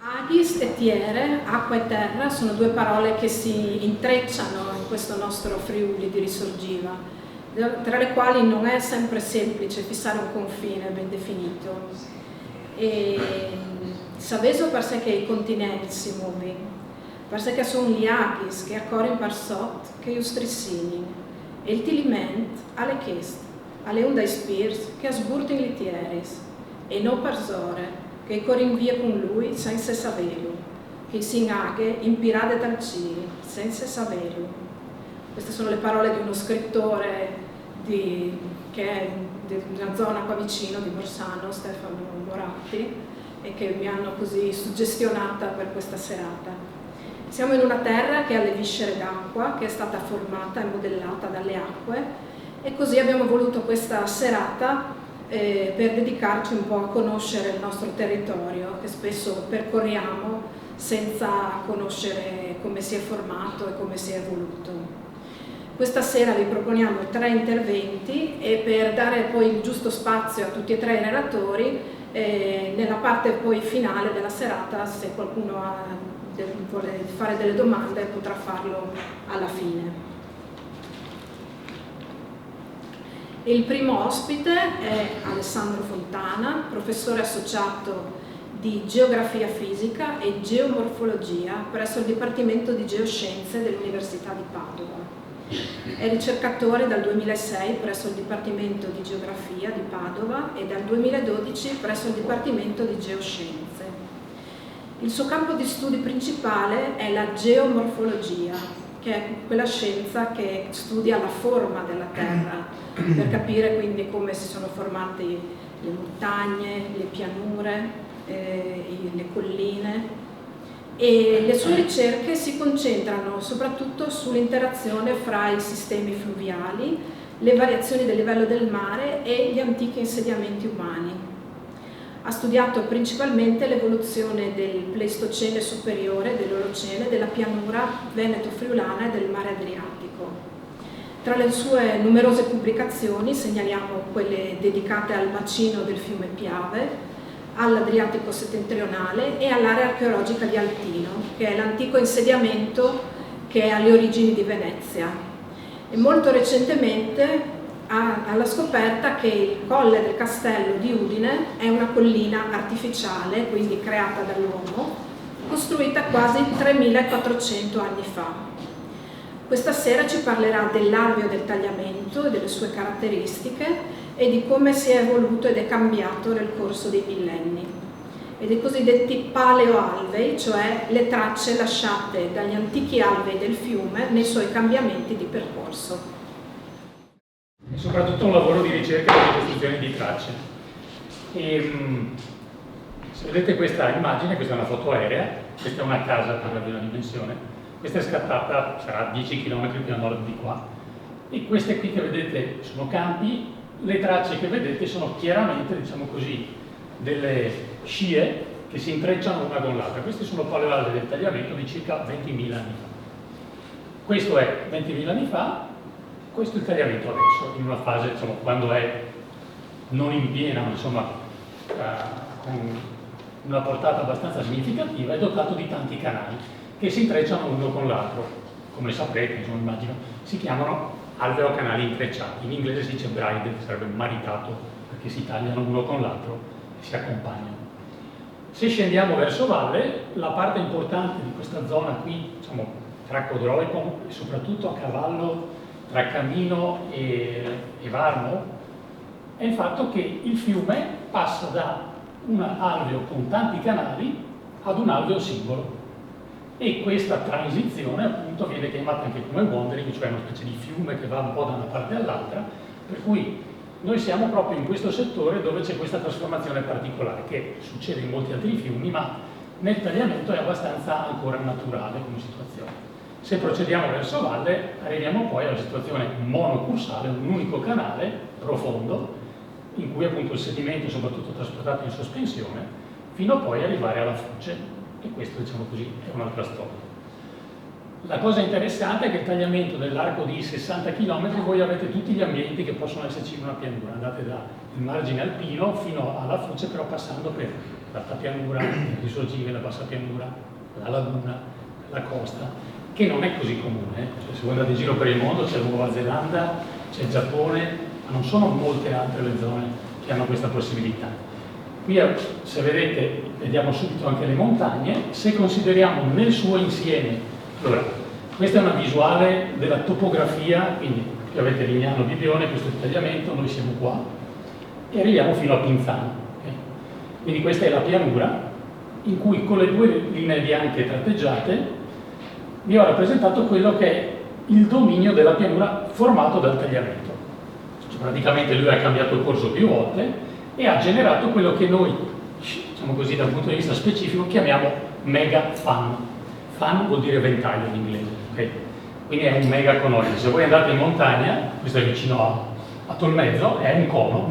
Agis e tiere, acqua e terra, sono due parole che si intrecciano in questo nostro Friuli di Risorgiva, tra le quali non è sempre semplice fissare un confine ben definito. E Saveso per sé che i continenti si muovi, per sé che sono gli agis che accorrono per sotto che io strissini, e il tiliment alle chest, alle onda spirs che sburtino li tieris, e non per zore, che corrin via con lui senza saperlo, che si ingaghe impirate dal cielo, senza saperlo. Queste sono le parole di uno scrittore che è di una zona qua vicino, di Borsano, Stefano Moratti, e che mi hanno così suggestionata per questa serata. Siamo in una terra che ha le viscere d'acqua, che è stata formata e modellata dalle acque, e così abbiamo voluto questa serata per dedicarci un po' a conoscere il nostro territorio, che spesso percorriamo senza conoscere come si è formato e come si è evoluto. Questa sera vi proponiamo 3 interventi e per dare poi il giusto spazio a tutti e 3 i relatori, nella parte poi finale della serata, se qualcuno vuole fare delle domande potrà farlo alla fine. Il primo ospite è Alessandro Fontana, professore associato di Geografia Fisica e Geomorfologia presso il Dipartimento di Geoscienze dell'Università di Padova. È ricercatore dal 2006 presso il Dipartimento di Geografia di Padova e dal 2012 presso il Dipartimento di Geoscienze. Il suo campo di studi principale è la geomorfologia, che è quella scienza che studia la forma della Terra, per capire quindi come si sono formate le montagne, le pianure, le colline. E le sue ricerche si concentrano soprattutto sull'interazione fra i sistemi fluviali, le variazioni del livello del mare e gli antichi insediamenti umani. Ha studiato principalmente l'evoluzione del Pleistocene superiore, dell'Olocene, della pianura veneto-friulana e del mare Adriatico. Tra le sue numerose pubblicazioni segnaliamo quelle dedicate al bacino del fiume Piave, all'Adriatico settentrionale e all'area archeologica di Altino, che è l'antico insediamento che è alle origini di Venezia. E molto recentemente alla scoperta che il Colle del Castello di Udine è una collina artificiale, quindi creata dall'uomo, costruita quasi 3400 anni fa. Questa sera ci parlerà dell'alveo del tagliamento e delle sue caratteristiche e di come si è evoluto ed è cambiato nel corso dei millenni, e dei cosiddetti paleoalvei, cioè le tracce lasciate dagli antichi alvei del fiume nei suoi cambiamenti di percorso. È soprattutto un lavoro di ricerca e di costruzione di tracce. Se vedete questa immagine, questa è una foto aerea, questa è una casa per darvi una dimensione, questa è scattata, sarà 10 km più a nord di qua, e queste qui che vedete sono campi, le tracce che vedete sono chiaramente, diciamo così, delle scie che si intrecciano una con l'altra. Questi sono paleoalvei del tagliamento di circa 20.000 anni fa. Questo è 20.000 anni fa, questo è il tagliamento adesso, in una fase, insomma, quando è non in piena, ma insomma con una portata abbastanza significativa, è dotato di tanti canali che si intrecciano uno con l'altro. Come saprete, insomma, immagino, si chiamano alveo canali intrecciati. In inglese si dice braided, sarebbe maritato, perché si tagliano uno con l'altro e si accompagnano. Se scendiamo verso valle, la parte importante di questa zona qui, diciamo, tra Codroicon e soprattutto a cavallo tra Camino e Varno, è il fatto che il fiume passa da un alveo con tanti canali ad un alveo singolo, e questa transizione appunto viene chiamata anche come wandering, cioè una specie di fiume che va un po' da una parte all'altra, per cui noi siamo proprio in questo settore dove c'è questa trasformazione particolare che succede in molti altri fiumi, ma nel tagliamento è abbastanza ancora naturale come situazione. Se procediamo verso valle, arriviamo poi alla situazione monocursale, un unico canale profondo, in cui appunto il sedimento è soprattutto trasportato in sospensione, fino a poi arrivare alla foce, e questo, diciamo così, è un'altra storia. La cosa interessante è che il tagliamento dell'arco di 60 km, voi avete tutti gli ambienti che possono esserci in una pianura, andate dal margine alpino fino alla foce, però passando per l'alta pianura, il risorgimento, la bassa pianura, la laguna, la costa, che non è così comune. Cioè, se voi andate in giro per il mondo c'è la Nuova Zelanda, c'è il Giappone, ma non sono molte altre le zone che hanno questa possibilità. Qui, se vedete, vediamo subito anche le montagne. Se consideriamo nel suo insieme, allora, questa è una visuale della topografia, quindi qui avete Lignano, Bibbione, questo è il tagliamento, noi siamo qua, e arriviamo fino a Pinzano. Okay? Quindi questa è la pianura, in cui con le due linee bianche tratteggiate vi ho rappresentato quello che è il dominio della pianura formato dal tagliamento. Cioè, praticamente lui ha cambiato il corso più volte e ha generato quello che noi, diciamo così, dal punto di vista specifico chiamiamo mega fan. Fan vuol dire ventaglio in inglese, okay? Quindi è un mega conoide. Se voi andate in montagna, questo è vicino a Tolmezzo, è un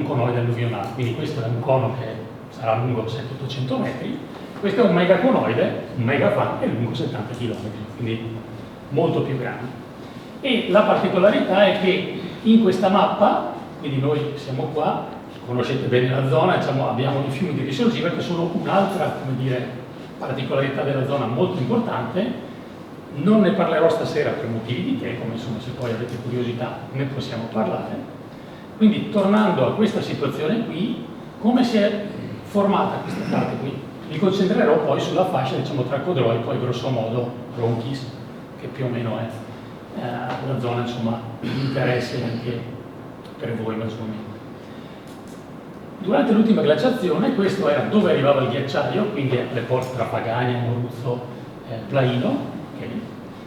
conoide alluvionale, quindi questo è un cono che sarà lungo 700-800 metri, questo è un mega conoide, un mega fan, è lungo 70 km, quindi molto più grande. E la particolarità è che in questa mappa, quindi noi siamo qua, conoscete bene la zona, diciamo, abbiamo i fiumi di risorgiva che sono un'altra, come dire, particolarità della zona molto importante. Non ne parlerò stasera per motivi di tempo, ma insomma se poi avete curiosità ne possiamo parlare. Quindi tornando a questa situazione qui, come si è formata questa parte qui? Mi concentrerò poi sulla fascia, diciamo, tra Codroe e poi grosso modo Ronchis, che più o meno è la zona, insomma, di interesse anche per voi maggiormente. Durante l'ultima glaciazione, questo era dove arrivava il ghiacciaio, quindi alle porte tra Pagania, Moruzzo, Plaino, okay,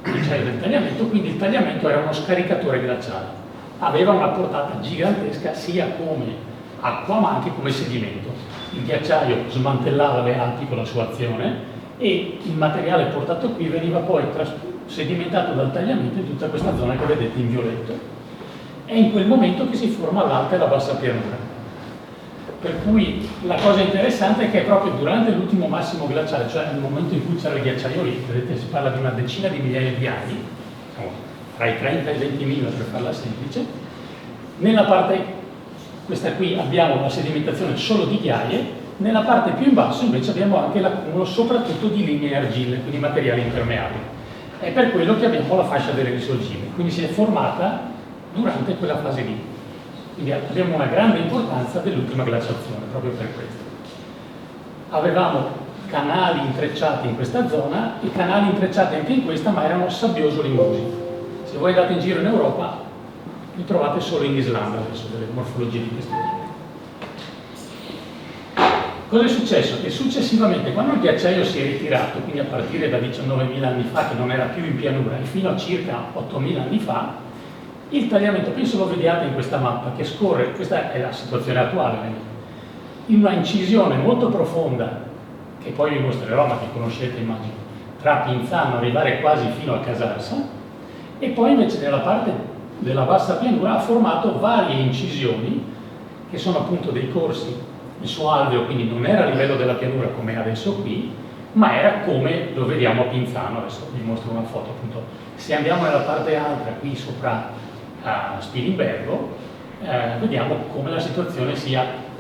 il ghiacciaio del tagliamento, quindi il tagliamento era uno scaricatore glaciale. Aveva una portata gigantesca sia come acqua ma anche come sedimento. Il ghiacciaio smantellava le Alpi con la sua azione e il materiale portato qui veniva poi sedimentato dal tagliamento in tutta questa zona che vedete in violetto. È in quel momento che si forma l'alta e la bassa pianura. Per cui la cosa interessante è che proprio durante l'ultimo massimo glaciale, cioè nel momento in cui c'era il ghiacciaio lì, vedete si parla di una decina di migliaia di anni, tra i 30 e i 20.000 per farla semplice, nella parte, questa qui abbiamo la sedimentazione solo di ghiaie, nella parte più in basso invece abbiamo anche l'accumulo soprattutto di lignee argille, quindi materiali impermeabili. È per quello che abbiamo la fascia delle risorgive, quindi si è formata durante quella fase lì. Quindi abbiamo una grande importanza dell'ultima glaciazione, proprio per questo. Avevamo canali intrecciati in questa zona, i canali intrecciati anche in questa, ma erano sabbioso-limosi. Se voi andate in giro in Europa, li trovate solo in Islanda, adesso, delle morfologie di questo tipo. Cosa è successo? Che successivamente, quando il ghiacciaio si è ritirato, quindi a partire da 19.000 anni fa, che non era più in pianura, e fino a circa 8.000 anni fa, il tagliamento, penso lo vediate in questa mappa, che scorre, questa è la situazione attuale, in una incisione molto profonda, che poi vi mostrerò, ma che conoscete immagino, tra Pinzano, arrivare quasi fino a Casarsa, e poi invece nella parte della bassa pianura ha formato varie incisioni, che sono appunto dei corsi. Il suo alveo quindi non era a livello della pianura come è adesso qui, ma era come lo vediamo a Pinzano. Adesso vi mostro una foto appunto. Se andiamo nella parte alta, qui sopra a Spilimbergo, vediamo come la situazione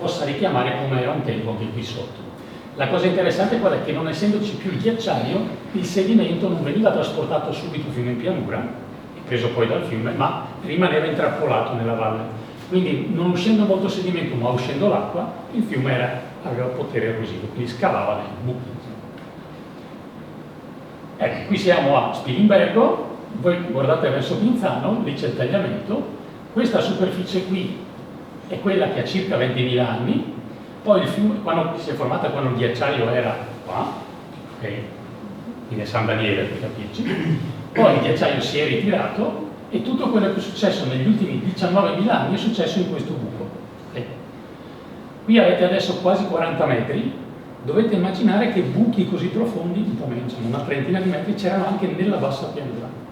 possa richiamare come era un tempo anche qui sotto. La cosa interessante qual è? Che non essendoci più il ghiacciaio, il sedimento non veniva trasportato subito fino in pianura, preso poi dal fiume, ma rimaneva intrappolato nella valle. Quindi non uscendo molto sedimento, ma uscendo l'acqua, il fiume aveva potere erosivo, quindi scavava nei buchi. Ecco, qui siamo a Spilimbergo. Voi guardate verso Pinzano, lì c'è il tagliamento, questa superficie qui è quella che ha circa 20.000 anni, poi il fiume, quando si è formata quando il ghiacciaio era qua, okay, quindi è San Daniele per capirci, poi il ghiacciaio si è ritirato e tutto quello che è successo negli ultimi 19.000 anni è successo in questo buco. Okay. Qui avete adesso quasi 40 metri, dovete immaginare che buchi così profondi, un po' meno, insomma, una trentina di metri, c'erano anche nella bassa pianura.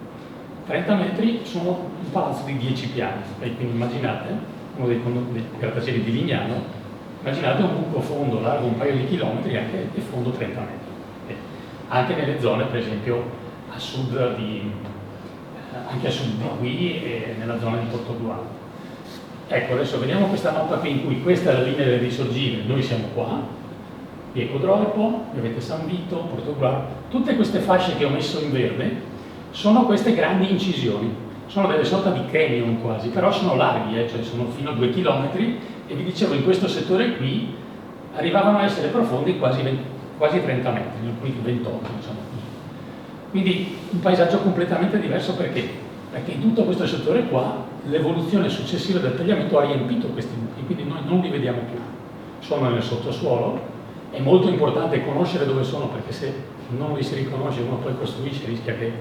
30 metri sono un palazzo di 10 piani, quindi immaginate, uno dei grattacieli di Lignano, immaginate un buco fondo largo un paio di chilometri e fondo 30 metri. Anche nelle zone, per esempio, a sud anche a sud di qui e nella zona di Portoduano. Ecco, adesso vediamo questa mappa qui in cui questa è la linea delle risorgive, noi siamo qua, qui è Codroipo, qui avete San Vito, Portogallo, tutte queste fasce che ho messo in verde sono queste grandi incisioni, sono delle sorta di canyon quasi, però sono larghi, cioè sono fino a 2 km e vi dicevo in questo settore qui arrivavano a essere profondi quasi 30 metri, in alcuni 28 diciamo così. Quindi un paesaggio completamente diverso perché? Perché in tutto questo settore qua l'evoluzione successiva del tagliamento ha riempito questi buchi, quindi noi non li vediamo più, sono nel sottosuolo. È molto importante conoscere dove sono perché se non li si riconosce uno poi costruisce rischia che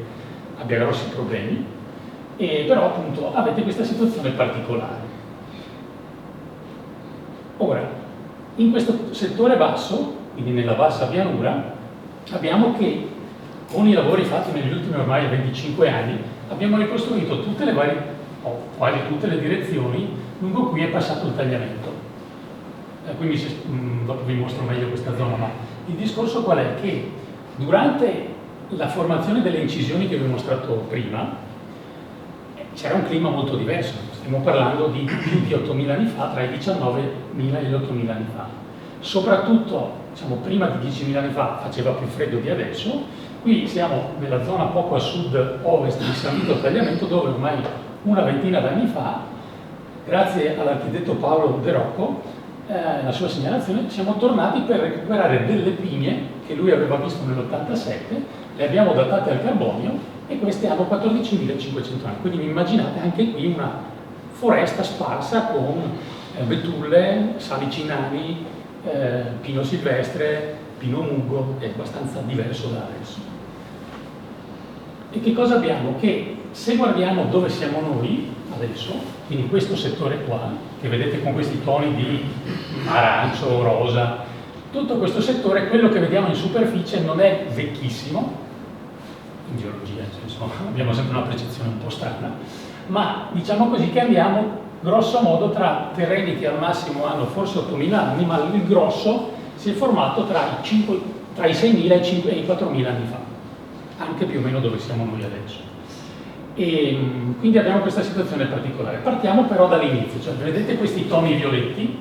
abbia grossi problemi, però appunto avete questa situazione particolare. Ora, in questo settore basso, quindi nella bassa pianura, abbiamo che con i lavori fatti negli ultimi ormai 25 anni abbiamo ricostruito tutte le varie, o quasi tutte le direzioni lungo cui è passato il tagliamento. Quindi dopo vi mostro meglio questa zona, ma il discorso qual è? Che durante la formazione delle incisioni che vi ho mostrato prima c'era un clima molto diverso, stiamo parlando di più di 8.000 anni fa, tra i 19.000 e gli 8.000 anni fa. Soprattutto, diciamo, prima di 10.000 anni fa faceva più freddo di adesso, qui siamo nella zona poco a sud-ovest di San Vito Tagliamento, dove ormai una ventina d'anni fa, grazie all'architetto Paolo De Rocco, la sua segnalazione, siamo tornati per recuperare delle pigne che lui aveva visto nell'87, le abbiamo datate al carbonio e queste hanno 14.500 anni, quindi immaginate anche qui una foresta sparsa con betulle, salici nani, pino silvestre, pino mugo, è abbastanza diverso da adesso. E che cosa abbiamo? Che se guardiamo dove siamo noi adesso, quindi questo settore qua, che vedete con questi toni di arancio, rosa, tutto questo settore, quello che vediamo in superficie non è vecchissimo, in geologia insomma, abbiamo sempre una percezione un po' strana, ma diciamo così che andiamo grosso modo tra terreni che al massimo hanno forse 8.000 anni, ma il grosso si è formato tra i 6.000 e i 4.000 anni fa, anche più o meno dove siamo noi adesso. E quindi abbiamo questa situazione particolare. Partiamo però dall'inizio, cioè vedete questi toni violetti?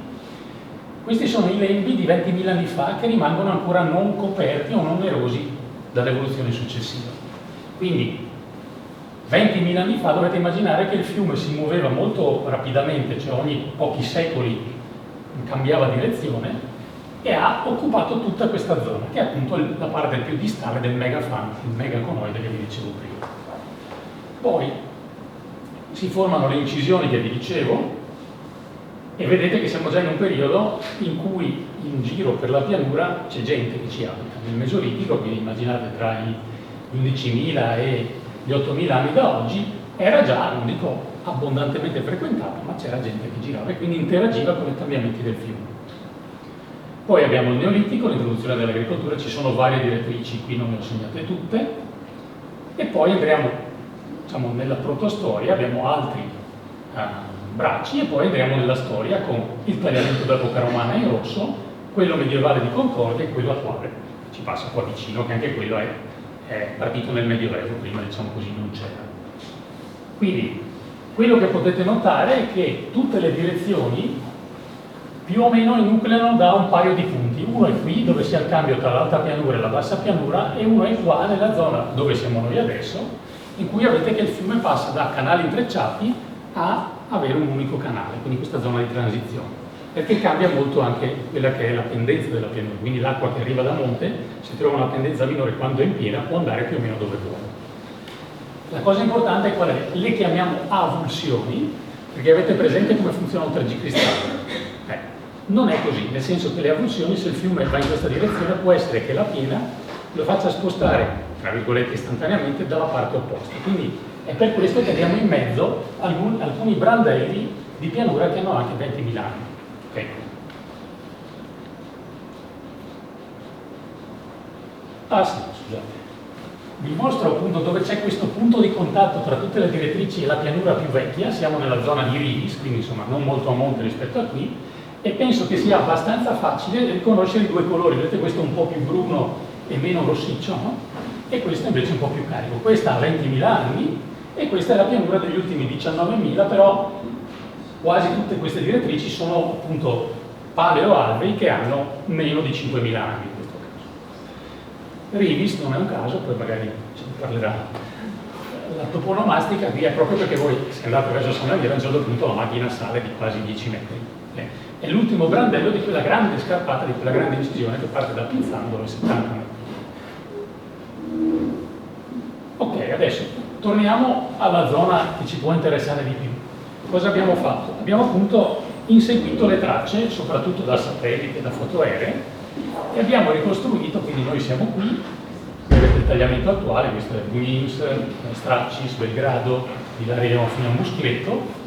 Questi sono i lembi di 20.000 anni fa che rimangono ancora non coperti o non erosi dall'evoluzione successiva. Quindi 20.000 anni fa dovete immaginare che il fiume si muoveva molto rapidamente, cioè ogni pochi secoli cambiava direzione e ha occupato tutta questa zona, che è appunto la parte più distale del megafauna, il megaconoide che vi dicevo prima. Poi si formano le incisioni che vi dicevo e vedete che siamo già in un periodo in cui in giro per la pianura c'è gente che ci abita. Nel Mesolitico, quindi immaginate tra gli 11.000 e gli 8.000 anni da oggi, era già, non dico abbondantemente frequentato, ma c'era gente che girava e quindi interagiva con i cambiamenti del fiume. Poi abbiamo il Neolitico, l'introduzione dell'agricoltura, ci sono varie direttrici, qui non le ho segnate tutte, e poi andremo, diciamo, nella protostoria, abbiamo altri bracci e poi andremo nella storia con il tagliamento dell'epoca romana in rosso, quello medievale di Concordia e quello attuale, ci passa qua vicino, che anche quello è partito nel Medioevo, prima diciamo così non c'era. Quindi quello che potete notare è che tutte le direzioni più o meno enucleano da un paio di punti. Uno è qui dove si ha il cambio tra l'alta pianura e la bassa pianura e uno è qua nella zona dove siamo noi adesso, in cui avete che il fiume passa da canali intrecciati a avere un unico canale, quindi questa zona di transizione, perché cambia molto anche quella che è la pendenza della pianura, quindi l'acqua che arriva da monte, se trova una pendenza minore quando è in piena, può andare più o meno dove vuole. La cosa importante è qual è? Le chiamiamo avulsioni, perché avete presente come funziona un 3G cristallo. Non è così, nel senso che le avulsioni, se il fiume va in questa direzione, può essere che la piena lo faccia spostare, tra virgolette, istantaneamente dalla parte opposta. Quindi è per questo che abbiamo in mezzo alcuni brandelli di pianura che hanno anche 20.000 anni. Okay. Ah sì, scusate. Vi mostro appunto dove c'è questo punto di contatto tra tutte le direttrici e la pianura più vecchia, siamo nella zona di Rivis, quindi insomma non molto a monte rispetto a qui, e penso che sia abbastanza facile riconoscere i due colori. Vedete, questo è un po' più bruno e meno rossiccio, no? E questo invece è un po' più carico. Questa ha 20.000 anni e questa è la pianura degli ultimi 19.000, però quasi tutte queste direttrici sono appunto paleoalvei che hanno meno di 5.000 anni in questo caso. Rivis non è un caso, poi magari ce ne parlerà. La toponomastica qui è proprio perché voi, se andate verso San Angelo, a un certo punto la macchina sale di quasi 10 metri. È l'ultimo brandello di quella grande scarpata, di quella grande incisione che parte da Pinzandolo a 70 metri. Ok, adesso torniamo alla zona che ci può interessare di più. Cosa abbiamo fatto? Abbiamo appunto inseguito le tracce, soprattutto da satellite, da foto aeree, e abbiamo ricostruito, quindi noi siamo qui, vedete il tagliamento attuale, questo è Buins, Straccis, Belgrado, di Lareno fino a Muschletto,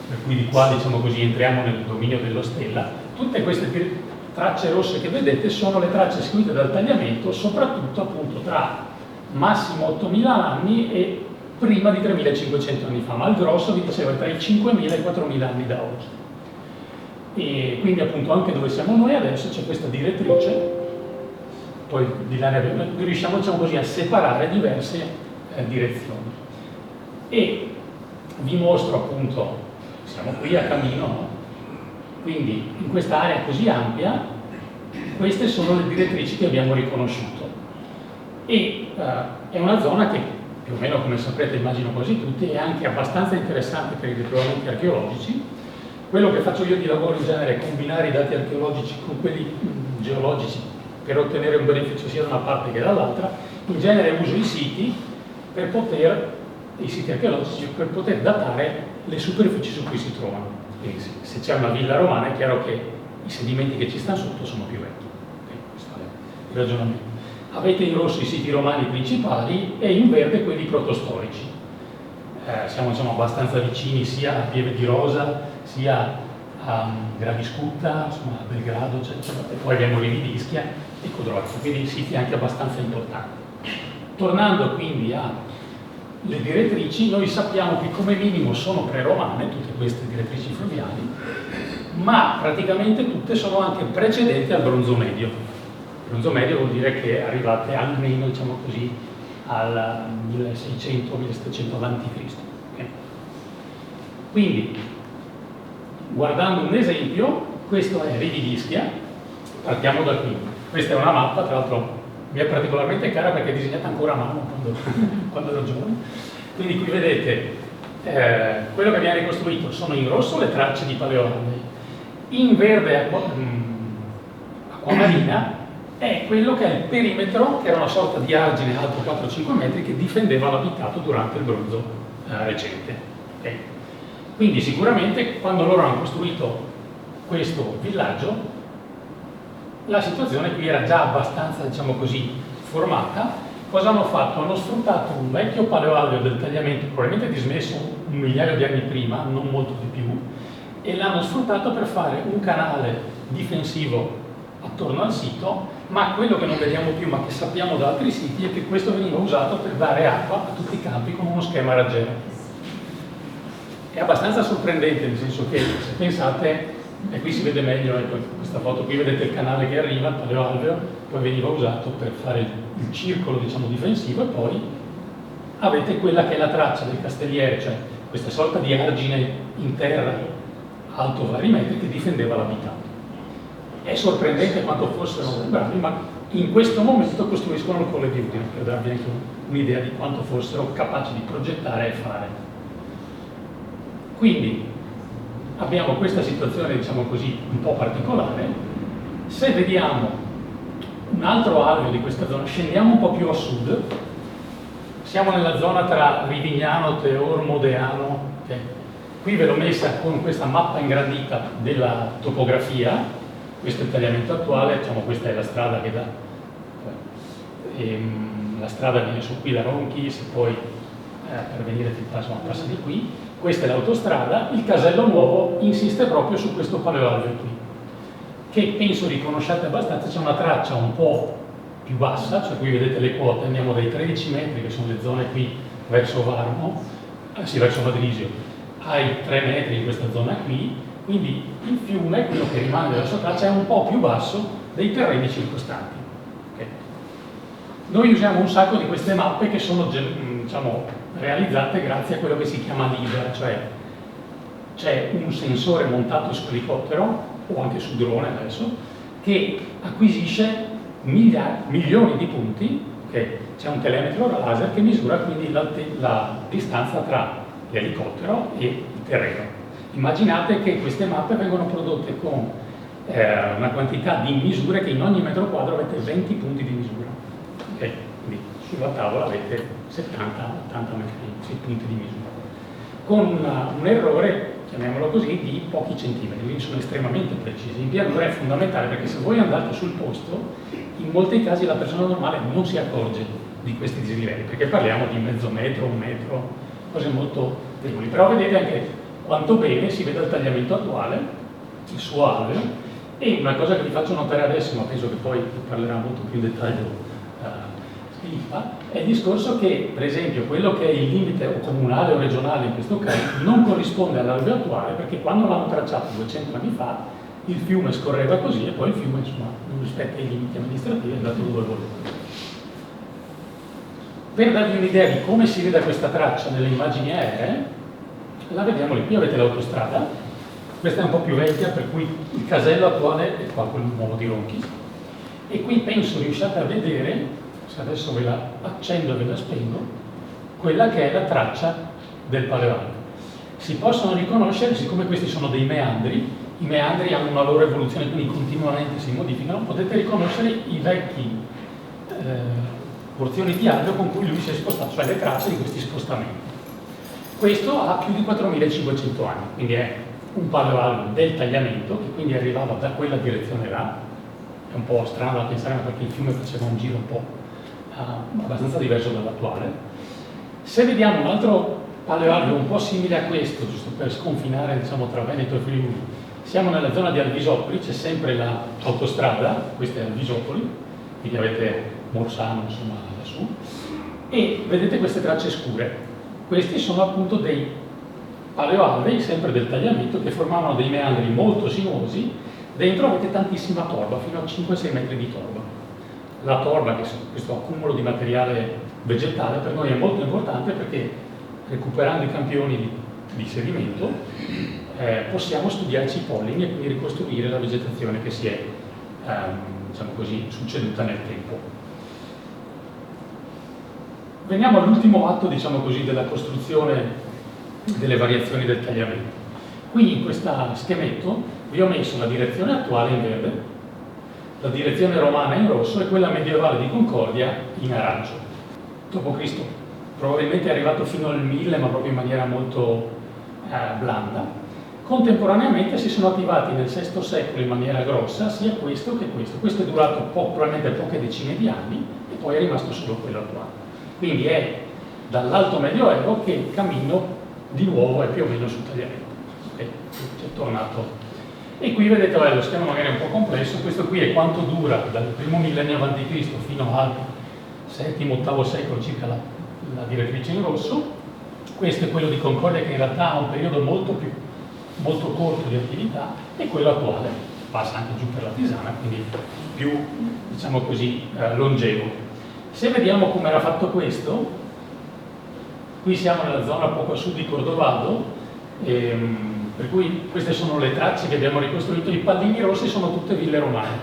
per cui di qua, diciamo così, entriamo nel dominio dello Stella. Tutte queste tracce rosse che vedete sono le tracce seguite dal tagliamento, soprattutto appunto tra massimo 8.000 anni e prima di 3.500 anni fa, ma il grosso vi dicevo è tra i 5.000 e i 4.000 anni da oggi. E quindi appunto anche dove siamo noi adesso c'è questa direttrice, poi di là riusciamo, diciamo così, a separare diverse direzioni. E vi mostro appunto, siamo qui a Camino, no? Quindi in questa area così ampia queste sono le direttrici che abbiamo riconosciuto e è una zona che più o meno, come saprete, immagino quasi tutti, è anche abbastanza interessante per i ritrovamenti archeologici. Quello che faccio io di lavoro in genere è combinare i dati archeologici con quelli geologici per ottenere un beneficio sia da una parte che dall'altra. In genere uso i siti archeologici per poter datare le superfici su cui si trovano. Quindi se c'è una villa romana è chiaro che i sedimenti che ci stanno sotto sono più vecchi. Questo è il ragionamento. Avete in rosso i siti romani principali e in verde quelli protostorici. Siamo insomma abbastanza vicini sia a Pieve di Rosa sia a Graviscutta, insomma a Belgrado, e poi abbiamo Rividischia e Codrozza, quindi siti anche abbastanza importanti. Tornando quindi alle direttrici, noi sappiamo che come minimo sono pre-romane tutte queste direttrici fluviali, ma praticamente tutte sono anche precedenti al bronzo medio. Il bronzo medio vuol dire che arrivate almeno, diciamo così, al 1600-1700 a.C. Okay? Quindi, guardando un esempio, questo è Rividischia, partiamo da qui. Questa è una mappa, tra l'altro mi è particolarmente cara perché è disegnata ancora a mano quando ero giovane. Quindi qui vedete quello che abbiamo ricostruito sono in rosso le tracce di paleoalvei, in verde acquamarina è quello che è il perimetro, che era una sorta di argine alto 4-5 metri che difendeva l'abitato durante il bronzo recente. Okay. Quindi sicuramente quando loro hanno costruito questo villaggio la situazione qui era già abbastanza, diciamo così, formata. Cosa hanno fatto? Hanno sfruttato un vecchio paleoalveo del tagliamento, probabilmente dismesso un migliaio di anni prima, non molto di più, e l'hanno sfruttato per fare un canale difensivo attorno al sito, ma quello che non vediamo più, ma che sappiamo da altri siti, è che questo veniva usato per dare acqua a tutti i campi con uno schema raggiero. È abbastanza sorprendente, nel senso che, se pensate, e qui si vede meglio, ecco, questa foto qui, vedete il canale che arriva, il paleoalveo, poi veniva usato per fare il circolo, diciamo, difensivo, e poi avete quella che è la traccia del castelliere, cioè questa sorta di argine in terra alto vari metri che difendeva l'abitato. È sorprendente quanto fossero bravi, ma in questo momento costruiscono il Colle di Udine, per darvi anche un'idea di quanto fossero capaci di progettare e fare. Quindi abbiamo questa situazione, diciamo così, un po' particolare. Se vediamo un altro alveo di questa zona, scendiamo un po' più a sud, siamo nella zona tra Rivignano, Teormo, Deano. Okay. Qui ve l'ho messa con questa mappa ingrandita della topografia. Questo è il tagliamento attuale, diciamo, questa è la strada che la strada viene su qui da Ronchis e poi per venire passa di qui. Questa è l'autostrada. Il casello nuovo insiste proprio su questo paleoalveo qui, che penso riconosciate abbastanza. C'è una traccia un po' più bassa, cioè qui vedete le quote, andiamo dai 13 metri, che sono le zone qui verso Varmo, verso Vadrisio, ai 3 metri in questa zona qui. Quindi il fiume, quello che rimane della sua traccia, è un po' più basso dei terreni circostanti. Okay. Noi usiamo un sacco di queste mappe che sono, diciamo, realizzate grazie a quello che si chiama LIDAR, cioè c'è un sensore montato sull'elicottero o anche su drone adesso, che acquisisce milioni di punti, okay? C'è un telemetro laser che misura quindi la distanza tra l'elicottero e il terreno. Immaginate che queste mappe vengono prodotte con una quantità di misure che in ogni metro quadro avete 20 punti di misura. Okay? Quindi sulla tavola avete 70-80 punti di misura. Con un errore, chiamiamolo così, di pochi centimetri, quindi sono estremamente precisi. In pianura è fondamentale perché se voi andate sul posto, in molti casi la persona normale non si accorge di questi dislivelli, perché parliamo di mezzo metro, un metro, cose molto deboli. Però vedete anche quanto bene si vede il tagliamento attuale, il suo alveo, e una cosa che vi faccio notare adesso, ma penso che poi parlerà molto più in dettaglio Filippa, è il discorso che, per esempio, quello che è il limite comunale o regionale in questo caso non corrisponde all'alveo attuale, perché quando l'hanno tracciato 200 anni fa il fiume scorreva così e poi il fiume, insomma, non rispetta i limiti amministrativi, è andato dove voleva. Per darvi un'idea di come si vede questa traccia nelle immagini aeree, la vediamo lì. Qui avete l'autostrada, questa è un po' più vecchia, per cui il casello attuale è qua, quello nuovo di Ronchi, e qui penso riusciate a vedere, se adesso ve la accendo e ve la spengo, quella che è la traccia del Paleolitico. Si possono riconoscere, siccome questi sono dei meandri, i meandri hanno una loro evoluzione, quindi continuamente si modificano, potete riconoscere i vecchi porzioni di alveo con cui lui si è spostato, cioè le tracce di questi spostamenti. Questo ha più di 4500 anni, quindi è un paleoalveo del tagliamento, che quindi arrivava da quella direzione là. È un po' strano da pensare, ma perché il fiume faceva un giro un po' abbastanza diverso dall'attuale. Se vediamo un altro paleoalveo un po' simile a questo, giusto per sconfinare, diciamo, tra Veneto e Friuli, siamo nella zona di Alvisopoli, c'è sempre l'autostrada, questa è Alvisopoli, quindi avete Morsano, insomma, lassù, e vedete queste tracce scure. Questi sono appunto dei paleoalvei, sempre del tagliamento, che formavano dei meandri molto sinuosi. Dentro avete tantissima torba, fino a 5-6 metri di torba. La torba, che è questo accumulo di materiale vegetale, per noi è molto importante perché recuperando i campioni di sedimento possiamo studiarci i pollini e quindi ricostruire la vegetazione che si è diciamo così, succeduta nel tempo. Veniamo all'ultimo atto, diciamo così, della costruzione delle variazioni del tagliamento. Qui in questo scheletto vi ho messo la direzione attuale in verde, la direzione romana in rosso e quella medievale di Concordia in arancio. Dopo Cristo probabilmente è arrivato fino al 1000, ma proprio in maniera molto blanda. Contemporaneamente si sono attivati nel VI secolo in maniera grossa sia questo che questo. Questo è durato probabilmente poche decine di anni e poi è rimasto solo quello attuale. Quindi è dall'alto medioevo che il cammino di nuovo è più o meno sul tagliamento. Okay? C'è tornato. E qui vedete, lo schema magari è un po' complesso, questo qui è quanto dura dal primo millennio a.C. fino al VII-VIII secolo circa la direttrice in rosso. Questo è quello di Concordia, che in realtà ha un periodo molto corto di attività, e quello attuale passa anche giù per la Tisana, quindi più, diciamo così, longevo. Se vediamo come era fatto questo, qui siamo nella zona poco a sud di Cordovado, per cui queste sono le tracce che abbiamo ricostruito. I pallini rossi sono tutte ville romane,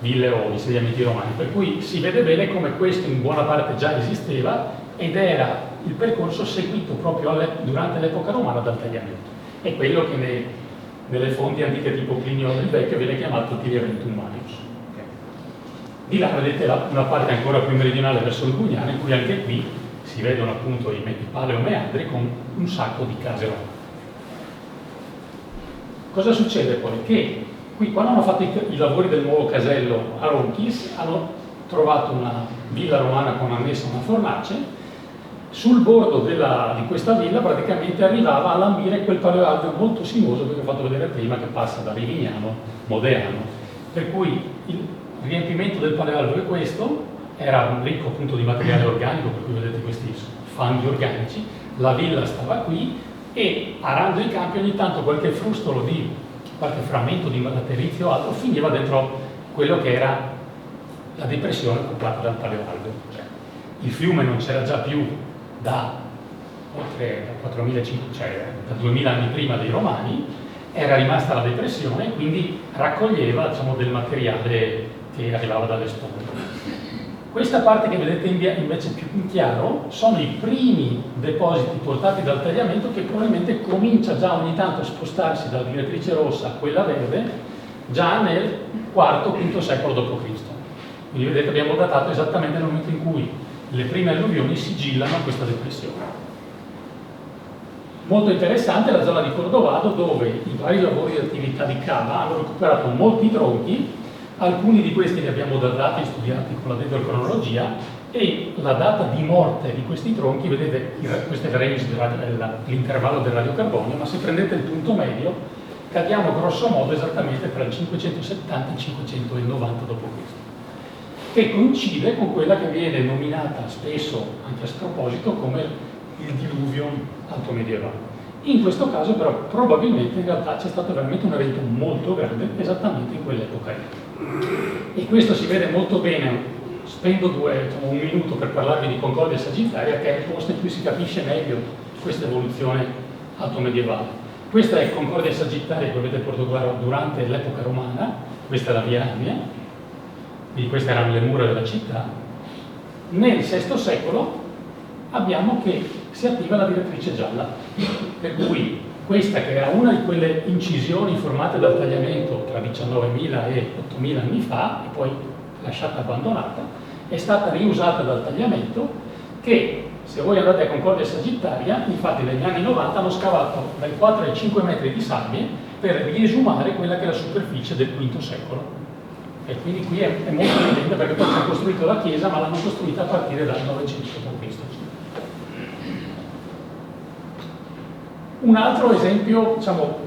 ville o insediamenti romani, per cui si vede bene come questo in buona parte già esisteva ed era il percorso seguito proprio durante l'epoca romana dal tagliamento. È quello che nelle fonti antiche tipo Plinio il Vecchio viene chiamato Tiliaventum Manius. Okay. Di là vedete una parte ancora più meridionale verso il Gugnano, in cui anche qui si vedono appunto i paleomeandri con un sacco di case romane. Cosa succede poi? Che qui, quando hanno fatto i lavori del nuovo casello a Ronchis, hanno trovato una villa romana con annessa una fornace. Sul bordo di questa villa praticamente arrivava a lambire quel paleoalveo molto sinuoso che vi ho fatto vedere prima, che passa da Rivignano, Modeano. Per cui il riempimento del paleoalveo è questo, era un ricco punto di materiale organico, per cui vedete questi fanghi organici, la villa stava qui, e arando i campi ogni tanto qualche frustolo di qualche frammento di laterizio o altro finiva dentro quello che era la depressione occupata dal paleoalveo. Cioè, il fiume non c'era già più da oltre 4.500, cioè da 2000 anni prima dei Romani, era rimasta la depressione e quindi raccoglieva, diciamo, del materiale che arrivava dalle sponde. Questa parte che vedete invece più in chiaro sono i primi depositi portati dal tagliamento, che probabilmente comincia già ogni tanto a spostarsi dalla direttrice rossa a quella verde già nel IV-V secolo d.C. Quindi vedete, abbiamo datato esattamente nel momento in cui le prime alluvioni sigillano questa depressione. Molto interessante la zona di Cordovado, dove i vari lavori di attività di cava hanno recuperato molti tronchi. Alcuni di questi li abbiamo datati e studiati con la dendrocronologia, e la data di morte di questi tronchi, vedete, questo è il range, l'intervallo del radiocarbonio, ma se prendete il punto medio cadiamo grosso modo esattamente tra il 570 e il 590 d.C., che coincide con quella che viene nominata spesso, anche a sproposito, come il diluvio alto medievale. In questo caso però probabilmente in realtà c'è stato veramente un evento molto grande esattamente in quell'epoca lì. E questo si vede molto bene. Spendo un minuto per parlarvi di Concordia Sagittaria, che è il posto in cui si capisce meglio questa evoluzione alto medievale. Questa è Concordia Sagittaria, che vedete in Portogallo durante l'epoca romana. Questa è la Via Annia, quindi queste erano le mura della città. Nel VI secolo abbiamo che si attiva la direttrice gialla, per cui questa, che era una di quelle incisioni formate dal tagliamento tra 19.000 e 8.000 anni fa e poi lasciata abbandonata, è stata riusata dal tagliamento, che, se voi andate a Concordia Sagittaria, infatti negli anni 90 hanno scavato dai 4 ai 5 metri di sabbie per riesumare quella che è la superficie del V secolo. E quindi qui è molto evidente, perché poi si è costruito la chiesa, ma l'hanno costruita a partire dal 900 d.C. Un altro esempio, diciamo,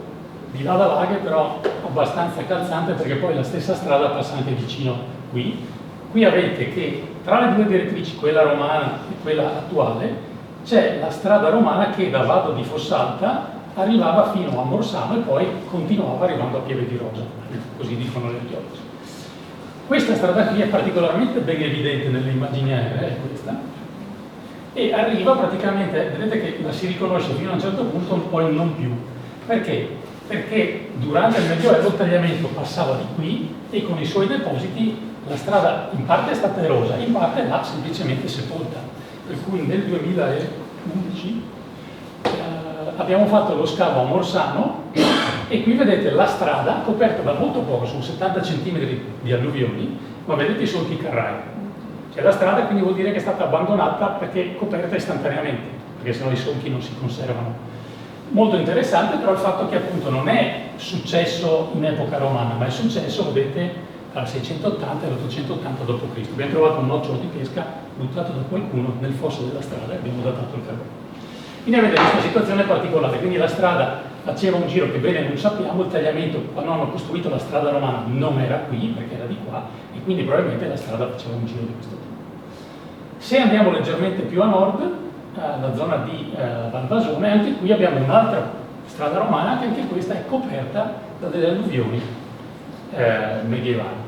di là da laghe, però abbastanza calzante, perché poi la stessa strada passa anche vicino qui. Qui avete che tra le due direttrici, quella romana e quella attuale, c'è la strada romana che da Vado di Fossalta arrivava fino a Morsano e poi continuava arrivando a Pieve di Rosa, così dicono gli archeologi. Questa strada qui è particolarmente ben evidente nelle immagini aeree, è questa, e arriva praticamente, vedete che la si riconosce fino a un certo punto, poi non più. Perché? Perché durante il Medioevo il tagliamento passava di qui e con i suoi depositi la strada in parte è stata erosa, in parte l'ha semplicemente sepolta. Per cui nel 2011 abbiamo fatto lo scavo a Morsano e qui vedete la strada coperta da molto poco, sono 70 cm di alluvioni, ma vedete i solchi carrai. C'è la strada, quindi vuol dire che è stata abbandonata perché è coperta istantaneamente, perché sennò i solchi non si conservano. Molto interessante però il fatto che appunto non è successo in epoca romana, ma è successo, vedete, tra il 680 e l'880 d.C. Abbiamo trovato un nocciolo di pesca buttato da qualcuno nel fosso della strada e abbiamo datato il carbone. Quindi avete questa situazione particolare, quindi la strada faceva un giro che bene non sappiamo, il tagliamento quando hanno costruito la strada romana non era qui perché era di qua e quindi probabilmente la strada faceva un giro di questo tipo. Se andiamo leggermente più a nord, la zona di Valvasone, anche qui abbiamo un'altra strada romana che anche questa è coperta da delle alluvioni medievali.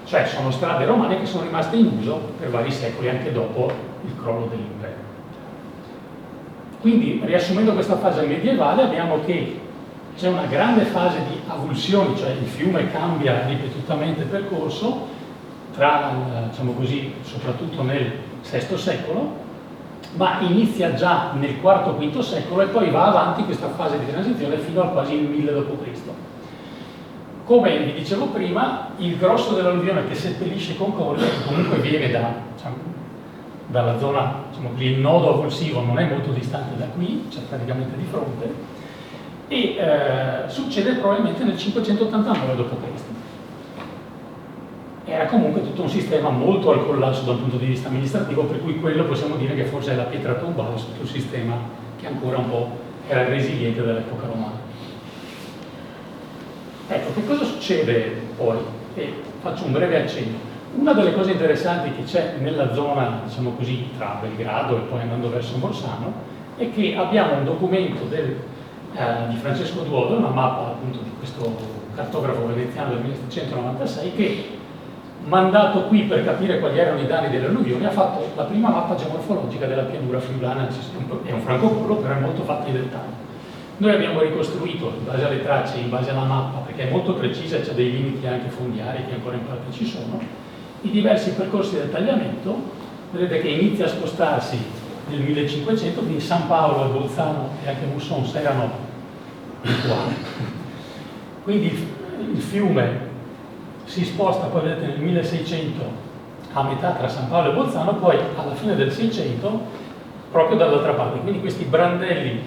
Cioè sono strade romane che sono rimaste in uso per vari secoli anche dopo il crollo dell'impero. Quindi, riassumendo questa fase medievale, abbiamo che c'è una grande fase di avulsioni, cioè il fiume cambia ripetutamente percorso, diciamo così, soprattutto nel VI secolo, ma inizia già nel IV-V secolo e poi va avanti questa fase di transizione fino al quasi il 1000 d.C. Come vi dicevo prima, il grosso dell'alluvione che seppellisce Concordia, che comunque viene dalla zona, diciamo, il nodo avulsivo non è molto distante da qui, cioè praticamente di fronte, e succede probabilmente nel 589 d.C. Era comunque tutto un sistema molto al collasso dal punto di vista amministrativo, per cui quello possiamo dire che forse è la pietra tombale su tutto il sistema che ancora un po' era resiliente dall'epoca romana. Ecco, che cosa succede poi? E faccio un breve accenno. Una delle cose interessanti che c'è nella zona, diciamo così, tra Belgrado e poi andando verso Morsano, è che abbiamo un documento di Francesco Duodo, una mappa appunto di questo cartografo veneziano del 1796, che, mandato qui per capire quali erano i danni delle alluvioni, ha fatto la prima mappa geomorfologica della pianura friulana. È un francobollo, però è molto fatto in dettaglio. Noi abbiamo ricostruito, in base alle tracce, in base alla mappa, perché è molto precisa, c'è dei limiti anche fondiari che ancora in parte ci sono, i diversi percorsi del tagliamento. Vedete che inizia a spostarsi nel 1500, quindi San Paolo, Bolzano e anche Mussons erano qua. Quindi il fiume si sposta, poi vedete, nel 1600 a metà tra San Paolo e Bolzano, poi alla fine del 600 proprio dall'altra parte. Quindi questi brandelli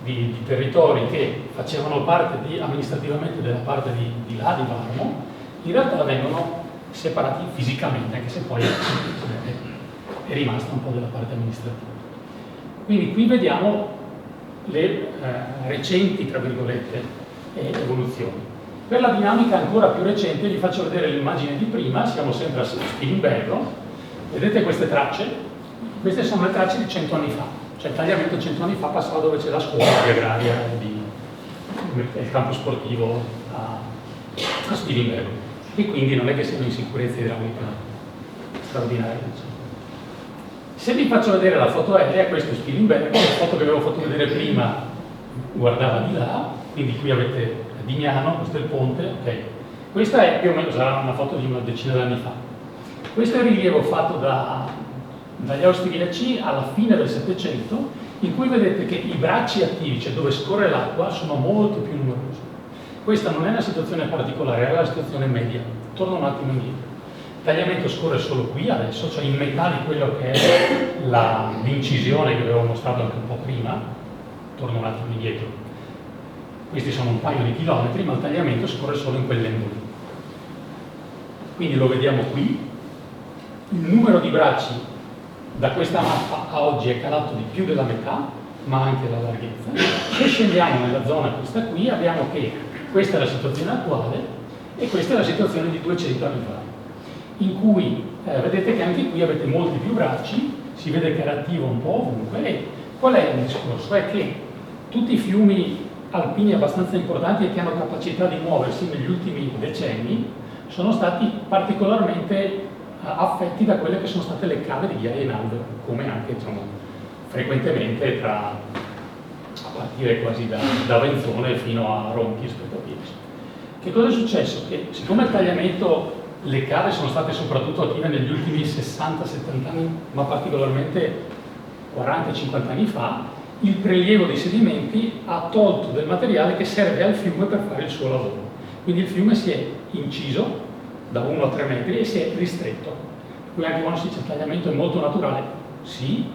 di territori che facevano parte amministrativamente della parte di là, di Varmo, in realtà vengono separati fisicamente, anche se poi è rimasta un po' della parte amministrativa. Quindi qui vediamo le recenti, tra virgolette, evoluzioni. Per la dinamica ancora più recente vi faccio vedere l'immagine di prima, siamo sempre a Spilimbergo, vedete queste tracce? Queste sono le tracce di 100 anni fa, cioè il tagliamento 100 anni fa passava dove c'è la scuola di agraria, il campo sportivo a Spilimbergo, e quindi non è che siano in sicurezza idraulica straordinaria. Se vi faccio vedere la foto aerea, questo è Spilimbergo, la foto che avevo fatto vedere prima guardava di là, quindi qui avete Dignano, questo è il ponte, ok. Questa è più o meno, sarà una foto di una decina d'anni fa. Questo è il rilievo fatto dagli austriaci alla fine del Settecento, in cui vedete che i bracci attivi, cioè dove scorre l'acqua, sono molto più numerosi. Questa non è una situazione particolare, è la situazione media. Torno un attimo indietro. Il tagliamento scorre solo qui adesso, cioè in metà di quello che è l'incisione che avevo mostrato anche un po' prima. Torno un attimo indietro. Questi sono un paio di chilometri, ma il tagliamento scorre solo in quell'embolo. Quindi lo vediamo qui. Il numero di bracci da questa mappa a oggi è calato di più della metà, ma anche la larghezza. Se scendiamo nella zona questa qui, abbiamo che questa è la situazione attuale e questa è la situazione di 200 anni fa, in cui vedete che anche qui avete molti più bracci, si vede che era attivo un po' ovunque. E qual è il discorso? È che tutti i fiumi alpini abbastanza importanti e che hanno capacità di muoversi negli ultimi decenni sono stati particolarmente affetti da quelle che sono state le cave di ghiaia in alveo, come anche frequentemente a partire quasi da Venzone fino a Ronchi, Spettapiedi. Che cosa è successo? Che siccome il tagliamento, le cave sono state soprattutto attive negli ultimi 60-70 anni, ma particolarmente 40-50 anni fa, il prelievo dei sedimenti ha tolto del materiale che serve al fiume per fare il suo lavoro. Quindi il fiume si è inciso da 1 a 3 metri e si è ristretto. Quindi anche quando si dice tagliamento è molto naturale, sì,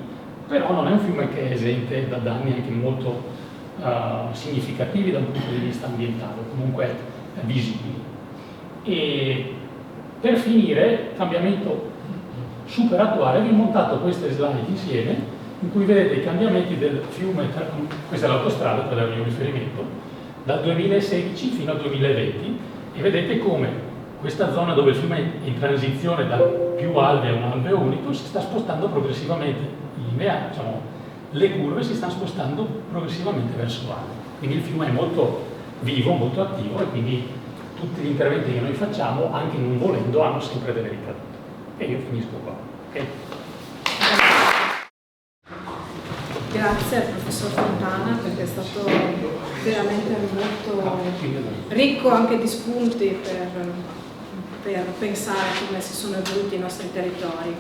però non è un fiume che è esente da danni anche molto significativi dal punto di vista ambientale, comunque visibili. E per finire, cambiamento super attuale, vi ho montato queste slide insieme, in cui vedete i cambiamenti del fiume, questa è l'autostrada per darvi un riferimento, dal 2016 fino al 2020, e vedete come questa zona dove il fiume è in transizione dal più alveo a un alveo unico si sta spostando progressivamente, le curve si stanno spostando progressivamente verso alto. Quindi il fiume è molto vivo, molto attivo, e quindi tutti gli interventi che noi facciamo, anche non volendo, hanno sempre delle ricadute. E io finisco qua. Okay? Grazie al professor Fontana, perché è stato veramente molto ricco anche di spunti per pensare come si sono evoluti i nostri territori.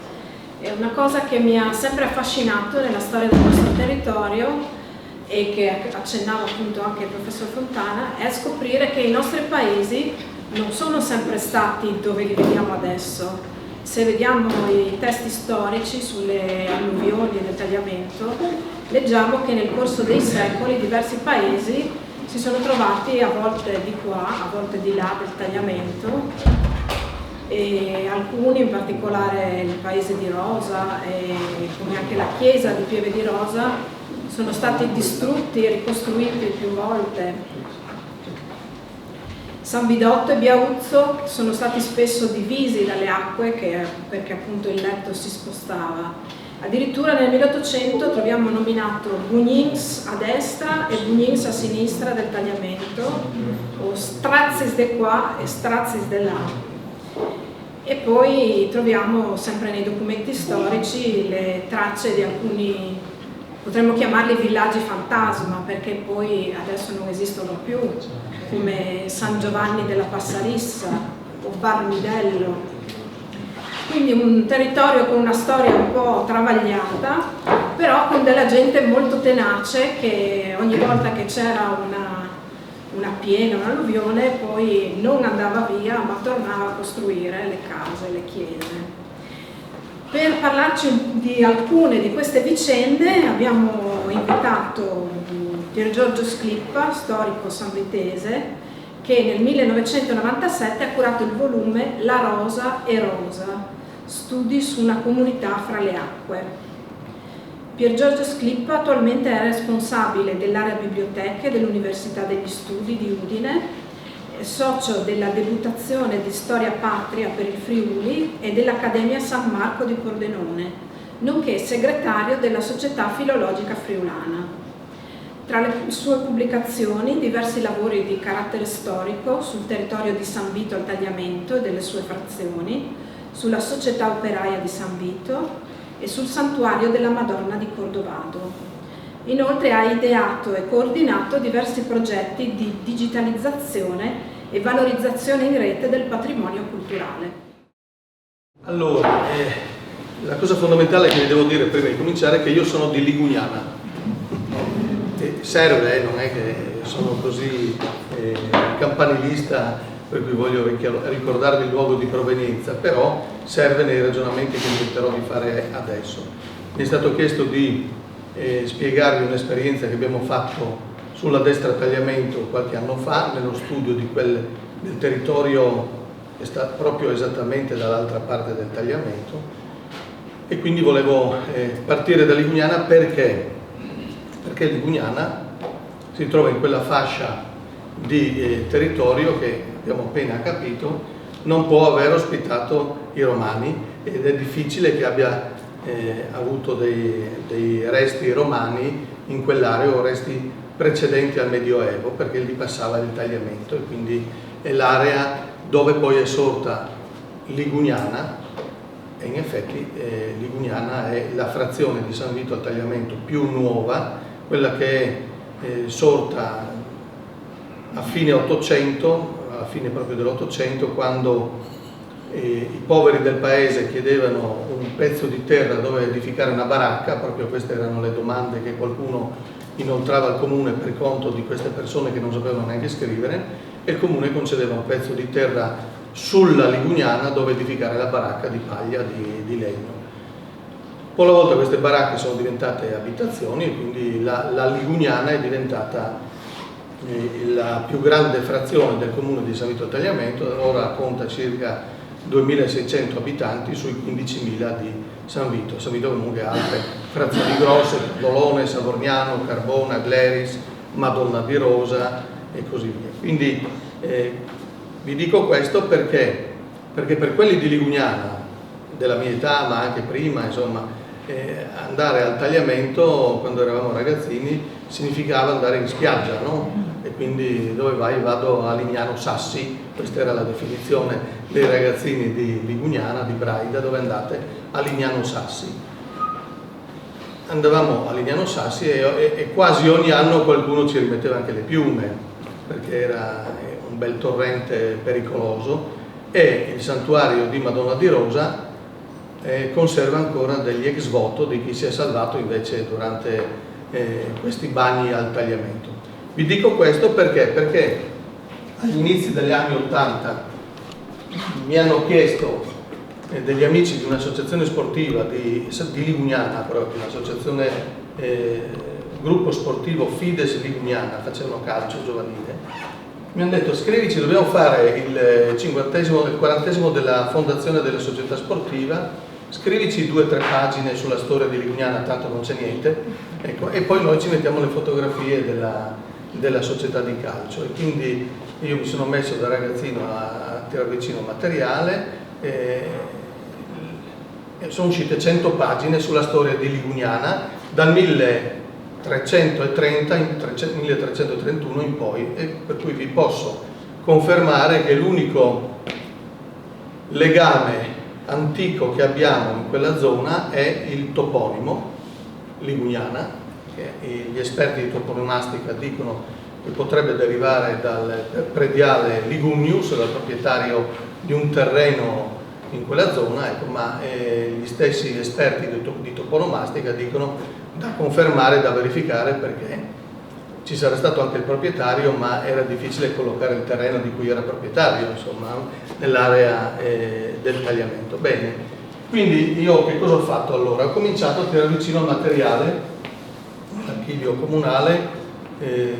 È una cosa che mi ha sempre affascinato nella storia del nostro territorio, e che accennava appunto anche il professor Fontana, è scoprire che i nostri paesi non sono sempre stati dove li vediamo adesso. Se vediamo i testi storici sulle alluvioni e del tagliamento, leggiamo che nel corso dei secoli diversi paesi si sono trovati a volte di qua, a volte di là del tagliamento, e alcuni, in particolare il paese di Rosa e come anche la chiesa di Pieve di Rosa, sono stati distrutti e ricostruiti più volte. San Bidotto e Biauzzo sono stati spesso divisi dalle acque perché appunto il letto si spostava. Addirittura nel 1800 troviamo nominato Bugnins a destra e Bugnins a sinistra del tagliamento, o Strazis de qua e Strazis de là. E poi troviamo sempre nei documenti storici le tracce di alcuni Potremmo chiamarli villaggi fantasma, perché poi adesso non esistono più, come San Giovanni della Passarissa o Barmidello. Quindi un territorio con una storia un po' travagliata, però con della gente molto tenace che ogni volta che c'era una piena, un'alluvione, poi non andava via ma tornava a costruire le case, le chiese. Per parlarci di alcune di queste vicende abbiamo invitato Pier Giorgio Sclippa, storico sanvitese, che nel 1997 ha curato il volume La Rosa e Rosa, studi su una comunità fra le acque. Pier Giorgio Sclippa attualmente è responsabile dell'area biblioteche dell'Università degli Studi di Udine, socio della Deputazione di Storia Patria per il Friuli e dell'Accademia San Marco di Pordenone, nonché segretario della Società Filologica Friulana. Tra le sue pubblicazioni, diversi lavori di carattere storico sul territorio di San Vito al Tagliamento e delle sue frazioni, sulla Società Operaia di San Vito e sul Santuario della Madonna di Cordovado. Inoltre ha ideato e coordinato diversi progetti di digitalizzazione e valorizzazione in rete del patrimonio culturale. Allora, la cosa fondamentale che vi devo dire prima di cominciare è che io sono di Ligugnana. Serve, non è che sono così campanilista per cui voglio ricordarvi il luogo di provenienza, però serve nei ragionamenti che tenterò di fare adesso. Mi è stato chiesto di spiegarvi un'esperienza che abbiamo fatto sulla destra tagliamento qualche anno fa, nello studio del territorio che sta proprio esattamente dall'altra parte del tagliamento, e quindi volevo partire da Ligugnana perché Ligugnana si trova in quella fascia di territorio che abbiamo appena capito non può aver ospitato i romani, ed è difficile che abbia avuto dei resti romani in quell'area o resti precedenti al Medioevo, perché lì passava il tagliamento, e quindi è l'area dove poi è sorta Ligugnana, e in effetti Ligugnana è la frazione di San Vito al Tagliamento più nuova, quella che è sorta a fine 800, alla fine proprio dell'800, quando i poveri del paese chiedevano un pezzo di terra dove edificare una baracca. Proprio queste erano le domande che qualcuno inoltrava al comune per conto di queste persone che non sapevano neanche scrivere, e il comune concedeva un pezzo di terra sulla Ligugnana dove edificare la baracca di paglia, di legno. Poi alla volta queste baracche sono diventate abitazioni, e quindi la Ligugnana è diventata la più grande frazione del comune di San Vito al Tagliamento. Ora conta circa 2600 abitanti sui 15.000 di San Vito. San Vito comunque ha altre frazioni grosse: Dolone, Savorniano, Carbona, Gleris, Madonna di Rosa e così via. Quindi vi dico questo perché per quelli di Ligugnana, della mia età ma anche prima, insomma, andare al Tagliamento quando eravamo ragazzini significava andare in spiaggia, no? E quindi dove vai? Vado a Lignano Sassi, questa era la definizione dei ragazzini di Ligugnana, di Braida: dove andate? A Lignano Sassi. Andavamo a Lignano Sassi e quasi ogni anno qualcuno ci rimetteva anche le piume, perché era un bel torrente pericoloso, e il santuario di Madonna di Rosa conserva ancora degli ex voto di chi si è salvato invece durante questi bagni al Tagliamento. Vi dico questo perché agli inizi degli anni 80 mi hanno chiesto degli amici di un'associazione sportiva di Ligugnana, proprio un'associazione, gruppo sportivo Fides Ligugnana, facevano calcio giovanile. Mi hanno detto: scrivici, dobbiamo fare il 50esimo, il 40esimo della fondazione della società sportiva, scrivici 2 o 3 pagine sulla storia di Ligugnana, tanto non c'è niente, ecco, e poi noi ci mettiamo le fotografie della società di calcio. E quindi io mi sono messo da ragazzino a tirare vicino materiale, e sono uscite 100 pagine sulla storia di Ligugnana dal 1331 in poi, e per cui vi posso confermare che l'unico legame antico che abbiamo in quella zona è il toponimo Ligugnana, che gli esperti di toponomastica dicono che potrebbe derivare dal prediale Ligugnius, dal proprietario di un terreno in quella zona, ecco, ma gli stessi esperti di toponomastica dicono da confermare, da verificare, perché ci sarà stato anche il proprietario, ma era difficile collocare il terreno di cui era proprietario, insomma, nell'area del tagliamento. Bene, quindi io che cosa ho fatto allora? Ho cominciato a tirare vicino al materiale, l'archivio comunale, e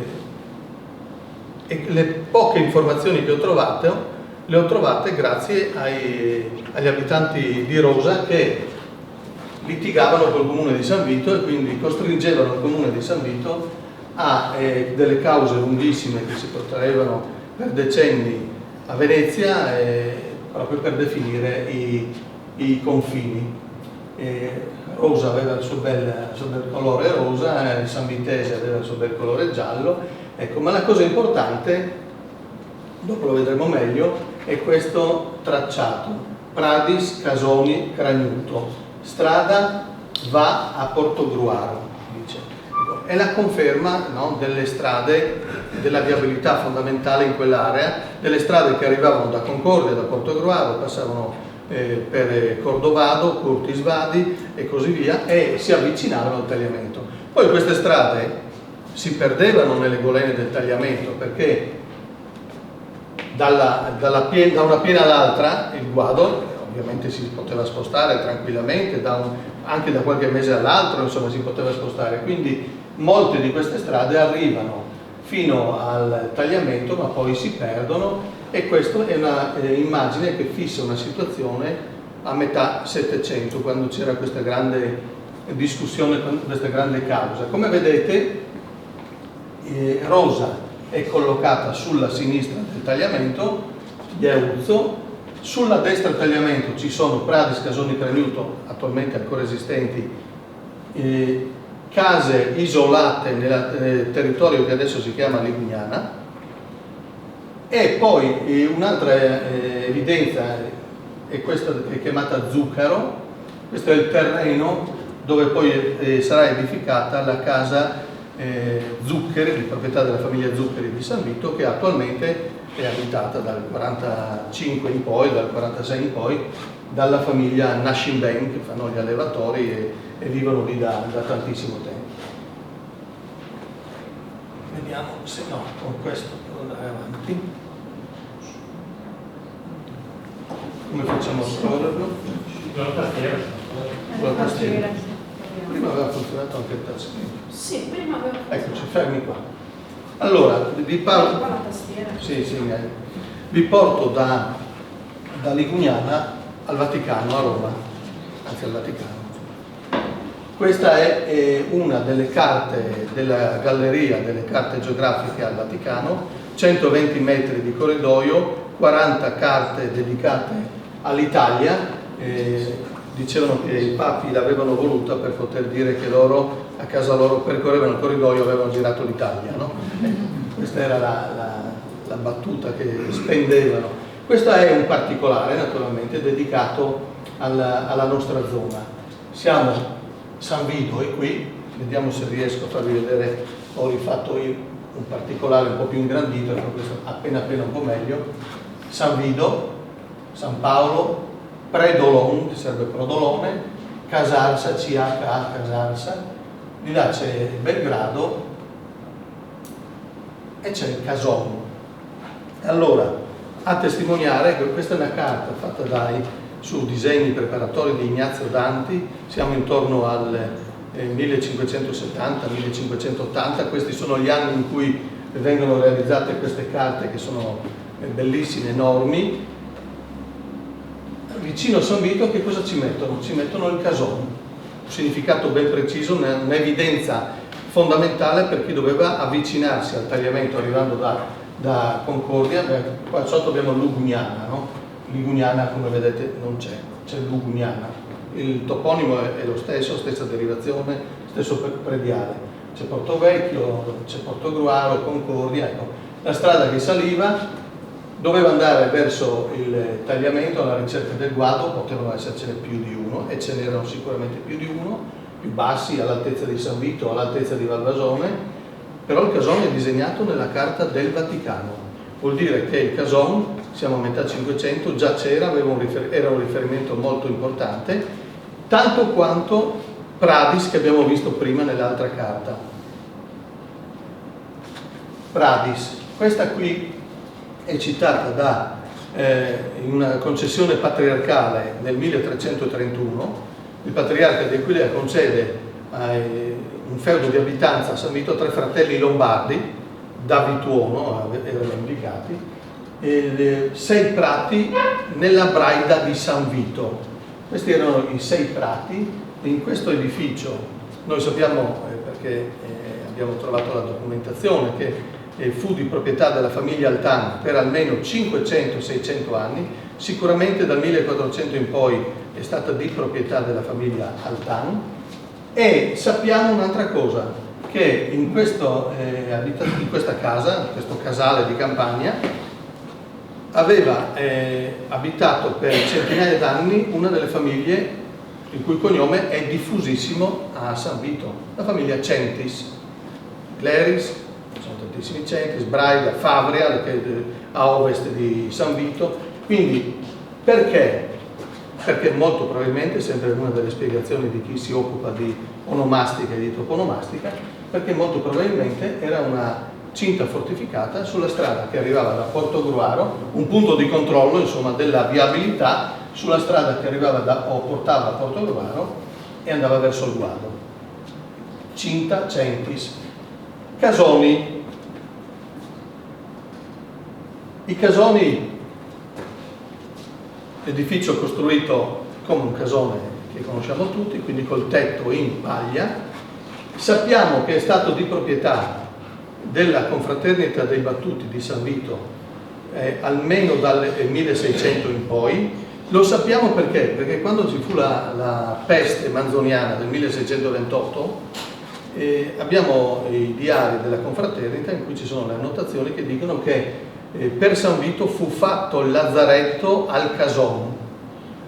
le poche informazioni che ho trovato, le ho trovate grazie agli abitanti di Rosa, che litigavano col comune di San Vito e quindi costringevano il comune di San Vito a delle cause lunghissime che si protraevano per decenni a Venezia, proprio per definire i confini. Rosa aveva il suo bel colore rosa, il San Vitese aveva il suo bel colore giallo, ecco, ma la cosa importante, dopo lo vedremo meglio, è questo tracciato: Pradis, Casoni, Cragnuto, strada va a Portogruaro, dice. È la conferma, no, delle strade, della viabilità fondamentale in quell'area, delle strade che arrivavano da Concordia, da Portogruaro, passavano per Cordovado, Curtisvadi e così via, e si avvicinavano al tagliamento. Poi queste strade si perdevano nelle golene del tagliamento, perché da una piena all'altra il guado ovviamente si poteva spostare tranquillamente, anche da qualche mese all'altro, insomma, si poteva spostare, quindi molte di queste strade arrivano fino al tagliamento ma poi si perdono, e questa è una immagine che fissa una situazione a metà Settecento, quando c'era questa grande discussione, questa grande causa. Come vedete, Rosa è collocata sulla sinistra del tagliamento, Iauzzo, sulla destra del tagliamento ci sono Pradis, Casoni, Cragnuto, attualmente ancora esistenti, case isolate nel territorio che adesso si chiama Lignana. E poi un'altra evidenza è questa, che è chiamata Zuccaro. Questo è il terreno dove poi sarà edificata la casa Zuccheri, di proprietà della famiglia Zuccheri di San Vito, che attualmente è abitata dal 45 in poi, dal 46 in poi, dalla famiglia Nascimben, che fanno gli allevatori e vivono lì da tantissimo tempo. Vediamo se no, con questo devo andare avanti. Come facciamo a scorrerlo? Con la tastiera. Con la tastiera. Prima aveva funzionato anche il touchscreen. Sì, prima aveva funzionato. Eccoci, fermi qua. Allora, vi parlo. Qua la tastiera. Sì, vi porto da Lignana al Vaticano, a Roma, anzi al Vaticano. Questa è una delle carte della galleria delle carte geografiche al Vaticano, 120 metri di corridoio, 40 carte dedicate all'Italia. Dicevano che i papi l'avevano voluta per poter dire che loro, a casa loro, percorrevano il corridoio, avevano girato l'Italia, no? Questa era la battuta che spendevano. Questo è un particolare, naturalmente, dedicato alla nostra zona. Siamo San Vito è qui, vediamo se riesco a farvi vedere, ho rifatto io un particolare un po' più ingrandito, questo appena un po' meglio. San Vito, San Paolo, Predolon, che serve Prodolone, Casarsa, CHA, Casarsa, di là c'è Belgrado e c'è il Cason. Allora, a testimoniare che questa è una carta fatta su disegni preparatori di Ignazio Danti, siamo intorno al 1570-1580, questi sono gli anni in cui vengono realizzate queste carte che sono bellissime, enormi. Vicino a San Vito che cosa ci mettono? Ci mettono il Cason, un significato ben preciso, un'evidenza fondamentale per chi doveva avvicinarsi al tagliamento arrivando da Concordia. Qua sotto abbiamo Lugugnana, no? Lignana, come vedete, non c'è Lugugnana. Il toponimo è lo stesso, stessa derivazione, stesso prediale. C'è Portovecchio, c'è Portogruaro, Concordia. Ecco. La strada che saliva doveva andare verso il tagliamento alla ricerca del guado, potevano essercene più di uno e ce n'erano sicuramente più di uno, più bassi, all'altezza di San Vito, all'altezza di Valvasone, però il Cason è disegnato nella Carta del Vaticano. Vuol dire che il Cason, siamo a metà 500, già c'era, era un riferimento molto importante, tanto quanto Pradis che abbiamo visto prima nell'altra carta. Pradis, questa qui è citata in una concessione patriarcale nel 1331. Il patriarca di Aquilea concede un feudo di abitanza a San Vito a 3 fratelli lombardi, da Vituono erano indicati, 6 prati nella Braida di San Vito. Questi erano i 6 prati. In questo edificio noi sappiamo, perché abbiamo trovato la documentazione, che fu di proprietà della famiglia Altan per almeno 500-600 anni, sicuramente dal 1400 in poi è stata di proprietà della famiglia Altan, e sappiamo un'altra cosa, che in questa casa, in questo casale di campagna, aveva abitato per centinaia d'anni una delle famiglie il cui cognome è diffusissimo a San Vito, la famiglia Centis, Cleris, sono tantissimi Centis, Braida, Favria, che è a ovest di San Vito. Quindi perché? Perché molto probabilmente, sempre una delle spiegazioni di chi si occupa di onomastica e di toponomastica, perché molto probabilmente era una cinta fortificata sulla strada che arrivava da Portogruaro, un punto di controllo insomma della viabilità sulla strada che arrivava o portava a Portogruaro e andava verso il Guado. Cinta Centis. Casoni. I casoni, edificio costruito come un casone che conosciamo tutti, quindi col tetto in paglia. Sappiamo che è stato di proprietà della confraternita dei Battuti di San Vito almeno dal 1600 in poi. Lo sappiamo perché? Perché quando ci fu la peste manzoniana del 1628 abbiamo i diari della confraternita in cui ci sono le annotazioni che dicono che per San Vito fu fatto il lazzaretto al Cason.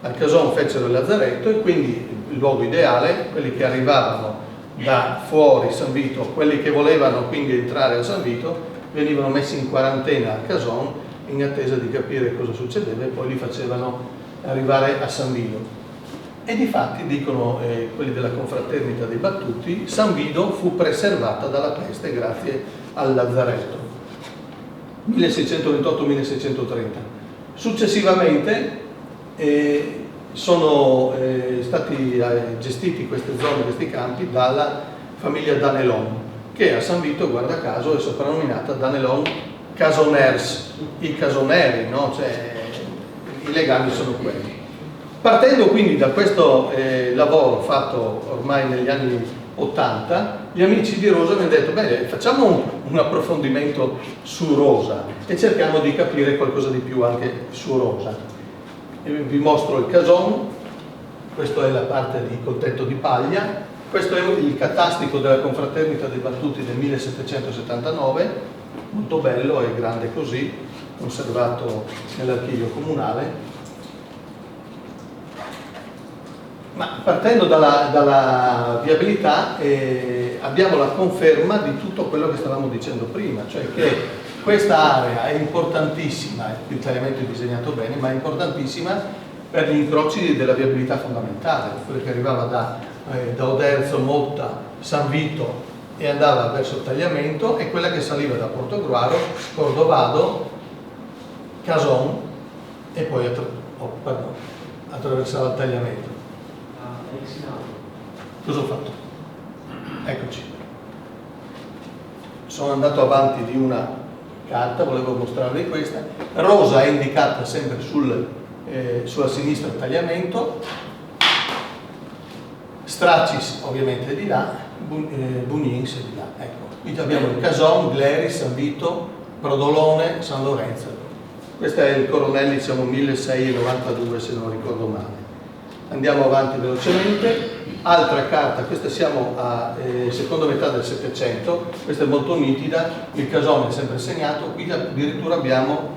Al Cason fecero il lazzaretto e quindi il luogo ideale, quelli che arrivavano da fuori San Vito, quelli che volevano quindi entrare a San Vito, venivano messi in quarantena al Cason in attesa di capire cosa succedeva e poi li facevano arrivare a San Vito. E difatti dicono quelli della confraternita dei Battuti, San Vito fu preservata dalla peste grazie al lazzaretto. 1628-1630. Successivamente sono stati gestiti queste zone, questi campi dalla famiglia Danelon, che a San Vito, guarda caso, è soprannominata Danelon Casoners, i casoneri, no? Cioè, i legami sono quelli. Partendo quindi da questo lavoro fatto ormai negli anni 80, gli amici di Rosa mi hanno detto: bene, facciamo un approfondimento su Rosa e cerchiamo di capire qualcosa di più anche su Rosa. E vi mostro il Cason, questa è la parte col tetto di paglia, questo è il catastico della confraternita dei Battuti del 1779, molto bello e grande così, conservato nell'archivio comunale. Ma partendo dalla viabilità abbiamo la conferma di tutto quello che stavamo dicendo prima, cioè che questa area è importantissima, il chiaramente è disegnato bene, ma è importantissima per gli incroci della viabilità fondamentale, quella che arrivava da Oderzo, Motta, San Vito e andava verso il Tagliamento, e quella che saliva da Portogruaro, Cordovado, Cason e poi attraversava il Tagliamento. Cosa ho fatto? Eccoci. Sono andato avanti di una carta, volevo mostrarvi questa. Rosa è indicata sempre sulla sinistra il Tagliamento, Stracis ovviamente di là, Bugnins è di là. Ecco, qui abbiamo il Cason, Gleri, San Vito, Brodolone, San Lorenzo. Questo è il Coronelli, siamo 1692 se non ricordo male. Andiamo avanti velocemente. Altra carta, questa siamo a seconda metà del Settecento, questa è molto nitida, il Cason è sempre segnato, qui addirittura abbiamo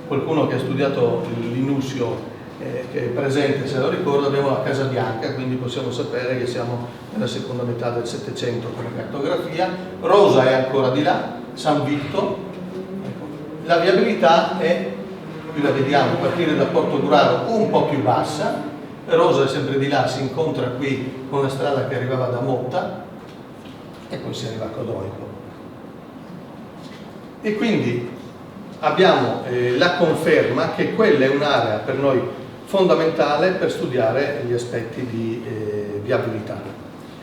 qualcuno che ha studiato l'Inusio che è presente, se lo ricordo, abbiamo la Casa Bianca, quindi possiamo sapere che siamo nella seconda metà del Settecento come cartografia. Rosa è ancora di là, San Vito. La viabilità è, qui la vediamo, a partire da Portogruaro un po' più bassa, Rosa è sempre di là, si incontra qui con la strada che arrivava da Motta e poi si arriva a Codroico. E quindi abbiamo la conferma che quella è un'area per noi fondamentale per studiare gli aspetti di viabilità.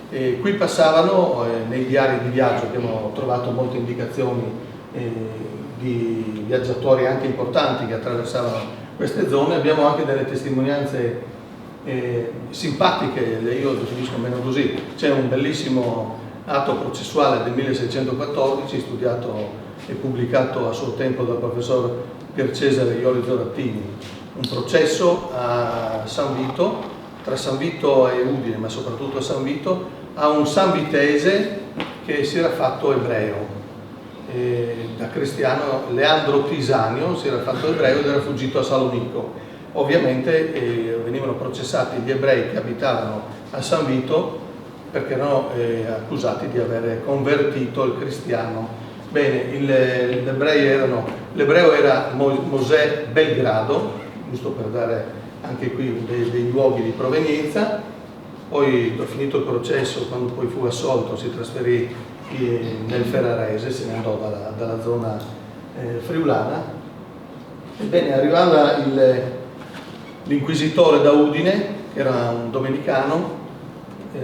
Qui passavano nei diari di viaggio, abbiamo trovato molte indicazioni di viaggiatori anche importanti che attraversavano queste zone, abbiamo anche delle testimonianze simpatiche, io lo definisco meno così. C'è un bellissimo atto processuale del 1614 studiato e pubblicato a suo tempo dal professor Pier Cesare Ioli Zorattini, un processo a San Vito, tra San Vito e Udine, ma soprattutto a San Vito, a un sanvitese che si era fatto ebreo. Da cristiano, Leandro Pisanio si era fatto ebreo ed era fuggito a Salonico. Ovviamente venivano processati gli ebrei che abitavano a San Vito perché erano accusati di aver convertito il cristiano. Bene, l'ebreo era Mosè Belgrado, giusto per dare anche qui dei luoghi di provenienza. Poi, finito il processo, quando poi fu assolto, si trasferì nel Ferrarese, se ne andò dalla zona friulana. Ebbene, arrivava l'inquisitore da Udine, che era un domenicano,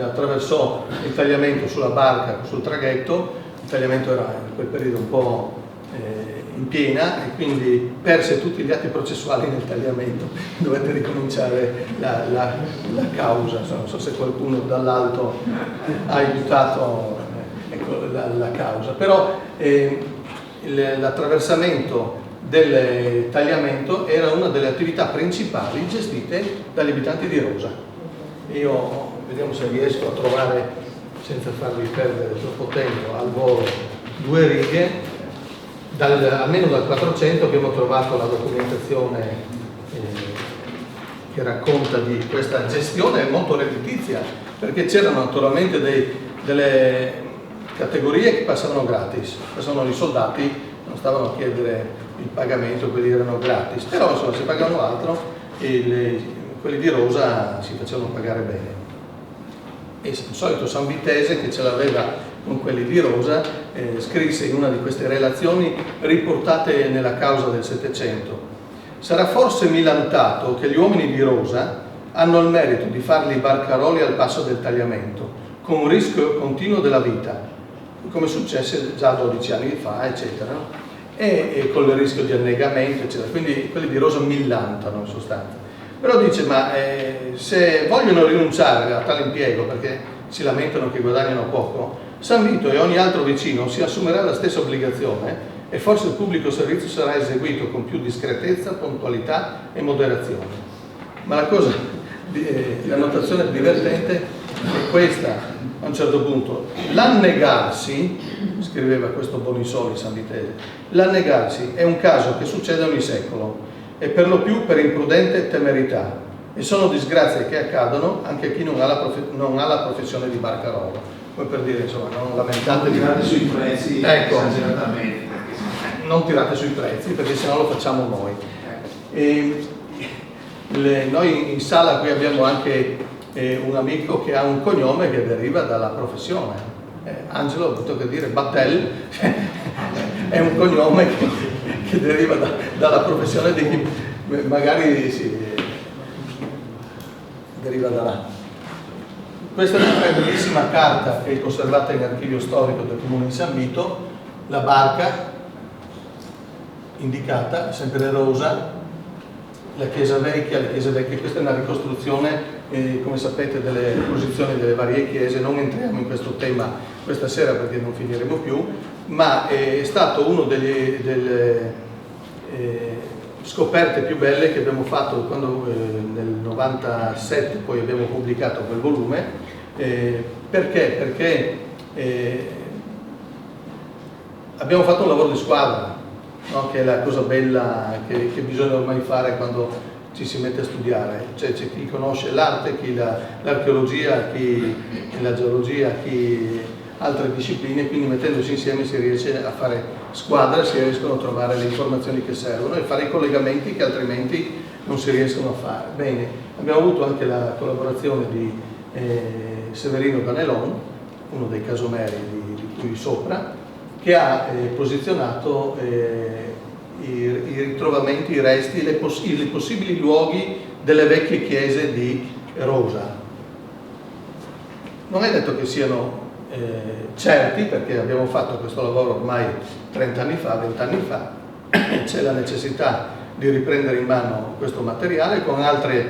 attraversò il tagliamento sulla barca, sul traghetto. Il tagliamento era in quel periodo un po' in piena e quindi perse tutti gli atti processuali nel tagliamento, dovette ricominciare la causa. Non so se qualcuno dall'alto ha aiutato la causa, però l'attraversamento del tagliamento era una delle attività principali gestite dagli abitanti di Rosa. Io vediamo se riesco a trovare, senza farvi perdere troppo tempo, al volo due righe. Almeno dal 400 abbiamo trovato la documentazione che racconta di questa gestione molto redditizia, perché c'erano naturalmente delle categorie che passavano gratis, passavano i soldati, non stavano a chiedere il pagamento, quelli erano gratis, però insomma se pagavano altro quelli di Rosa si facevano pagare bene. E il solito sanvitese che ce l'aveva con quelli di Rosa scrisse in una di queste relazioni riportate nella causa del Settecento: sarà forse milantato che gli uomini di Rosa hanno il merito di farli barcaroli al passo del tagliamento, con un rischio continuo della vita, come successe già 12 anni fa, eccetera, no? E con il rischio di annegamento, eccetera. Quindi quelli di Rosa millantano in sostanza. Però dice, ma se vogliono rinunciare a tale impiego perché si lamentano che guadagnano poco, San Vito e ogni altro vicino si assumerà la stessa obbligazione e forse il pubblico servizio sarà eseguito con più discretezza, puntualità e moderazione. Ma la notazione divertente è questa, a un certo punto: l'annegarsi, scriveva questo Bonisoli sanvitese, l'annegarsi è un caso che succede ogni secolo e per lo più per imprudente temerità, e sono disgrazie che accadono anche a chi non ha la professione di barcarolo. Come per dire, insomma, non lamentatevi. Non tirate sui prezzi, ecco, esageratamente. Non tirate sui prezzi perché sennò lo facciamo noi. Noi in sala qui abbiamo anche un amico che ha un cognome che deriva dalla professione. Angelo, ho avuto che dire, Battel è un cognome che deriva dalla professione di chi magari deriva da là. Questa è una bellissima carta che è conservata in archivio storico del comune di San Vito, la barca indicata, sempre rosa, la chiesa vecchia, questa è una ricostruzione, come sapete, delle posizioni delle varie chiese. Non entriamo in questo tema questa sera perché non finiremo più, ma è stato uno delle scoperte più belle che abbiamo fatto quando nel 97 poi abbiamo pubblicato quel volume. Perché abbiamo fatto un lavoro di squadra, no? Che è la cosa bella che bisogna ormai fare quando ci si mette a studiare, cioè c'è chi conosce l'arte, chi l'archeologia, chi la geologia, chi altre discipline, quindi mettendosi insieme si riesce a fare squadra, si riescono a trovare le informazioni che servono e fare i collegamenti che altrimenti non si riescono a fare. Bene, abbiamo avuto anche la collaborazione di Severino Ganelon, uno dei casomeri di qui sopra, che ha posizionato i ritrovamenti, i resti, i possibili luoghi delle vecchie chiese di Rosa. Non è detto che siano certi, perché abbiamo fatto questo lavoro ormai 30 anni fa, 20 anni fa, c'è la necessità di riprendere in mano questo materiale con altri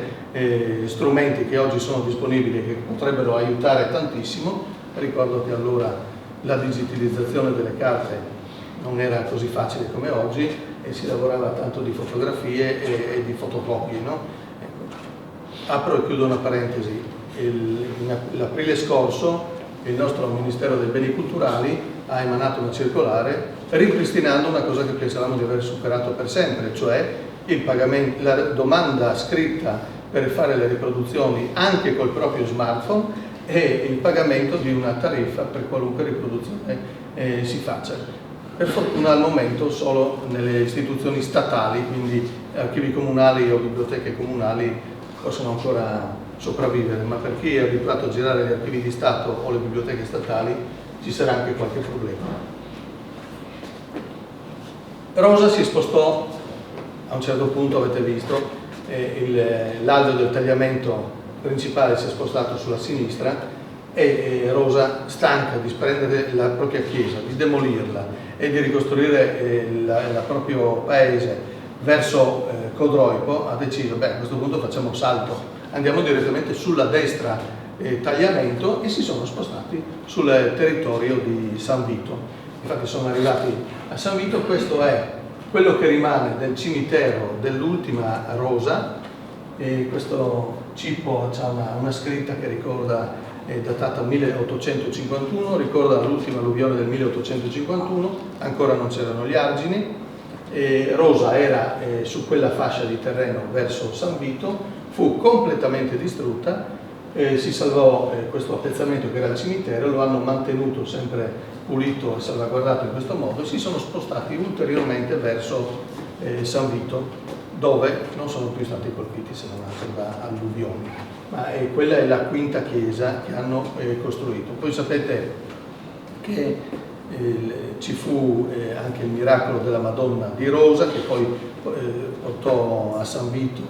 strumenti che oggi sono disponibili e che potrebbero aiutare tantissimo. Ricordo che allora la digitalizzazione delle carte non era così facile come oggi e si lavorava tanto di fotografie e di fotocopie, no? Ecco. Apro e chiudo una parentesi. L'aprile scorso il nostro Ministero dei Beni Culturali ha emanato una circolare ripristinando una cosa che pensavamo di aver superato per sempre, cioè il pagamento, la domanda scritta per fare le riproduzioni anche col proprio smartphone e il pagamento di una tariffa per qualunque riproduzione si faccia. Per fortuna al momento solo nelle istituzioni statali, quindi archivi comunali o biblioteche comunali, possono ancora sopravvivere, ma per chi è abituato a girare gli archivi di Stato o le biblioteche statali ci sarà anche qualche problema. Rosa si spostò, a un certo punto avete visto, l'alveo del tagliamento principale si è spostato sulla sinistra e Rosa, stanca di sprendere la propria chiesa, di demolirla e di ricostruire il proprio paese verso Codroipo, ha deciso, beh, a questo punto facciamo un salto, andiamo direttamente sulla destra tagliamento, e si sono spostati sul territorio di San Vito. Infatti sono arrivati a San Vito. Questo è quello che rimane del cimitero dell'ultima Rosa, e questo cippo ha una scritta che ricorda, è datata 1851, ricorda l'ultima alluvione del 1851, ancora non c'erano gli argini. Rosa era su quella fascia di terreno verso San Vito, fu completamente distrutta, si salvò questo appezzamento che era il cimitero, lo hanno mantenuto sempre pulito e salvaguardato in questo modo, e si sono spostati ulteriormente verso San Vito, dove non sono più stati colpiti se non altro da alluvioni, ma quella è la quinta chiesa che hanno costruito. Poi sapete che ci fu anche il miracolo della Madonna di Rosa, che poi portò a San Vito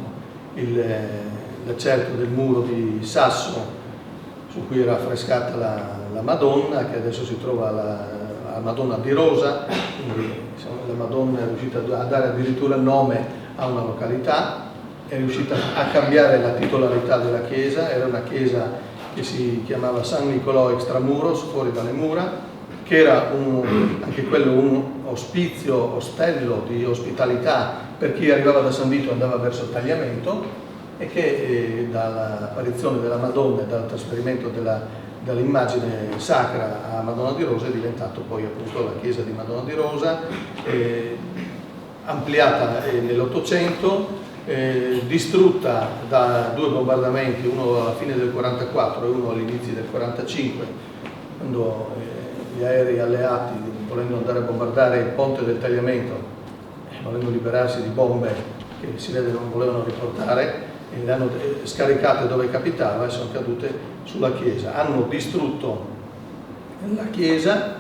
l'acerto del muro di sasso su cui era affrescata la Madonna, che adesso si trova la Madonna di Rosa, quindi la Madonna è riuscita a dare addirittura il nome a una località, è riuscita a cambiare la titolarità della chiesa. Era una chiesa che si chiamava San Nicolò Extramuros, fuori dalle mura, che era anche quello un ostello di ospitalità per chi arrivava da San Vito e andava verso il tagliamento, e che dall'apparizione della Madonna e dal trasferimento dall'immagine sacra a Madonna di Rosa è diventato poi appunto la chiesa di Madonna di Rosa, ampliata nell'Ottocento, distrutta da due bombardamenti, uno alla fine del 44 e uno all'inizio del 45, quando gli aerei alleati, volendo andare a bombardare il ponte del tagliamento, volendo liberarsi di bombe che si vede non volevano riportare, le hanno scaricate dove capitava e sono cadute sulla chiesa. Hanno distrutto la chiesa,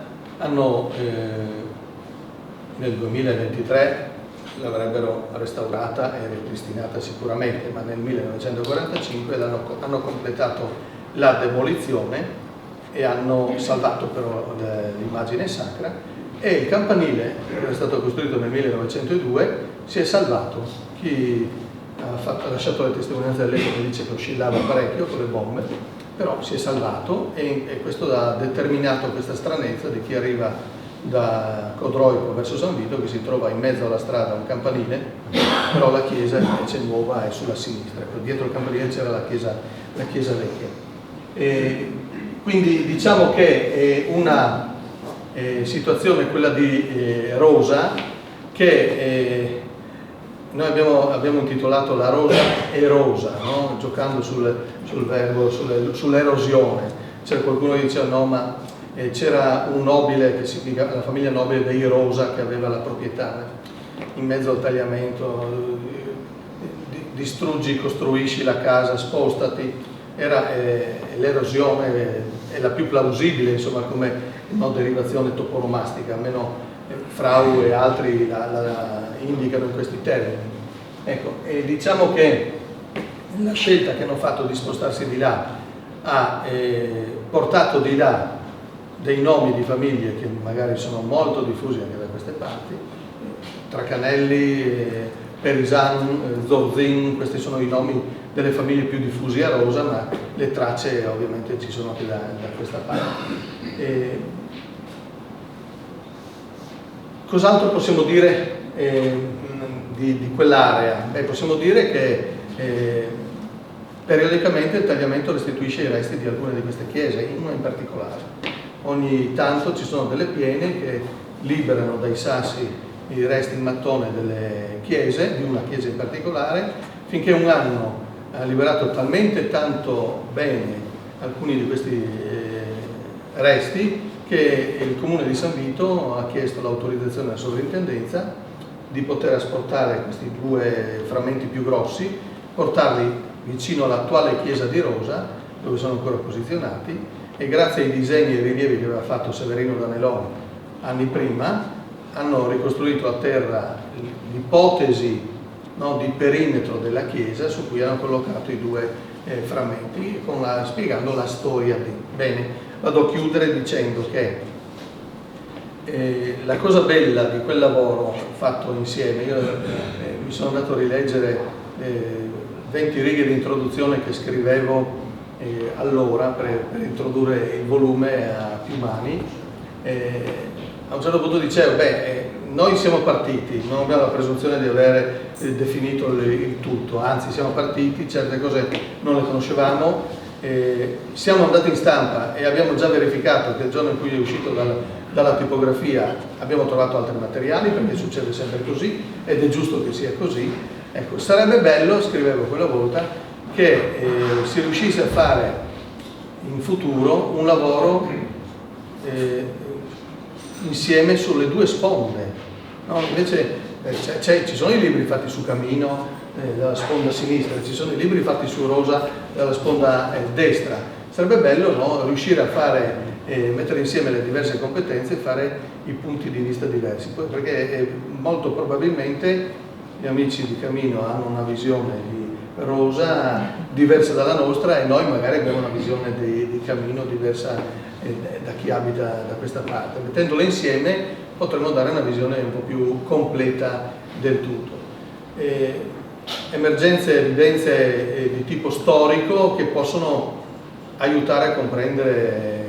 nel 2023 l'avrebbero restaurata e ripristinata sicuramente, ma nel 1945 hanno completato la demolizione e hanno salvato però l'immagine sacra, e il campanile, che era stato costruito nel 1902, si è salvato. Chi ha lasciato le testimonianze dell'epoca dice che oscillava parecchio con le bombe, però si è salvato, e questo ha determinato questa stranezza di chi arriva da Codroipo verso San Vito, che si trova in mezzo alla strada un campanile, però la chiesa invece nuova è sulla sinistra. Dietro il campanile c'era la chiesa vecchia. Quindi diciamo che è una situazione, quella di Rosa, che noi abbiamo intitolato La rosa erosa, no? Giocando sul verbo, sull'erosione. C'era qualcuno che diceva no, ma c'era un nobile, la famiglia nobile dei Rosa, che aveva la proprietà in mezzo al tagliamento, distruggi, costruisci la casa, spostati. L'erosione è la più plausibile, insomma, come derivazione toponomastica, almeno Frau e altri la indicano in questi termini. Ecco, e diciamo che la scelta che hanno fatto di spostarsi di là ha portato di là dei nomi di famiglie che magari sono molto diffusi anche da queste parti, Tracanelli, Perisan, Zorzin, questi sono i nomi delle famiglie più diffusi a Rosa, ma le tracce ovviamente ci sono anche da questa parte. Cos'altro possiamo dire di quell'area? Possiamo dire che periodicamente il tagliamento restituisce i resti di alcune di queste chiese, una in particolare. Ogni tanto ci sono delle piene che liberano dai sassi i resti in mattone delle chiese, di una chiesa in particolare, finché un anno ha liberato talmente tanto bene alcuni di questi resti che il comune di San Vito ha chiesto l'autorizzazione alla sovrintendenza di poter asportare questi due frammenti più grossi, portarli vicino all'attuale chiesa di Rosa, dove sono ancora posizionati, e grazie ai disegni e rilievi che aveva fatto Severino Danelon anni prima, hanno ricostruito a terra l'ipotesi di perimetro della chiesa su cui hanno collocato i due frammenti, spiegando la storia di. Bene, vado a chiudere dicendo che la cosa bella di quel lavoro fatto insieme, io mi sono andato a rileggere 20 righe di introduzione che scrivevo allora per introdurre il volume a più mani. A un certo punto dicevo, noi siamo partiti, non abbiamo la presunzione di aver definito il tutto, anzi siamo partiti, certe cose non le conoscevamo, siamo andati in stampa e abbiamo già verificato che il giorno in cui è uscito dalla tipografia abbiamo trovato altri materiali, perché succede sempre così ed è giusto che sia così. Ecco, sarebbe bello, scrivevo quella volta, che si riuscisse a fare in futuro un lavoro insieme sulle due sponde, no? Invece ci sono i libri fatti su Camino dalla sponda sinistra, ci sono i libri fatti su Rosa dalla sponda destra. Sarebbe bello, riuscire a fare, mettere insieme le diverse competenze e fare i punti di vista diversi, perché molto probabilmente gli amici di Camino hanno una visione di Rosa diversa dalla nostra e noi magari abbiamo una visione di Camino diversa da chi abita da questa parte. Mettendole insieme potremmo dare una visione un po' più completa del tutto. Emergenze, evidenze di tipo storico che possono aiutare a comprendere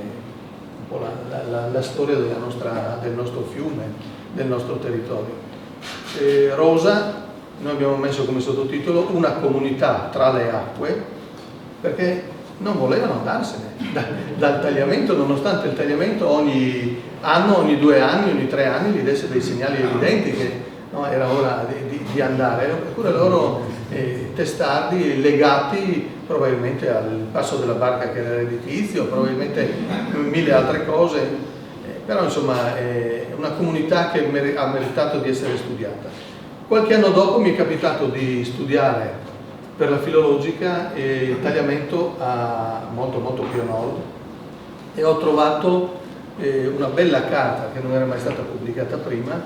un po' la storia del nostro fiume, del nostro territorio. Rosa, noi abbiamo messo come sottotitolo una comunità tra le acque, perché non volevano andarsene dal tagliamento, nonostante il tagliamento ogni anno, ogni 2 anni, ogni 3 anni gli desse dei segnali evidenti che era ora di andare, eppure loro testardi, legati probabilmente al passo della barca che era redditizio, probabilmente 1000 altre cose, però insomma è una comunità che ha meritato di essere studiata. Qualche anno dopo mi è capitato di studiare per la filologica il tagliamento molto molto più a nord e ho trovato una bella carta che non era mai stata pubblicata prima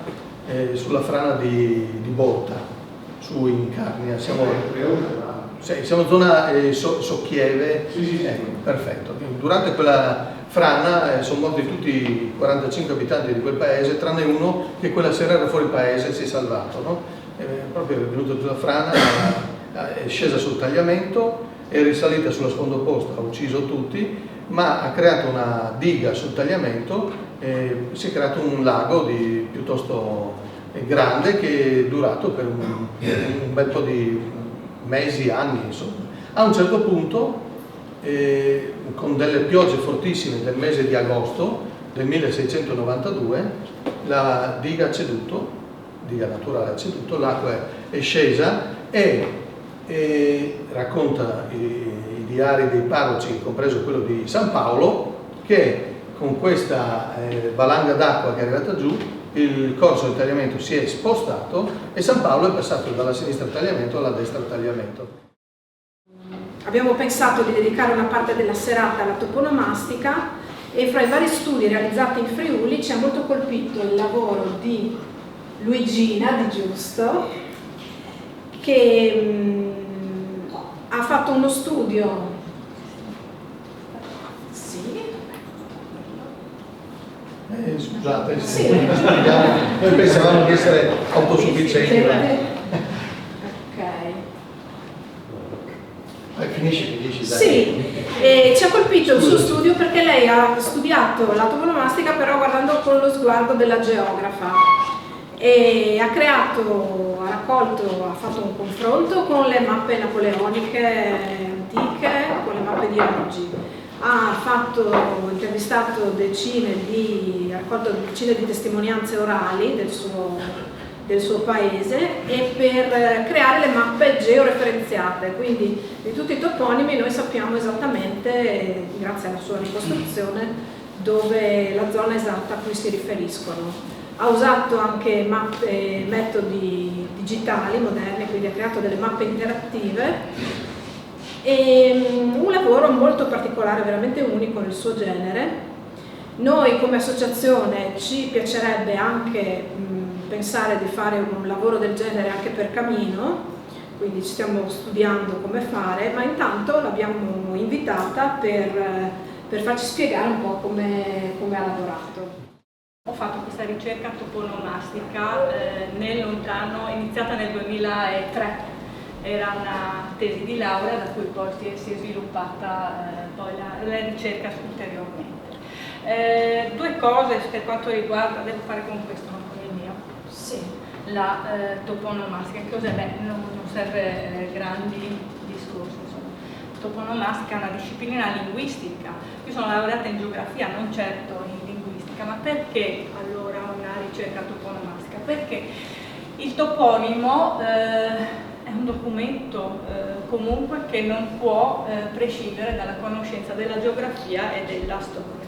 sulla frana di Botta, su in Carnia. Siamo zona Socchieve, sì. Ecco, perfetto. Durante quella frana sono morti tutti i 45 abitanti di quel paese, tranne uno che quella sera era fuori paese e si è salvato, no? Proprio è venuto sulla frana, è scesa sul tagliamento, è risalita sulla sponda opposta, ha ucciso tutti, ma ha creato una diga sul tagliamento e si è creato un lago piuttosto grande che è durato per un bel po' di mesi, anni, insomma. A un certo punto, con delle piogge fortissime del mese di agosto del 1692, la diga ha ceduto, diga naturale ha ceduto, l'acqua è è scesa e racconta i diari dei parroci, compreso quello di San Paolo, che con questa valanga d'acqua che è arrivata giù il corso di tagliamento si è spostato e San Paolo è passato dalla sinistra tagliamento alla destra tagliamento. Abbiamo pensato di dedicare una parte della serata alla toponomastica e fra i vari studi realizzati in Friuli ci ha molto colpito il lavoro di Luigina Di Giusto, che ha fatto uno studio. Scusate, sì. Noi pensavamo di essere autosufficienti. Ok. Finisci, dai. Sì, e ci ha colpito il suo studio perché lei ha studiato la toponomastica però guardando con lo sguardo della geografa e ha fatto un confronto con le mappe napoleoniche antiche, con le mappe di oggi. Ha intervistato ha raccolto decine di testimonianze orali del suo paese e per creare le mappe georeferenziate, quindi di tutti i toponimi noi sappiamo esattamente, grazie alla sua ricostruzione, dove la zona esatta a cui si riferiscono. Ha usato anche metodi digitali moderni, quindi ha creato delle mappe interattive. E un lavoro molto particolare, veramente unico nel suo genere. Noi come associazione ci piacerebbe anche pensare di fare un lavoro del genere anche per Camino, quindi ci stiamo studiando come fare, ma intanto l'abbiamo invitata per farci spiegare un po' come ha lavorato. Ho fatto questa ricerca toponomastica iniziata nel 2003. Era una tesi di laurea da cui poi si è sviluppata poi la ricerca ulteriormente. Due cose per quanto riguarda, devo fare con questo, non con il mio. Sì. La toponomastica, cos'è? Beh, non serve grandi discorsi, insomma. Toponomastica è una disciplina linguistica. Io sono laureata in geografia, non certo in linguistica, ma perché allora una ricerca toponomastica? Perché il toponimo è un documento comunque che non può prescindere dalla conoscenza della geografia e della storia.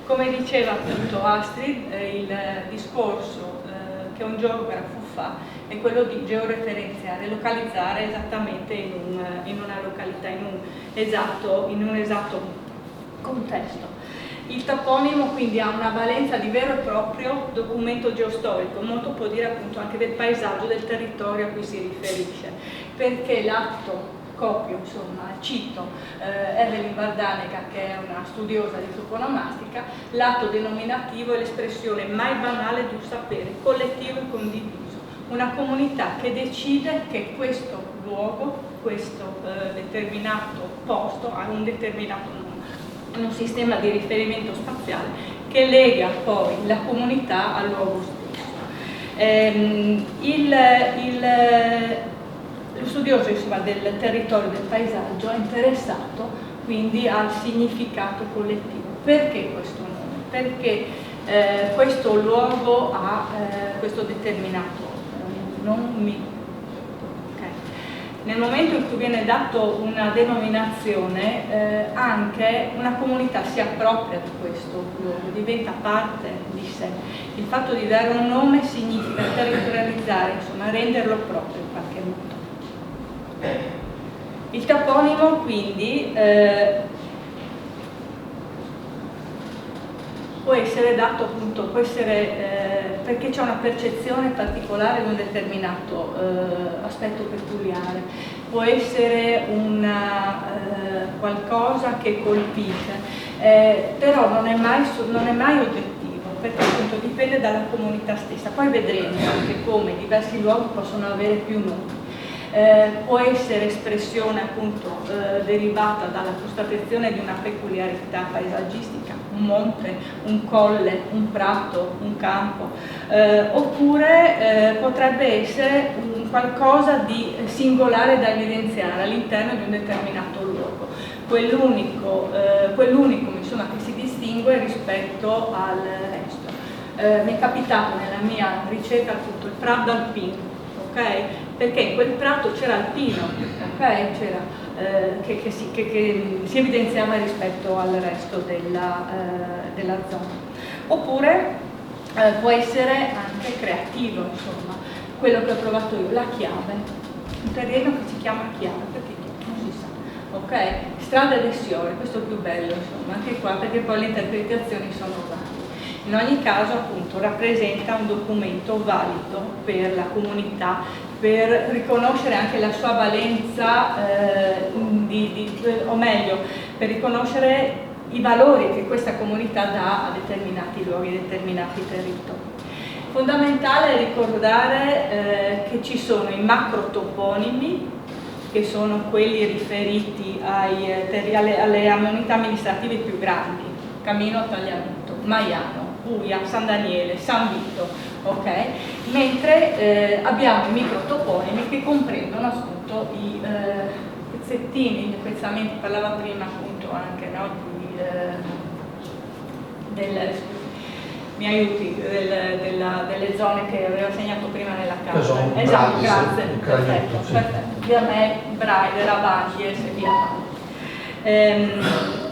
Come diceva appunto Astrid, il discorso che un geografo fa è quello di georeferenziare, localizzare esattamente in una località, in un esatto contesto. Il toponimo quindi ha una valenza di vero e proprio documento geostorico, molto può dire appunto anche del paesaggio, del territorio a cui si riferisce, perché l'atto, cito Evelyn Vardanega, che è una studiosa di toponomastica, l'atto denominativo è l'espressione mai banale di un sapere collettivo e condiviso, una comunità che decide che questo luogo, questo determinato posto ha un determinato nome, un sistema di riferimento spaziale che lega poi la comunità al luogo stesso. Lo studioso del territorio, del paesaggio, è interessato quindi al significato collettivo. Perché questo nome? Perché questo luogo ha questo determinato nome. Nel momento in cui viene dato una denominazione, anche una comunità si appropria di questo luogo, diventa parte di sé. Il fatto di dare un nome significa territorializzare, insomma, renderlo proprio in qualche modo. Il toponimo quindi può essere dato appunto, perché c'è una percezione particolare di un determinato aspetto peculiare, può essere qualcosa che colpisce, però non è mai oggettivo, perché appunto dipende dalla comunità stessa. Poi vedremo anche come diversi luoghi possono avere più nomi. Può essere espressione appunto derivata dalla constatazione di una peculiarità paesaggistica, un monte, un colle, un prato, un campo, oppure potrebbe essere qualcosa di singolare da evidenziare all'interno di un determinato luogo, quell'unico insomma, che si distingue rispetto al resto. Mi è capitato nella mia ricerca appunto il Prado Alpino, ok? perché in quel prato c'era il pino, okay? Che si evidenziava rispetto al resto della zona. Oppure può essere anche creativo, insomma, quello che ho trovato io, la chiave, un terreno che si chiama chiave, perché non si sa, ok? Strada del Siore, questo è il più bello, insomma, anche qua, perché poi le interpretazioni sono varie. In ogni caso, appunto, rappresenta un documento valido per la comunità, per riconoscere anche la sua valenza, o meglio, per riconoscere i valori che questa comunità dà a determinati luoghi, a determinati territori. Fondamentale ricordare che ci sono i macrotoponimi, che sono quelli riferiti alle unità amministrative più grandi, Camino al Tagliamento, Maiano, Buia, San Daniele, San Vito, ok? Mentre abbiamo i microtoponimi che comprendono appunto i pezzettini, gli appezzamenti, parlava prima appunto anche, no? Mi aiuti, delle zone che avevo segnato prima nella carta. Esatto, grazie, perfetto, perfetto. Via me, Braille, Rabaglies e via.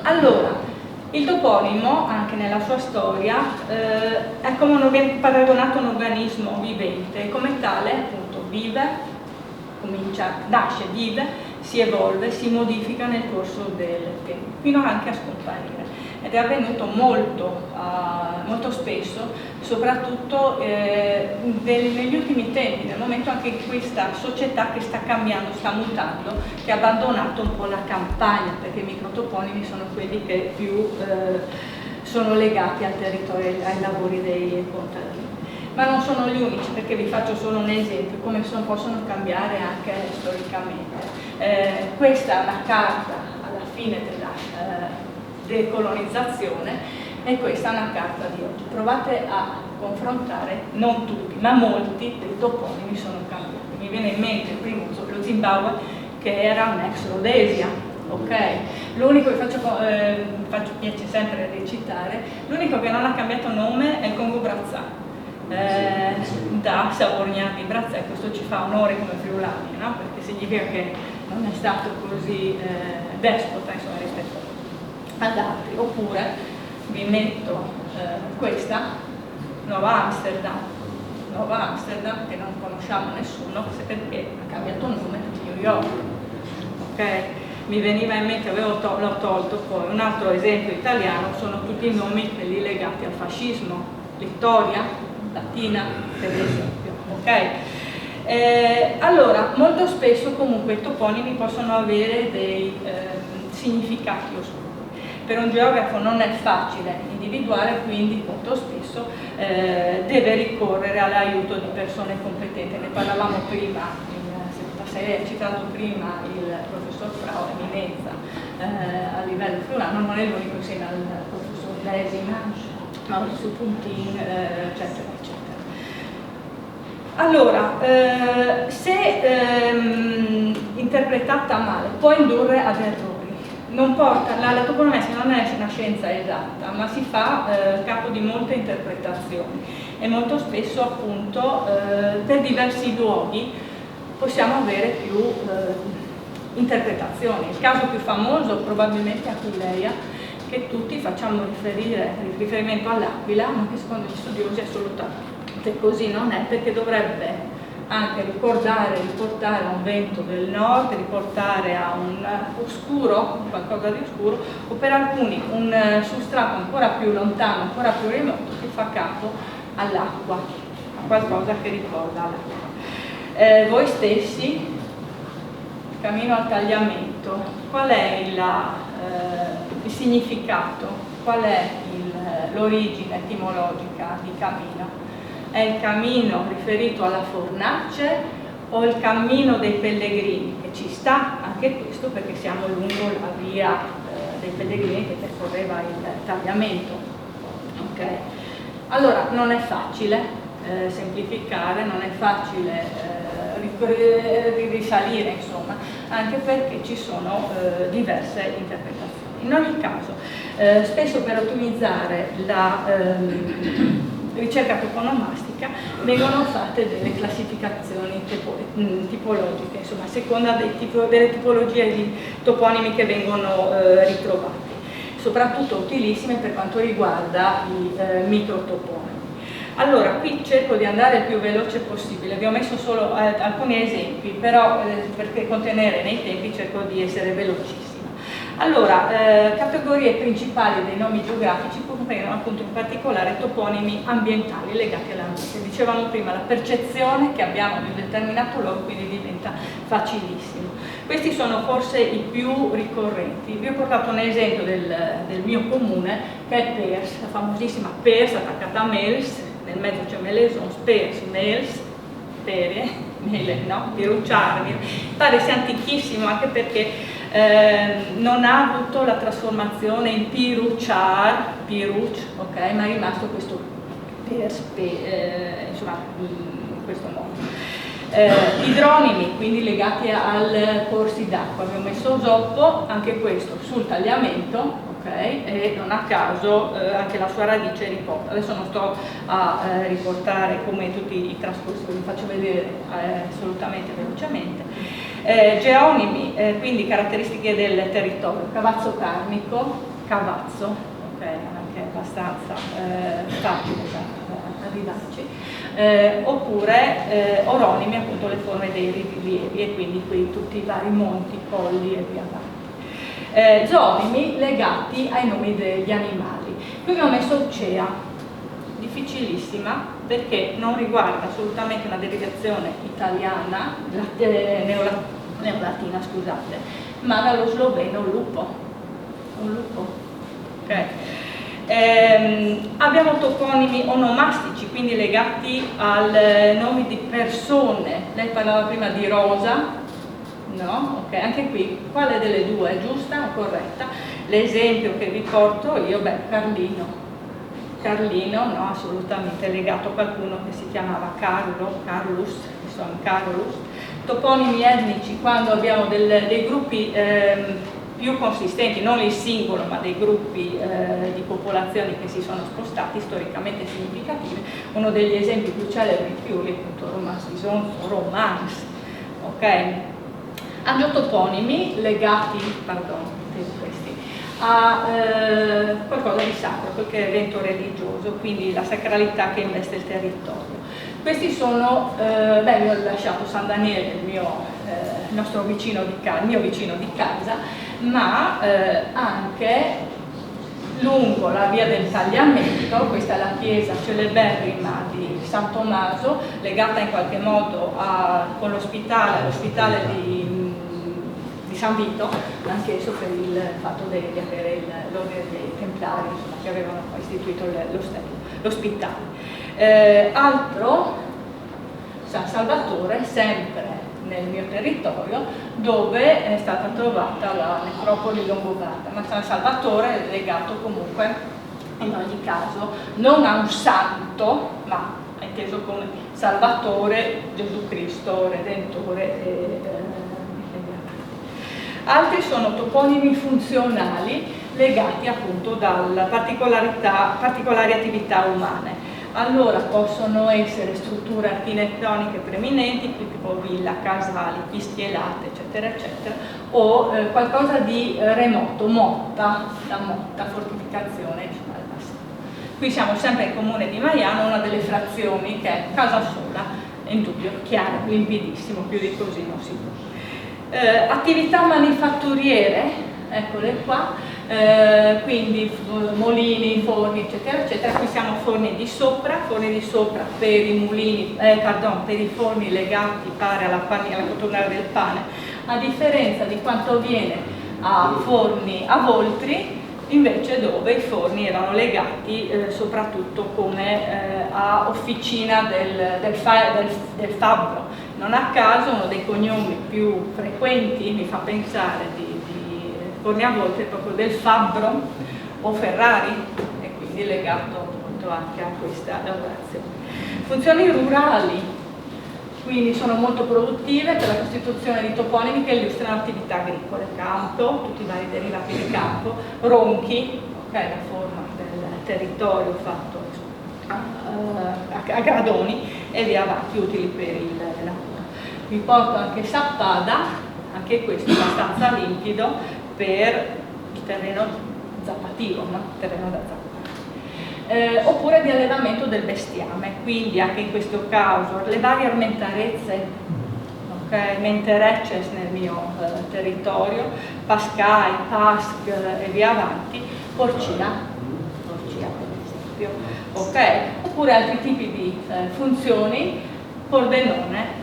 Allora, il toponimo, anche nella sua storia, è come paragonato a un organismo vivente, e come tale appunto vive, nasce, vive, si evolve, si modifica nel corso del tempo, fino anche a scomparire. Ed è avvenuto molto spesso, soprattutto negli ultimi tempi, nel momento anche in questa società che sta cambiando, sta mutando, che ha abbandonato un po' la campagna, perché i microtoponimi sono quelli che più sono legati al territorio, ai lavori dei contadini. Ma non sono gli unici, perché vi faccio solo un esempio, come possono cambiare anche storicamente. Questa è una carta alla fine della decolonizzazione e questa è una carta di oggi. Provate a confrontare, non tutti, ma molti dei toponimi sono cambiati. Mi viene in mente il primo, lo Zimbabwe, che era un'ex Rhodesia, ok? L'unico che faccio piace sempre recitare, l'unico che non ha cambiato nome è il Congo Brazza. Da Savorgnan di Brazza, e questo ci fa onore come friulani, no? Perché significa che non è stato così despota, insomma, rispetto ad altri. Oppure vi metto questa, Nuova Amsterdam, che non conosciamo nessuno, perché ha cambiato nome New York, ok? Mi veniva in mente, l'ho tolto poi, un altro esempio italiano, sono tutti i nomi quelli legati al fascismo, Vittoria, Latina per esempio, ok? Allora, molto spesso comunque i toponimi possono avere dei significati oscuri. Per un geografo non è facile individuare, quindi molto spesso deve ricorrere all'aiuto di persone competenti. Ne parlavamo prima, ha citato prima il professor Frau, eminenza a livello friulano, non è l'unico insieme al professor Lesina, Maurizio Puntin, eccetera, eccetera. Allora, se interpretata male può indurre ad errori. La toponomastica non è una scienza esatta, ma si fa capo di molte interpretazioni e molto spesso appunto per diversi luoghi possiamo avere più interpretazioni. Il caso più famoso probabilmente è Aquileia, che tutti facciamo riferimento all'Aquila, ma che secondo gli studiosi assolutamente così non è, perché dovrebbe anche riportare a un vento del nord, riportare a un oscuro, qualcosa di oscuro, o per alcuni un substrato ancora più lontano, ancora più remoto, che fa capo all'acqua, a qualcosa che ricorda l'acqua. Voi stessi, Camino al Tagliamento, qual è il significato, qual è l'origine etimologica di cammino? È il cammino riferito alla fornace o il cammino dei pellegrini? Che ci sta anche questo, perché siamo lungo la via dei pellegrini che percorreva il Tagliamento. Okay. Allora non è facile semplificare, non è facile risalire, insomma, anche perché ci sono diverse interpretazioni. In ogni caso, spesso per ottimizzare la ricerca toponomastica onomastica, vengono fatte delle classificazioni tipologiche, insomma a seconda delle tipologie di toponimi che vengono ritrovati, soprattutto utilissime per quanto riguarda i microtoponimi. Allora, qui cerco di andare il più veloce possibile, vi ho messo solo alcuni esempi, però perché contenere nei tempi cerco di essere velocissima. Allora, categorie principali dei nomi geografici comprendono appunto in particolare toponimi ambientali legati all'ambiente. Dicevamo prima, la percezione che abbiamo di un determinato luogo quindi diventa facilissimo. Questi sono forse i più ricorrenti. Vi ho portato un esempio del mio comune, che è Pers, la famosissima Pers attaccata a Mels, nel mezzo c'è Melaison, Pers, Mels, Perie, Mele, no? Pirucciarmi. Pare sia antichissimo anche perché non ha avuto la trasformazione in Pirucciar, Piruc, ok? Ma è rimasto questo Pers, insomma, in questo modo. Idronimi, quindi legati al corsi d'acqua. Abbiamo messo Zoppo, anche questo sul tagliamento, okay? E non a caso anche la sua radice riporta. Adesso non sto a riportare come tutti i trascorsi, ve li faccio vedere assolutamente velocemente. Geonimi, quindi caratteristiche del territorio, cavazzo carnico, cavazzo, ok, anche abbastanza facile da arrivarci, oppure oronimi, appunto le forme dei rilievi, e quindi qui tutti i vari monti, colli e via avanti. Zoonimi legati ai nomi degli animali. Qui abbiamo messo Cea, difficilissima perché non riguarda assolutamente una derivazione italiana, neolatina, scusate, ma dallo sloveno lupo. Un lupo. Okay. Abbiamo toponimi onomastici, quindi legati al nome di persone. Lei parlava prima di Rosa, no? Ok, anche qui, quale delle due è giusta, è corretta? L'esempio che vi porto io, Carlino. Carlino, no, assolutamente legato a qualcuno che si chiamava Carlo, Carlus, insomma Carolus. Toponimi etnici, quando abbiamo dei gruppi più consistenti, non il singolo, ma dei gruppi di popolazioni che si sono spostati, storicamente significativi. Uno degli esempi più celebri in Friuli è appunto Romans, ok? Angiotoponimi legati, questi, a qualcosa di sacro, qualche evento religioso, quindi la sacralità che investe il territorio. Questi sono, vi ho lasciato San Daniele, il nostro vicino di casa, il mio vicino di casa, ma anche lungo la via del Tagliamento, questa è la chiesa celeberrima di San Tommaso, legata in qualche modo con l'ospitale di San Vito, anch'esso per il fatto di avere l'ordine dei Templari, insomma, che avevano istituito l'ospitale. Altro, San Salvatore, sempre nel mio territorio, dove è stata trovata la necropoli longobarda, ma San Salvatore è legato comunque, in ogni caso, non a un santo, ma è inteso come Salvatore, Gesù Cristo, Redentore. Altri sono toponimi funzionali legati appunto dalle particolari attività umane. Allora possono essere strutture architettoniche preminenti, tipo villa, casali, pistielate, eccetera, eccetera, o qualcosa di remoto, motta, fortificazione, insomma, del passato. Qui siamo sempre in comune di Maiano, una delle frazioni che è Casasola, è indubbio, chiaro, limpidissimo, più di così non si può. Attività manifatturiere, eccole qua, quindi molini, forni, eccetera, eccetera. Qui siamo forni di sopra per i mulini, per i forni legati pare alla cottonera del pane, a differenza di quanto avviene a forni a Voltri, invece dove i forni erano legati soprattutto come a officina del fabbro. Non a caso uno dei cognomi più frequenti, mi fa pensare, di forni a Voltri è proprio del fabbro o Ferrari, e quindi legato appunto anche a questa lavorazione. Funzioni rurali, quindi sono molto produttive per la costituzione di toponimi che illustrano attività agricole, campo, tutti i vari derivati di campo, ronchi, ok, la forma del territorio fatto a gradoni e via avanti, utili per il lavoro. Vi porto anche Sappada, anche questo abbastanza limpido per il terreno zappativo, no? Terreno da zappare. Oppure di allevamento del bestiame, quindi anche in questo caso le varie armentarezze, okay? Menterecces nel mio territorio, Pascai, Pasc e via avanti, Porcia per esempio, okay? Oppure altri tipi di funzioni, Pordenone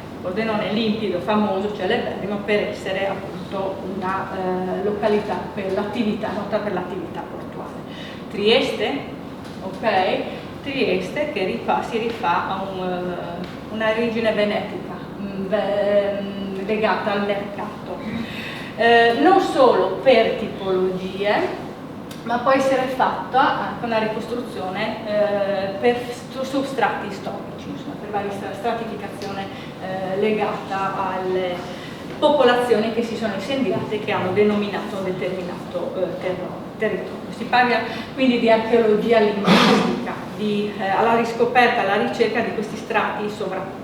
limpido, famoso, celeberrimo per essere appunto una località per l'attività, nota per l'attività portuale. Trieste, ok? Trieste che si rifà a una origine venetica legata al mercato, non solo per tipologie, ma può essere fatta anche una ricostruzione per substrati storici, insomma, per varie stratificazione legata alle popolazioni che si sono insediate e che hanno denominato un determinato territorio. Si parla quindi di archeologia linguistica, alla riscoperta, alla ricerca di questi strati sovrapposti.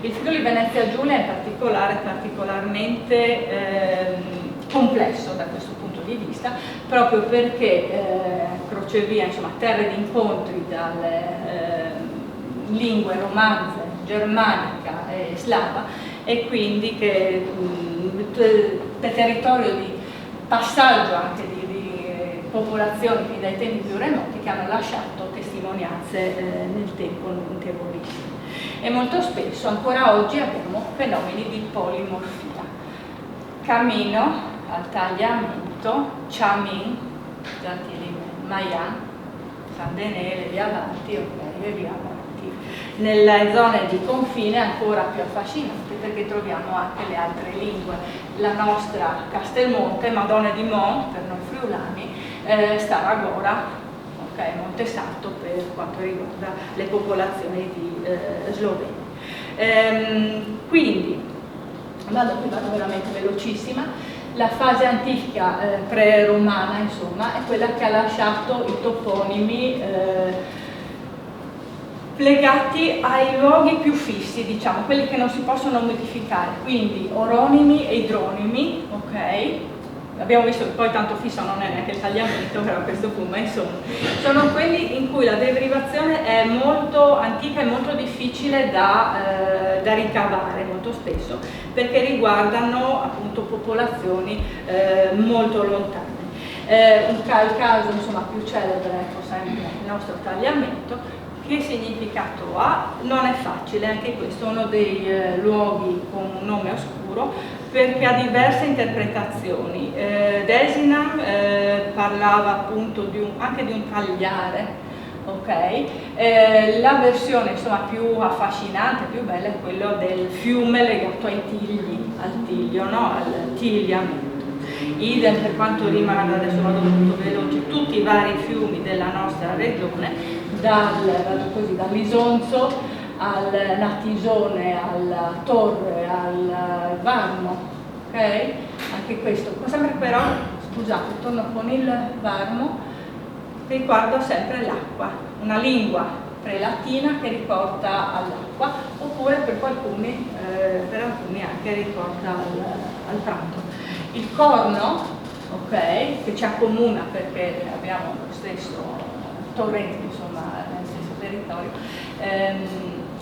Il Friuli Venezia Giulia in particolare è particolarmente complesso da questo punto di vista, proprio perché crocevia, insomma, terre di incontri dalle lingue romanze, germanica e slava, e quindi che territorio di passaggio anche di popolazioni che dai tempi più remoti che hanno lasciato testimonianze nel tempo notevolissime. E molto spesso ancora oggi abbiamo fenomeni di polimorfia. Camino al tagliamento, Chamin, Mayan, San Denele, via avanti, ok, e via avanti. Nelle zone di confine ancora più affascinanti perché troviamo anche le altre lingue. La nostra Castelmonte, Madonna di Mont per noi friulani, Staragora, ok, Montesanto per quanto riguarda le popolazioni di sloveni. Quindi vado veramente velocissima. La fase antica pre-romana, insomma, è quella che ha lasciato i toponimi legati ai luoghi più fissi, diciamo, quelli che non si possono modificare, quindi oronimi e idronimi, ok? Abbiamo visto che poi tanto fisso non è neanche il tagliamento, però a questo punto, ma insomma, sono quelli in cui la derivazione è molto antica e molto difficile da ricavare molto spesso, perché riguardano appunto popolazioni molto lontane. Il caso insomma, più celebre, ecco, sempre il nostro tagliamento. Che significato ha? Non è facile, anche questo è uno dei luoghi con un nome oscuro perché ha diverse interpretazioni. Desinam parlava appunto anche di un tagliare, ok? La versione insomma, più affascinante, più bella è quella del fiume legato ai tigli, al tiglio, no? Al tigliamento. Idem per quanto riguarda, adesso vado molto veloce, tutti i vari fiumi della nostra regione, dall'Isonzo al Natisone, alla Torre, al Varmo, ok? Anche questo, sempre però, scusate, torno con il Varmo, riguardo sempre l'acqua, una lingua prelatina che riporta all'acqua, oppure per alcuni anche riporta al prato. Il Corno, ok, che ci accomuna perché abbiamo lo stesso torrente, insomma, nel stesso territorio,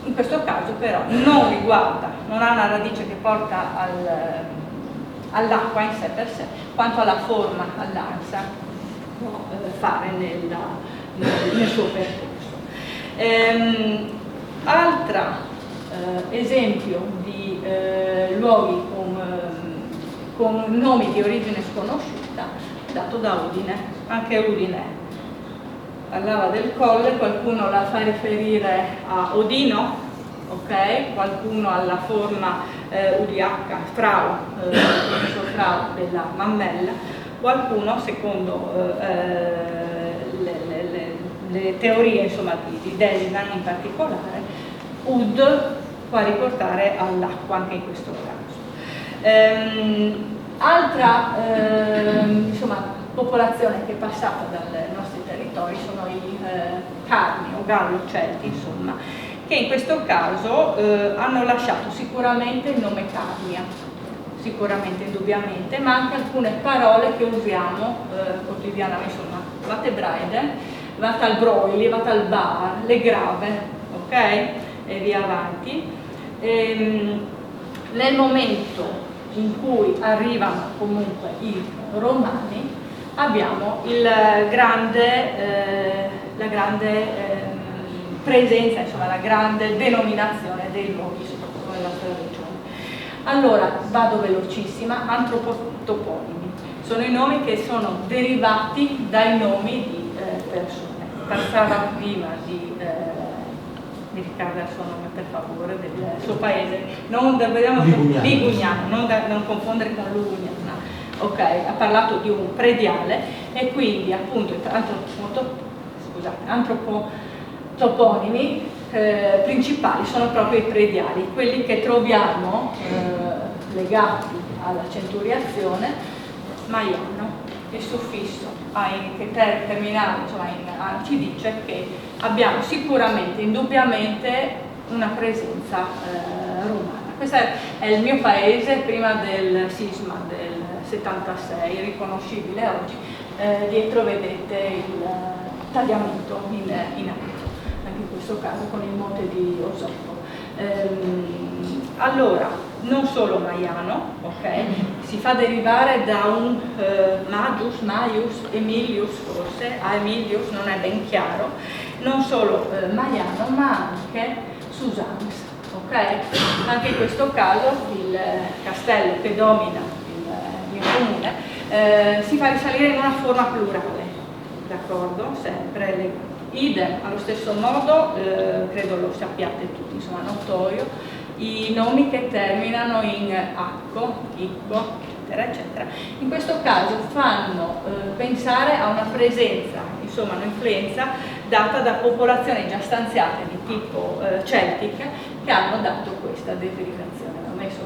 in questo caso però non ha una radice che porta all'acqua in sé per sé, quanto alla forma, all'ansa può fare nel suo percorso. Altro esempio di luoghi con nomi di origine sconosciuta dato da Udine, anche Udine parlava del colle, qualcuno la fa riferire a Odino, ok? Qualcuno alla forma udiacca, frau della mammella, qualcuno secondo le teorie insomma, di Desinan in particolare, Ud può riportare all'acqua anche in questo caso. Altra insomma, popolazione che è passata dai nostri territori sono i Carni o Gallo-Celti, insomma, che in questo caso hanno lasciato sicuramente il nome Carnia, sicuramente, indubbiamente, ma anche alcune parole che usiamo quotidianamente, insomma, Vattenbreide, Vattenbroili, Vattenbar, le grave, ok? E via avanti. Nel momento in cui arrivano comunque i romani, abbiamo la grande presenza, insomma la grande denominazione dei luoghi, soprattutto nella nostra regione. Allora, vado velocissima, antropotoponimi. Sono i nomi che sono derivati dai nomi di persone. Passava prima di Riccardo il suo nome, per favore, del suo paese, Ligugnano, non confondere con Lugugnana. Ok, ha parlato di un prediale e quindi appunto antropotoponimi principali sono proprio i prediali, quelli che troviamo legati alla centuriazione, Maiano, il suffisso che terminale, insomma, ci dice che abbiamo sicuramente, indubbiamente, una presenza romana. Questo è il mio paese prima del sisma del 76, riconoscibile oggi. Dietro vedete il tagliamento in alto, anche in questo caso con il monte di Osopo. Allora, non solo Maiano, ok? Si fa derivare da un Maius, Emilius forse, a Emilius non è ben chiaro, non solo Maiano ma anche Susanus, ok? Anche in questo caso il castello che domina il mio comune si fa risalire in una forma plurale, d'accordo? Sempre idem, allo stesso modo, credo lo sappiate tutti, insomma notorio, i nomi che terminano in acco, icco, eccetera, eccetera. In questo caso fanno pensare a una presenza, insomma un'influenza data da popolazioni già stanziate di tipo celtica che hanno dato questa derivazione. Hanno messo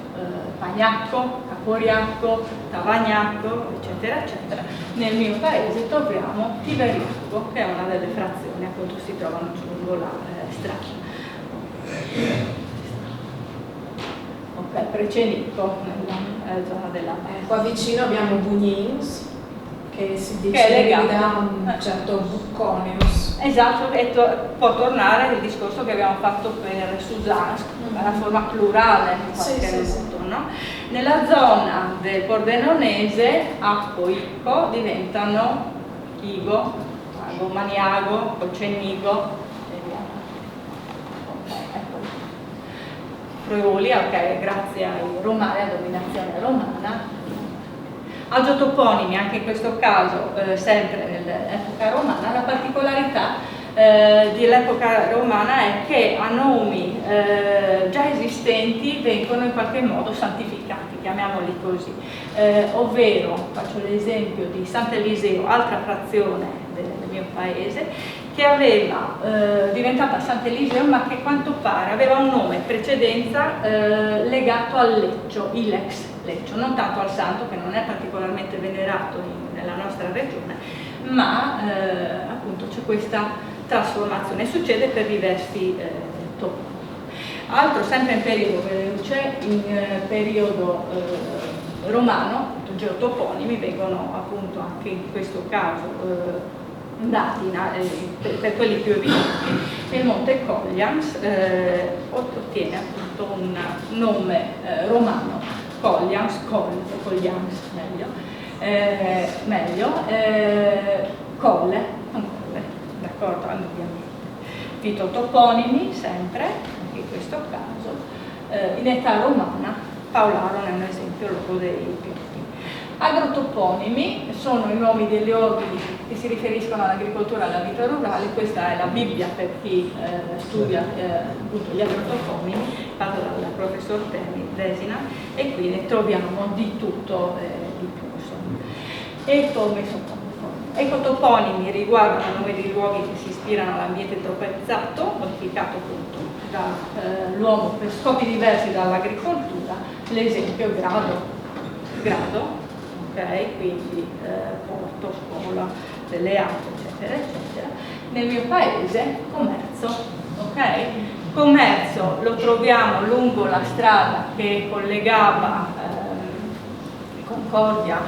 Pagnacco, Caporiacco, Tavagnacco, eccetera, eccetera. Nel mio paese troviamo Tiberiacco, che è una delle frazioni, appunto si trovano lungo la strada. Ok, Precenicco, nella zona della qua vicino abbiamo Bugnins, che si dice che è legato da un certo Bucconius. Esatto, e può tornare il discorso che abbiamo fatto per Susansk, la forma plurale in qualche modo, no? Nella zona del Pordenonese, Acco, Icco diventano Igo, Maniago, Colcenigo, Friuli, ok, grazie ai romani, alla dominazione romana. Agiotoponimi, anche in questo caso sempre nell'epoca romana. La particolarità dell'epoca romana è che a nomi già esistenti vengono in qualche modo santificati, chiamiamoli così, ovvero, faccio l'esempio di Sant'Eliseo, altra frazione del mio paese, che aveva diventata Sant'Eliseo, ma che quanto pare aveva un nome in precedenza legato al Leccio, Ilex Leccio, non tanto al santo, che non è particolarmente venerato nella nostra regione, ma appunto c'è questa trasformazione, succede per diversi toponimi. Altro, sempre in periodo veloce, in periodo romano, geotoponimi vengono appunto anche in questo caso dati per quelli più evidenti. Il monte Collians ottiene appunto un nome romano, Collians, Colle, d'accordo, ovviamente. Fitotoponimi, sempre, anche in questo caso, in età romana, Paolaro è un esempio loro dei piatti. Agrotoponimi sono i nomi dei luoghi che si riferiscono all'agricoltura e alla vita rurale. Questa è la Bibbia per chi studia appunto gli agrotoponimi, fatta dal professor Desina, e qui ne troviamo di tutto di più. Ecotoponimi riguardano i nomi dei luoghi che si ispirano all'ambiente tropizzato, modificato appunto dall'uomo per scopi diversi dall'agricoltura, l'esempio grado, ok, quindi porto, scuola, delle acque, eccetera. eccetera, eccetera. Nel mio paese, commercio, ok? Commercio lo troviamo lungo la strada che collegava Concordia,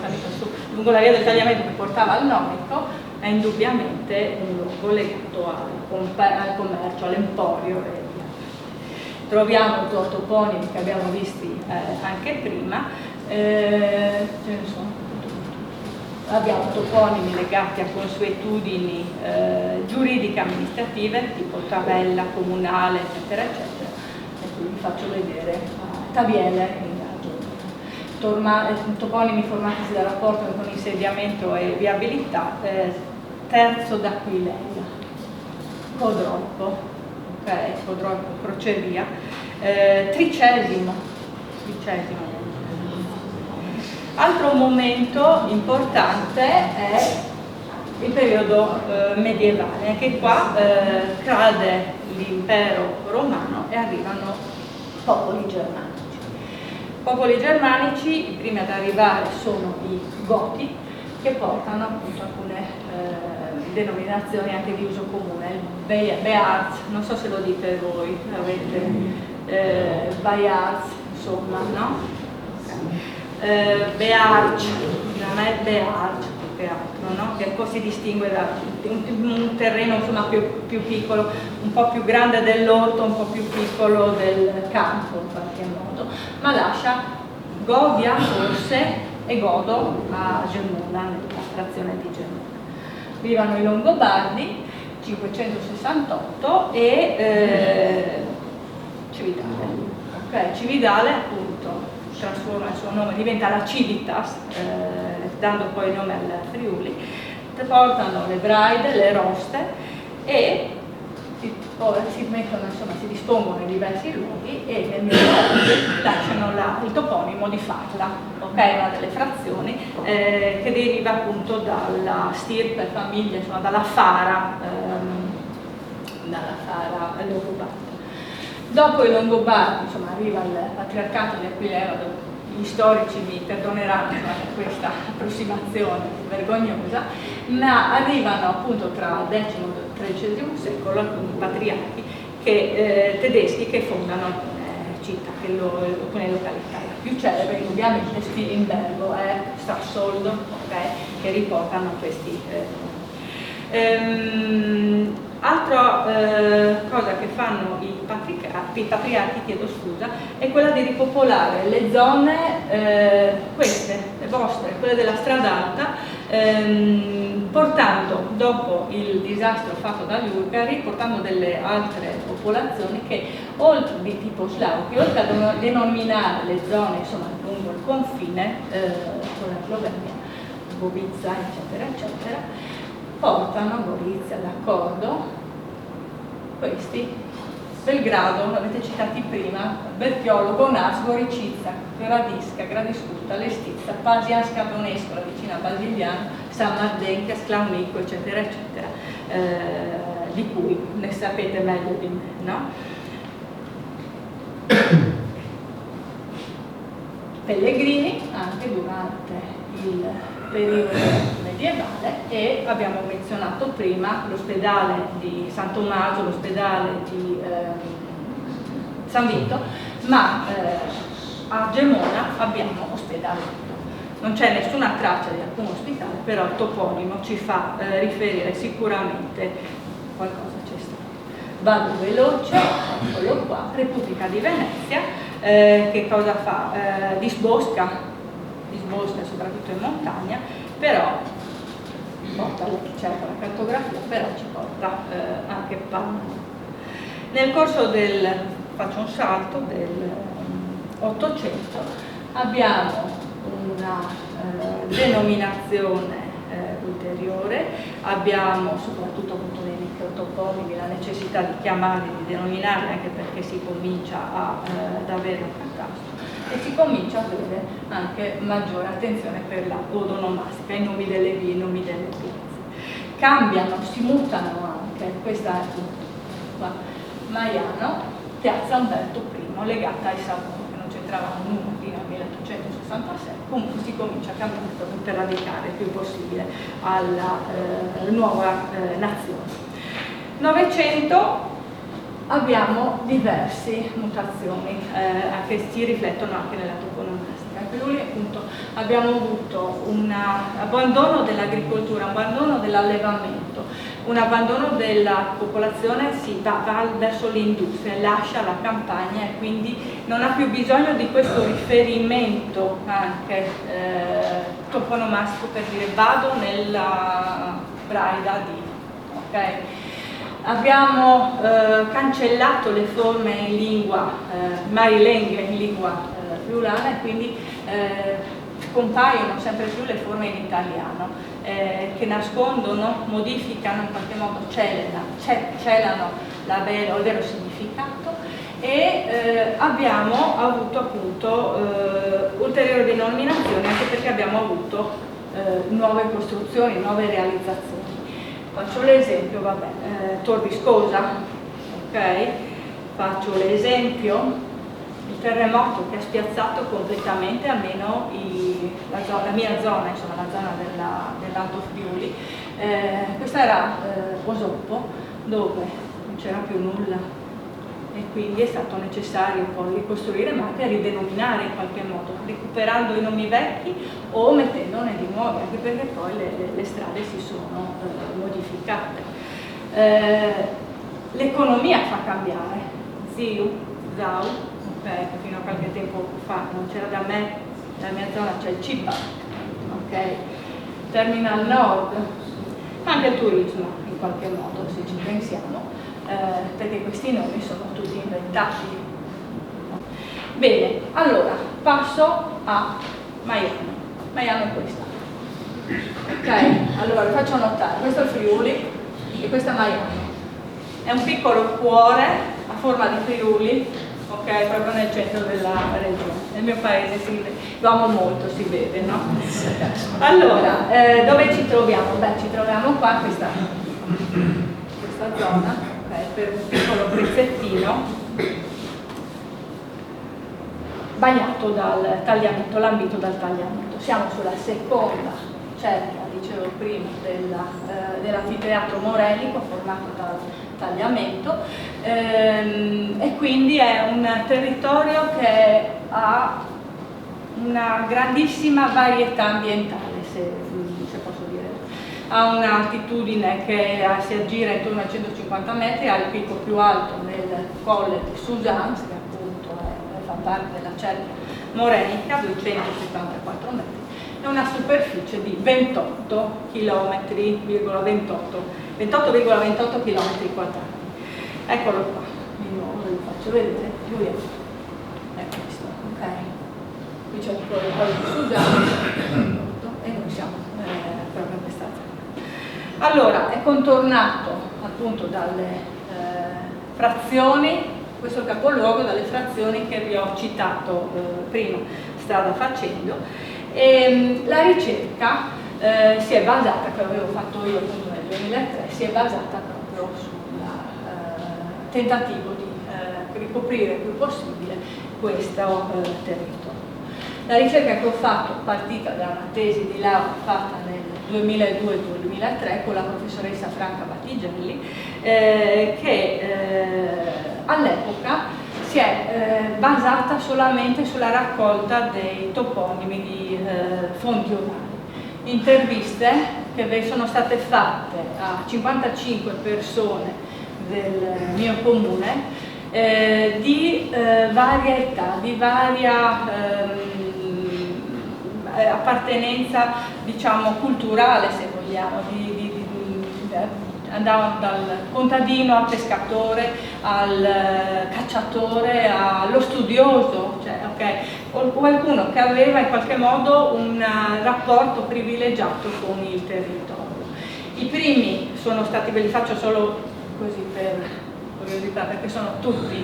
salita su, lungo la via del tagliamento che portava al Norico, è indubbiamente un luogo legato al commercio, all'emporio. Troviamo due toponimi che abbiamo visti anche prima, ce ne sono. Abbiamo toponimi legati a consuetudini giuridiche amministrative, tipo tabella comunale, eccetera, eccetera. E qui vi faccio vedere tabielle, toponimi formatisi da rapporto con insediamento e viabilità, terzo d'Aquileia, Codroico, ok, Codroico, crocevia, tricesimo. Altro momento importante è il periodo medievale, anche qua cade l'impero romano e arrivano popoli germanici. Popoli germanici, i primi ad arrivare sono i Goti, che portano appunto alcune denominazioni anche di uso comune. Bearz, non so se lo dite voi, avete Bayarz, insomma, no? Bearz, non è Bearz più che altro, no? Che poi si distingue da un terreno insomma più piccolo, un po' più grande dell'orto, un po' più piccolo del campo in qualche modo, ma lascia Govia forse e Godo a Gemona, nella frazione di Gemona. Vivono i Longobardi, 568, e Cividale. Okay, Cividale appunto trasforma il suo nome, diventa la Civitas, dando poi il nome al Friuli, portano le braide, le roste e si mettono, insomma, si dispongono in diversi luoghi e nel mio paese lasciano il toponimo di Farla, ok? Una delle frazioni che deriva appunto dalla stirpe, famiglia, insomma, dalla Fara longobarda. Dopo i Longobardi, insomma, arriva il patriarcato di Aquilea, gli storici mi perdoneranno per questa approssimazione vergognosa, ma arrivano appunto tra il X e XIII secolo alcuni patriarchi tedeschi che fondano alcune città, alcune località. La più celebre indubbiamente Spilimbergo e Strassoldo, okay, che riportano questi altra cosa che fanno i patriarchi, chiedo scusa, è quella di ripopolare le zone, queste, le vostre, quelle della strada alta, portando, dopo il disastro fatto dagli Ulgari, portando delle altre popolazioni che, oltre di tipo slauchi, oltre a denominare le zone, insomma, lungo il confine con la Slovenia, Bovizza, eccetera, eccetera, portano Gorizia, d'accordo, questi, Belgrado, l'avete citati prima, Berchiolo, Gonas, Goricizza, Gradisca, Gradiscuta, Lestizza, Pasianska, Donescola, vicino a Basigliano, San Mardenca, Sclaunico, eccetera, eccetera, di cui ne sapete meglio di me, no? Pellegrini, anche durante il periodo medievale, e abbiamo menzionato prima l'ospedale di San Tommaso, l'ospedale di San Vito, ma a Gemona abbiamo ospedale. Non c'è nessuna traccia di alcun ospitale, però il toponimo ci fa riferire sicuramente qualcosa c'è stato. Vado veloce, eccolo qua, Repubblica di Venezia, che cosa fa? Disbosca soprattutto in montagna, però porta certo la cartografia, però ci porta anche Panno. Nel corso faccio un salto, del 800 abbiamo una denominazione ulteriore, abbiamo soprattutto appunto nei microtoponimi la necessità di chiamarli, di denominarli, anche perché si comincia ad avere un catasto e si comincia a avere anche maggiore attenzione per la odonomastica, i nomi delle vie, i nomi delle piazze. Cambiano, si mutano anche, questa è qua, Maiano, piazza Umberto I, legata ai Savoni, che non c'entravano nulla fino al 1866, si comincia a cambiare per radicare il più possibile alla nuova nazione. Novecento, abbiamo diverse mutazioni che si riflettono anche nella toponomastica. In Friuli appunto abbiamo avuto un abbandono dell'agricoltura, un abbandono dell'allevamento, un abbandono della popolazione, va verso l'industria, lascia la campagna e quindi non ha più bisogno di questo riferimento anche toponomastico per dire vado nella braida di, ok? Abbiamo cancellato le forme in lingua marilenghe, in lingua friulana, e quindi compaiono sempre più le forme in italiano che nascondono, modificano, in qualche modo celano il vero significato, e abbiamo avuto appunto ulteriori denominazioni, anche perché abbiamo avuto nuove costruzioni, nuove realizzazioni. Faccio l'esempio, Tor Viscosa, ok? Faccio l'esempio, il terremoto che ha spiazzato completamente, almeno la mia zona, insomma la zona dell'Alto Friuli. Questa era Osoppo, dove non c'era più nulla, e quindi è stato necessario poi ricostruire, ma anche ridenominare in qualche modo, recuperando i nomi vecchi o mettendone di nuovi, anche perché poi le strade si sono modificate. L'economia fa cambiare. Zau, okay, che fino a qualche tempo fa non c'era da me, nella mia zona c'è il Ciba, okay. Terminal Nord, ma anche il turismo in qualche modo, se ci pensiamo. Perché questi nomi sono tutti inventati. Bene, allora passo a Maiano. Maiano è questa. Ok, allora vi faccio notare, questo è il Friuli e questa è Maiano. È un piccolo cuore a forma di Friuli, ok, proprio nel centro della regione. Nel mio paese lo amo molto, si vede, no? Allora, dove ci troviamo? Ci troviamo qua, questa zona. Per un piccolo pezzettino bagnato dal tagliamento, lambito dal tagliamento. Siamo sulla seconda cerchia, dicevo prima, dell'anfiteatro morenico formato dal tagliamento, e quindi è un territorio che ha una grandissima varietà ambientale, se posso dire. Ha un'altitudine che si aggira intorno ai 150 metri, ha il picco più alto nel colle di Susans, che appunto fa parte della cerchia morenica, 274 metri, e una superficie di 28,28 km quadrati. Eccolo qua, di nuovo ve lo faccio vedere, lui è questo, ok? Qui c'è il colle di Susans e noi siamo proprio in questa zona. Allora, è contornato appunto dalle frazioni, questo è il capoluogo, dalle frazioni che vi ho citato prima, strada facendo, e la ricerca si è basata, che avevo fatto io appunto nel 2003, si è basata proprio sul tentativo di ricoprire il più possibile questo territorio. La ricerca che ho fatto, partita da una tesi di laurea fatta nel 2002-2003 con la professoressa Franca Battigelli, che all'epoca si è basata solamente sulla raccolta dei toponimi di fonti orali. Interviste che sono state fatte a 55 persone del mio comune di varia età, di varia appartenenza, diciamo, culturale, se vogliamo, andavano dal contadino al pescatore, al cacciatore, allo studioso, cioè, okay, qualcuno che aveva in qualche modo un rapporto privilegiato con il territorio. I primi sono stati, ve li faccio solo così per curiosità, perché sono tutti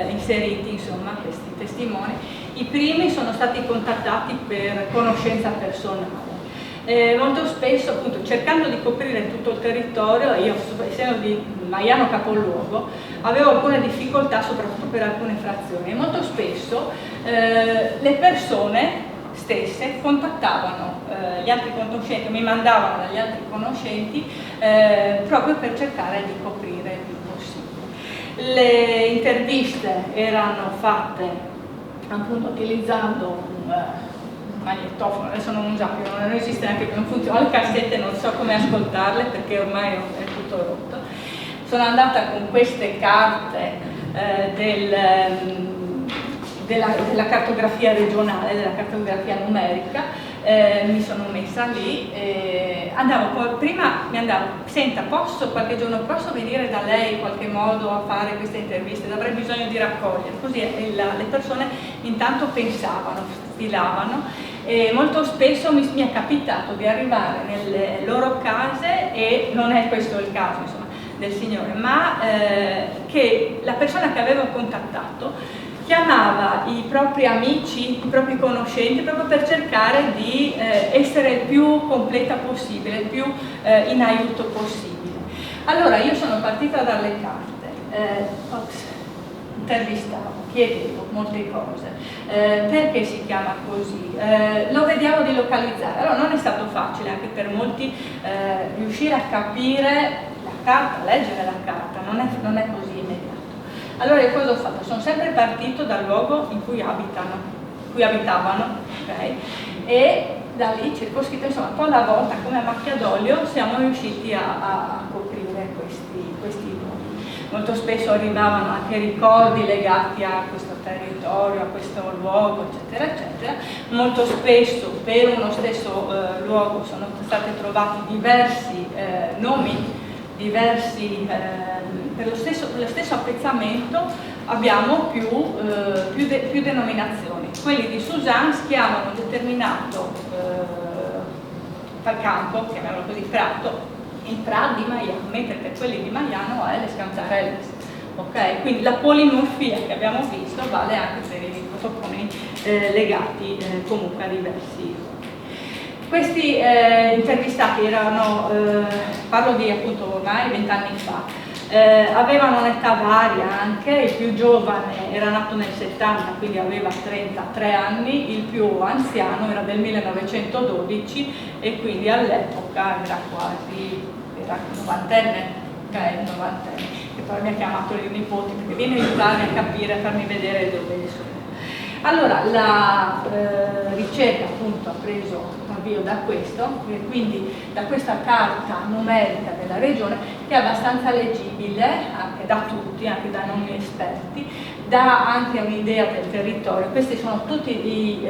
inseriti, insomma, questi testimoni. I primi sono stati contattati per conoscenza personale. Molto spesso, appunto, cercando di coprire tutto il territorio, io essendo di Maiano capoluogo, avevo alcune difficoltà soprattutto per alcune frazioni, e molto spesso le persone stesse contattavano gli altri conoscenti, mi mandavano dagli altri conoscenti proprio per cercare di coprire il più possibile. Le interviste erano fatte appunto utilizzando un magnetofono, adesso non usabile, non esiste neanche più, non funziona, le cassette non so come ascoltarle perché ormai è tutto rotto. Sono andata con queste carte della cartografia regionale, della cartografia numerica, mi sono messa lì, prima mi andavo, senta, qualche giorno posso venire da lei in qualche modo a fare queste interviste, avrei bisogno di raccogliere, così le persone intanto pensavano, stilavano, e molto spesso mi è capitato di arrivare nelle loro case, e non è questo il caso insomma del signore, ma che la persona che avevo contattato chiamava i propri amici, i propri conoscenti, proprio per cercare di essere il più completa possibile, il più in aiuto possibile. Allora io sono partita dalle carte, intervistavo, chiedevo molte cose, perché si chiama così, lo vediamo di localizzare. Allora non è stato facile anche per molti riuscire a capire la carta, leggere la carta, non è così immediato. Allora io cosa ho fatto? Sono sempre partito dal luogo in cui abitavano, okay? E da lì circoscritto, insomma, un po' alla volta, come a macchia d'olio, siamo riusciti a coprire questi luoghi. Molto spesso arrivavano anche ricordi legati a questo territorio, a questo luogo, eccetera, eccetera. Molto spesso per uno stesso luogo sono stati trovati diversi nomi, per lo stesso appezzamento abbiamo più denominazioni. Quelli di Suzanne chiamano un determinato campo, chiamiamolo così, prato, il Prat di Miami, perché quelli di Miami è le Scantarelles. Okay? Quindi la polimorfia che abbiamo visto vale anche per i toponi legati comunque a diversi. Questi intervistati erano, parlo di appunto ormai 20 anni fa, avevano un'età varia anche, il più giovane era nato nel 70, quindi aveva 33 anni, il più anziano era del 1912 e quindi all'epoca era novantenne, che poi mi ha chiamato il nipote perché viene a aiutarmi a capire, a farmi vedere dove sono. Allora la ricerca appunto ha preso avvio da questo, e quindi da questa carta numerica della regione, che è abbastanza leggibile anche da tutti, anche da non esperti, dà anche un'idea del territorio. Questi sono tutti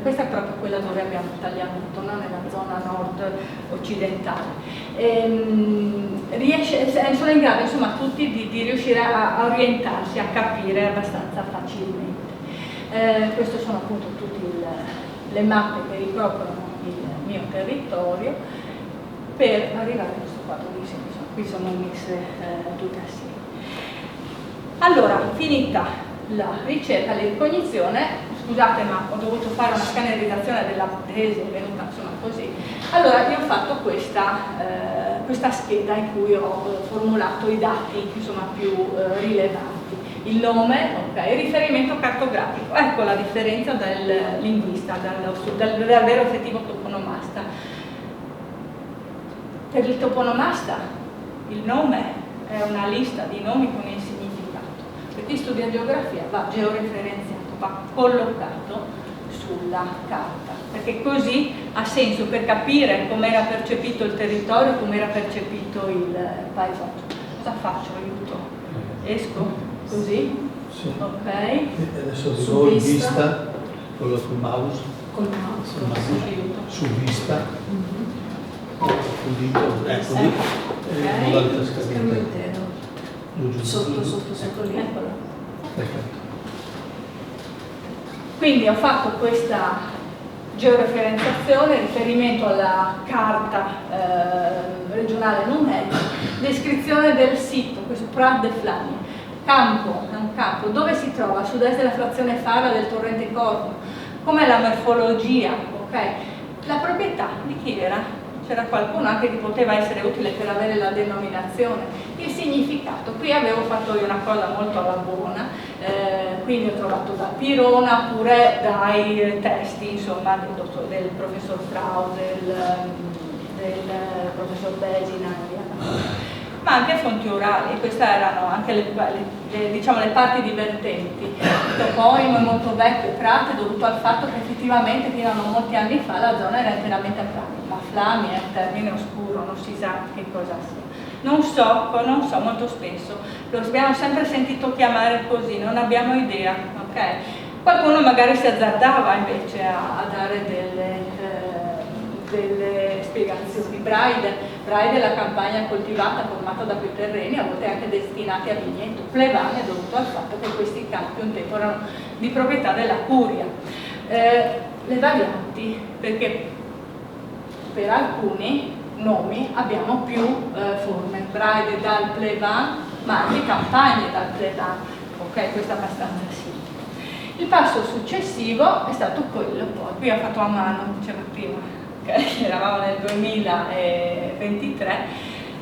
questa è proprio quella dove abbiamo tagliamuto, no? Nella zona nord occidentale. Sono in grado insomma tutti di riuscire a orientarsi, a capire abbastanza facilmente. Queste sono appunto tutte le mappe che ricoprono il mio territorio, per arrivare a questo quadro di senso. Qui sono messe tutte assieme. Allora, finita la ricerca, la ricognizione, scusate ma ho dovuto fare una scannerizzazione della tesi, è venuta insomma così. Allora io ho fatto questa scheda in cui ho formulato i dati insomma più rilevanti. Il nome, ok, il riferimento cartografico, ecco la differenza dal linguista, dal vero effettivo toponomasta. Per il toponomasta il nome è una lista di nomi con il significato, per chi studia geografia va georeferenziato, va collocato sulla carta, perché così ha senso per capire come era percepito il territorio, come era percepito il paesaggio. Cosa faccio? Aiuto? Esco? Così? Sì. Ok. E adesso dico in vista, con il mouse. Col mouse, Aiuto. Su vista. Pulito, ecco lì. Ok. Modalità schermo scadente. intero. Sotto lì. Eccolo. Perfetto. Quindi ho fatto questa georeferenziazione, riferimento alla carta regionale numerica, descrizione del sito, questo Prat de Flanie. Campo, è un campo, dove si trova? A sud-est della frazione Fara del torrente Corno. Com'è la morfologia? Okay. La proprietà di chi era? c'era qualcuno anche che poteva essere utile per avere la denominazione, il significato. Qui avevo fatto io una cosa molto alla buona, quindi ho trovato da Pirona oppure dai testi, insomma, del professor Frau, del professor Besina e via, ma anche fonti orali. Queste erano anche diciamo, le parti divertenti. Il toponimo è molto vecchio, Prate, dovuto al fatto che effettivamente fino a non molti anni fa la zona era interamente a frane, ma Flami è un termine oscuro, non si sa che cosa sia. Non so, molto spesso lo abbiamo sempre sentito chiamare così, non abbiamo idea, ok? Qualcuno magari si azzardava invece a dare delle spiegazioni. Braide è la campagna coltivata formata da più terreni, a volte anche destinati a vigneto. Plevane è dovuto al fatto che questi campi un tempo erano di proprietà della curia. Le varianti, perché per alcuni nomi abbiamo più forme, Braide dal Plevan, ma anche campagne dal Plevan, ok? Questo è abbastanza simile. Il passo successivo è stato quello, poi qui ho fatto a mano, diceva prima, eravamo nel 2023,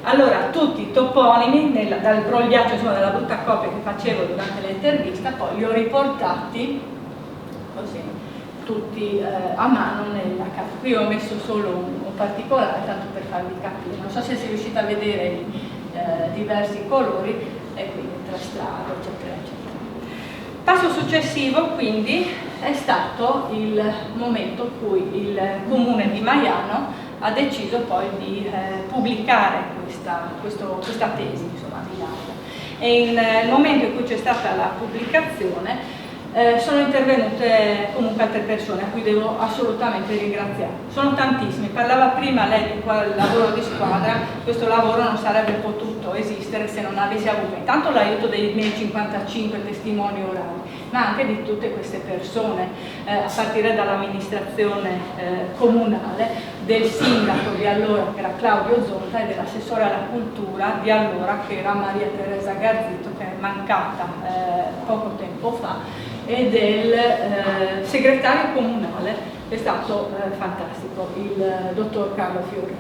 allora tutti i toponimi dal brogliaccio, insomma dalla brutta copia che facevo durante l'intervista, poi li ho riportati così tutti a mano nella carta. Qui ho messo solo un particolare tanto per farvi capire, non so se si è riuscita a vedere i diversi colori, e quindi trastrato eccetera eccetera. Passo successivo quindi è stato il momento in cui il comune di Maiano ha deciso poi di pubblicare questa tesi, insomma, di laurea. E nel momento in cui c'è stata la pubblicazione sono intervenute comunque altre persone a cui devo assolutamente ringraziare. Sono tantissime, parlava prima lei di quel lavoro di squadra, questo lavoro non sarebbe potuto esistere se non avessi avuto intanto l'aiuto dei miei 55 testimoni orali, ma anche di tutte queste persone, a partire dall'amministrazione comunale, del sindaco di allora che era Claudio Zonta e dell'assessore alla cultura di allora che era Maria Teresa Garzito, che è mancata poco tempo fa, e del segretario comunale, è stato fantastico, il dottor Carlo Fiorenzo.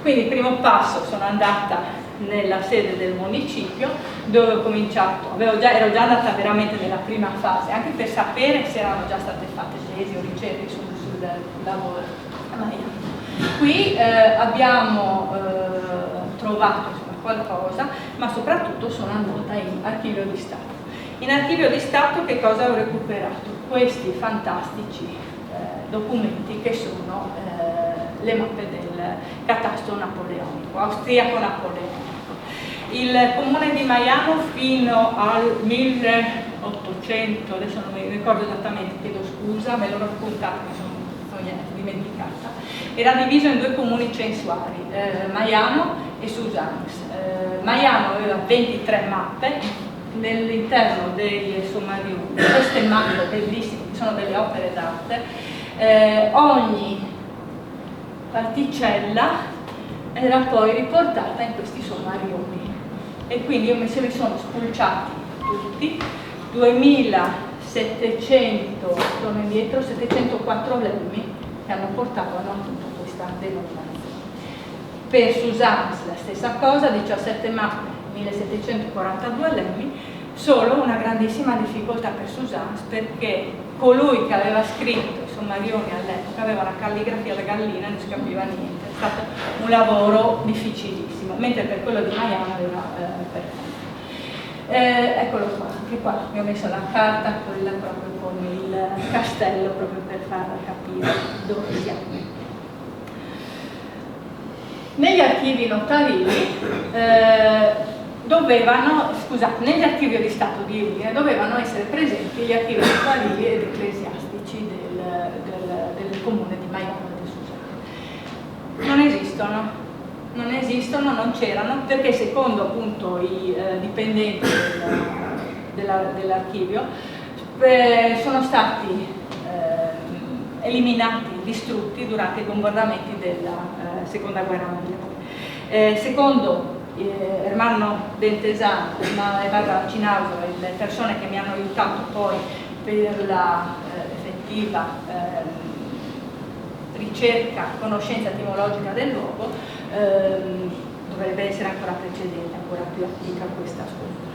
Quindi il primo passo, sono andata nella sede del municipio dove ho cominciato, ero già andata veramente nella prima fase, anche per sapere se erano già state fatte tesi o ricerche sul lavoro a Maiano. Qui abbiamo trovato insomma, qualcosa, ma soprattutto sono andata in archivio di Stato. In archivio di Stato che cosa ho recuperato? Questi fantastici documenti che sono le mappe del catasto napoleonico, austriaco-napoleonico. Il comune di Maiano fino al 1800, adesso non mi ricordo esattamente, chiedo scusa, me l'ho raccontato, mi sono dimenticata, era diviso in due comuni censuari, Maiano e Susans. Maiano aveva 23 mappe. Nell'interno dei sommarioni, queste mappe bellissime, che sono delle opere d'arte, ogni particella era poi riportata in questi sommarioni e quindi io mi sono spulciati tutti, 2700, sono indietro, 704 lemmi che hanno portato appunto questa denominazione. Per Susans la stessa cosa, 17 mappe, 1742 lemmi, solo una grandissima difficoltà per Susans perché colui che aveva scritto i sommarioni all'epoca aveva una calligrafia da gallina, non si capiva niente, è stato un lavoro difficilissimo, mentre per quello di Maiano aveva perfetto. Eccolo qua, anche qua mi ho messo la carta, quella proprio con il castello, proprio per farla capire dove siamo. Negli archivi notarili negli archivi di Stato di Emilia dovevano essere presenti gli archivi notarili ed ecclesiastici del comune di Maiano e di Susano. Non esistono, non c'erano, perché secondo appunto i dipendenti dell'archivio sono stati eliminati, distrutti durante i bombardamenti della seconda guerra mondiale. Secondo Ermanno Dentesano e Barbara Cinauso e le persone che mi hanno aiutato aiutato poi per la effettiva, come si dice, distruzione, insomma, della seconda guerra mondiale. Secondo Ermanno Dentesano e Barbara Cinauso e le persone che mi hanno aiutato poi per la effettiva distruzione, insomma, della seconda guerra mondiale. ricerca, conoscenza etimologica del luogo, dovrebbe essere ancora precedente, ancora più antica questa scomparsa.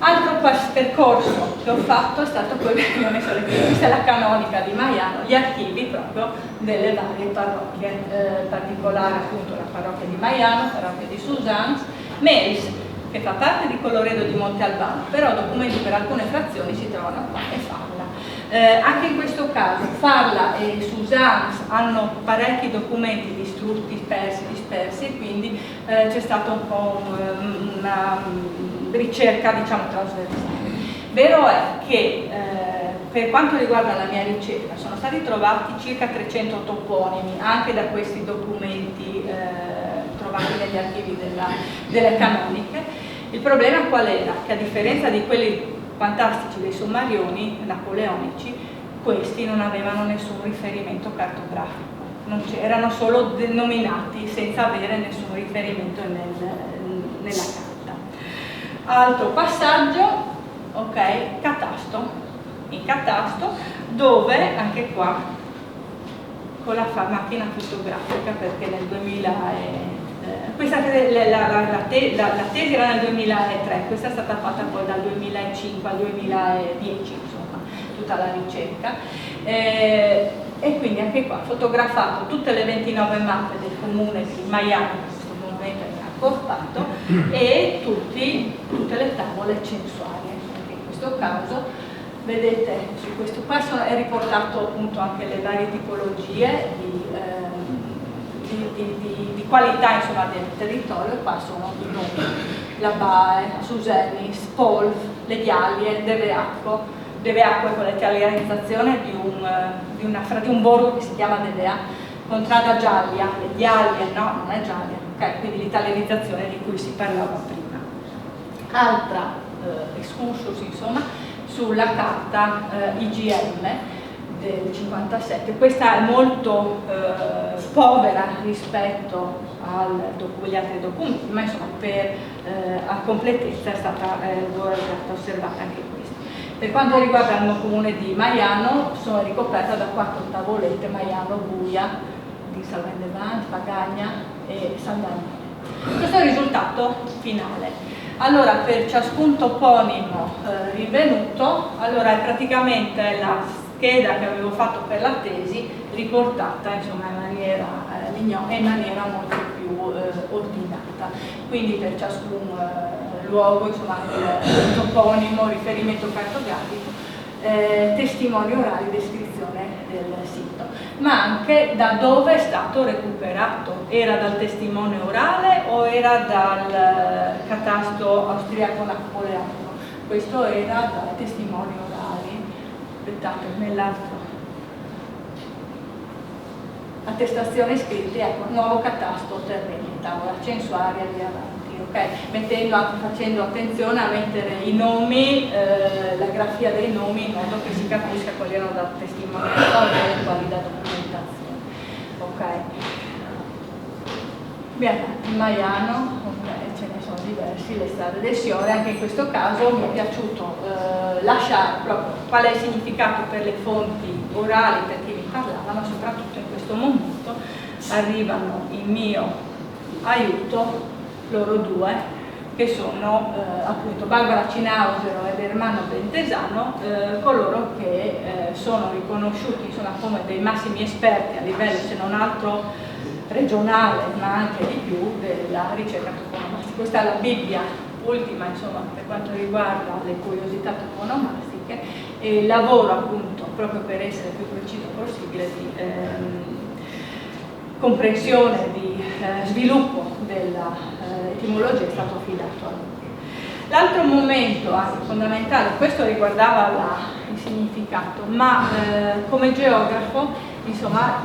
Altro percorso che ho fatto è stato quello che ho messo questa è la canonica di Maiano, gli archivi proprio delle varie parrocchie, in particolare appunto la parrocchia di Maiano, la parrocchia di Suzans, Meris, che fa parte di Colloredo di Monte Albano, però documenti per alcune frazioni si trovano qua, e Farla. Anche in questo caso Farla e Suzans hanno parecchi documenti distrutti, dispersi, e quindi c'è stata un po' una ricerca, diciamo, trasversale. Vero è che per quanto riguarda la mia ricerca sono stati trovati circa 300 toponimi anche da questi documenti trovati negli archivi delle canoniche. Il problema qual era? Che a differenza di quelli fantastici dei sommarioni napoleonici, questi non avevano nessun riferimento cartografico, erano solo denominati senza avere nessun riferimento nella carta. Altro passaggio, ok, catasto. In catasto, dove anche qua con la macchina fotografica, perché nel 2000 questa la tesi era nel 2003, questa è stata fatta poi dal 2005 al 2010, insomma, tutta la ricerca, e quindi anche qua fotografato tutte le 29 mappe del comune di Maiano, che in questo momento è accorpato, e tutte le tavole censuarie. Anche in questo caso vedete, su questo qua è riportato appunto anche le varie tipologie di qualità, insomma, del territorio. Qua sono i nomi: la Bae, Susenis, Polf, le Ghialie, Deveacco. Deveacco è con l'italianizzazione di un borgo che si chiama Devea, Contrada Gialia, le Ghialie, no, non è Gialia, okay? Quindi l'italianizzazione di cui si parlava prima. Altra excursus, insomma, sulla carta IGM del 57. Questa è molto povera rispetto agli altri documenti, ma insomma a completezza è stata osservata anche questa. Per quanto riguarda il mio comune di Maiano, sono ricoperta da 4 tavolette: Maiano, Buia, di Salvendevant, Pagagna e San Daniele. Questo è il risultato finale. Allora, per ciascun toponimo rinvenuto, allora è praticamente la scheda che avevo fatto per la tesi riportata, insomma, in maniera molto più ordinata. Quindi per ciascun luogo, insomma, il toponimo, riferimento cartografico, testimoni orali, descrizione del sito, ma anche da dove è stato recuperato. Era dal testimone orale o era dal catasto austriaco napoleonico? Questo era dai testimoni orali. Aspettate, nell'altro, attestazioni scritte, ecco, nuovo catasto terreni, tavola censuaria di avanti, ok? Facendo attenzione a mettere i nomi, la grafia dei nomi, in modo che si capisca quali erano da testimone e quali da documentazione, ok? Bene, il Maiano, ok, ce ne sono diversi, le strade del Siore. Anche in questo caso mi è piaciuto lasciare proprio qual è il significato per le fonti orali, per chi mi parlava, ma soprattutto in questo momento arrivano in mio aiuto loro due, che sono appunto Barbara Cinausero ed Ermanno Bentesano, coloro che sono riconosciuti, insomma, come dei massimi esperti a livello, se non altro regionale, ma anche di più, della ricerca toponomastica. Questa è la Bibbia ultima, insomma, per quanto riguarda le curiosità toponomastiche, e il lavoro, appunto, proprio per essere più preciso possibile, di comprensione, di sviluppo dell'etimologia è stato affidato a lui. L'altro momento anche fondamentale, questo riguardava il significato, ma come geografo, insomma,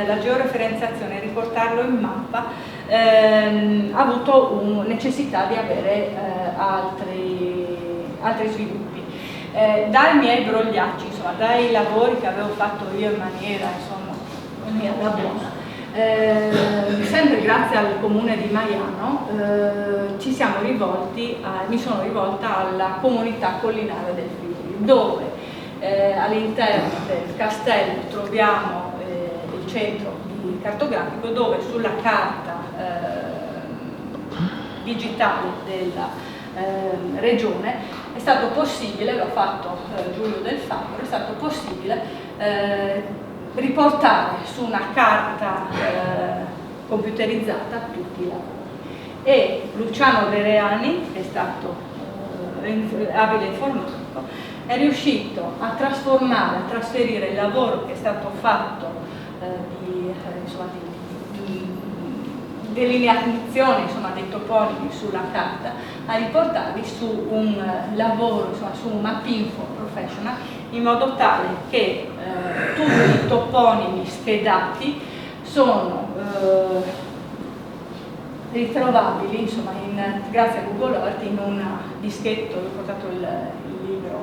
la georeferenziazione, riportarlo in mappa, ha avuto necessità di avere altri sviluppi. Dai miei brogliacci, insomma, dai lavori che avevo fatto io in maniera, insomma, da buona, sempre grazie al comune di Maiano, mi sono rivolta alla comunità collinare del Friuli, dove all'interno del castello troviamo il centro cartografico dove sulla carta digitale della regione è stato possibile, l'ha fatto Giulio Del Fabbro, è stato possibile riportare su una carta computerizzata tutti i lavori. E Luciano Bereani, che è stato abile informatico, è riuscito a trasformare, a trasferire il lavoro che è stato fatto di delineazione dei toponimi sulla carta, a riportarli su un lavoro, su un Mapinfo Professional, in modo tale che tutti i toponimi schedati sono ritrovabili grazie a Google Earth in un dischetto. Ho portato il libro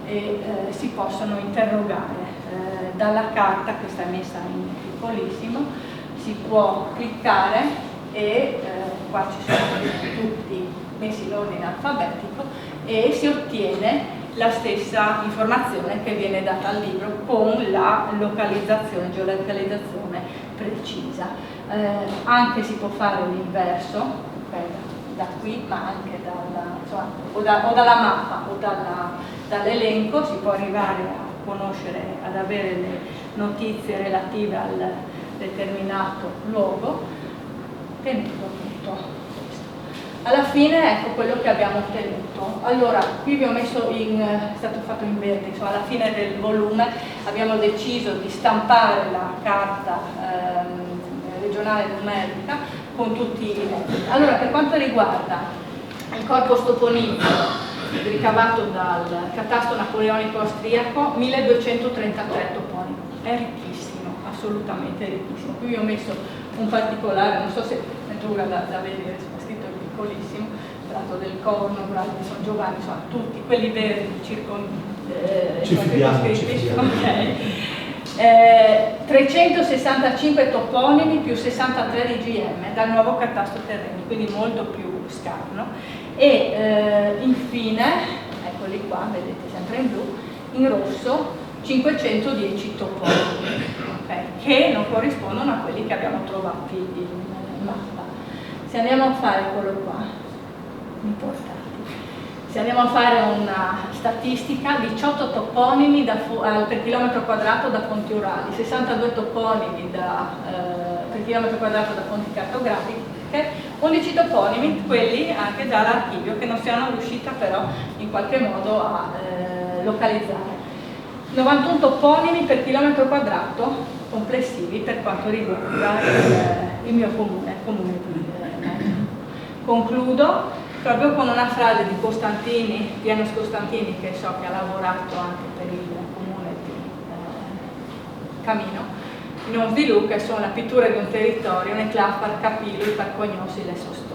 e si possono interrogare dalla carta. Questa è messa in piccolissimo, si può cliccare e qua ci sono tutti messi in ordine alfabetico e si ottiene la stessa informazione che viene data al libro con la localizzazione, geolocalizzazione precisa. Anche si può fare l'inverso, da qui, ma anche dalla mappa o dall'elenco si può arrivare a conoscere, ad avere le notizie relative al determinato luogo, tenendo tutto questo. Alla fine ecco quello che abbiamo ottenuto. Allora, qui vi ho messo è stato fatto in verde, alla fine del volume abbiamo deciso di stampare la carta regionale numerica con tutti i metodi. Allora, per quanto riguarda il corpus toponimico ricavato dal catasto napoleonico austriaco, 1233 toponimi, è ricchissimo, assolutamente ricchissimo. Qui vi ho messo un particolare, non so se è dura da vedere, è scritto piccolissimo, Prato del Corno, Prato di San Giovanni, tutti quelli verdi, ci fidiamo. 365 toponimi più 63 di GM dal nuovo catasto terreni, quindi molto più scarno. E infine, eccoli qua, vedete sempre in blu, in rosso 510 toponimi, che non corrispondono a quelli che abbiamo trovati in mappa. Se andiamo a fare quello qua, importante. Se andiamo a fare una statistica, 18 toponimi per chilometro quadrato da fonti orali, 62 toponimi per chilometro quadrato da fonti cartografiche, 11 toponimi, quelli anche dall'archivio, che non siamo riuscita però in qualche modo a localizzare. 91 toponimi per chilometro quadrato complessivi per quanto riguarda il mio comune di Concludo proprio con una frase di Enos Costantini, che so che ha lavorato anche per il comune di Camino, non sviluppa, che sono la pittura di un territorio, ne clappar capillo, per cognosi le sue storie.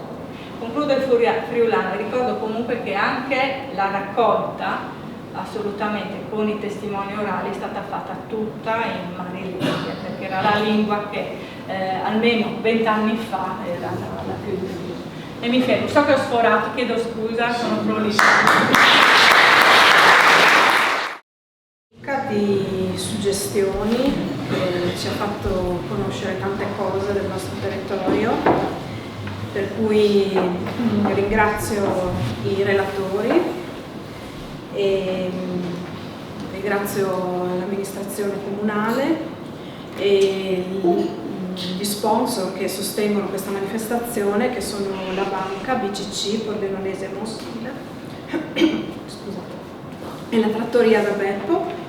Concludo il friulano, ricordo comunque che anche la raccolta, assolutamente con i testimoni orali, è stata fatta tutta in marilingue, perché era la lingua che almeno 20 anni fa era la più diffusa. E mi fermo, so che ho sforato, chiedo scusa, sono prolissa. Di suggestioni che ci ha fatto conoscere tante cose del nostro territorio, per cui ringrazio i relatori e ringrazio l'amministrazione comunale e gli sponsor che sostengono questa manifestazione, che sono la banca BCC Pordenonese Mosile e la trattoria da Beppo.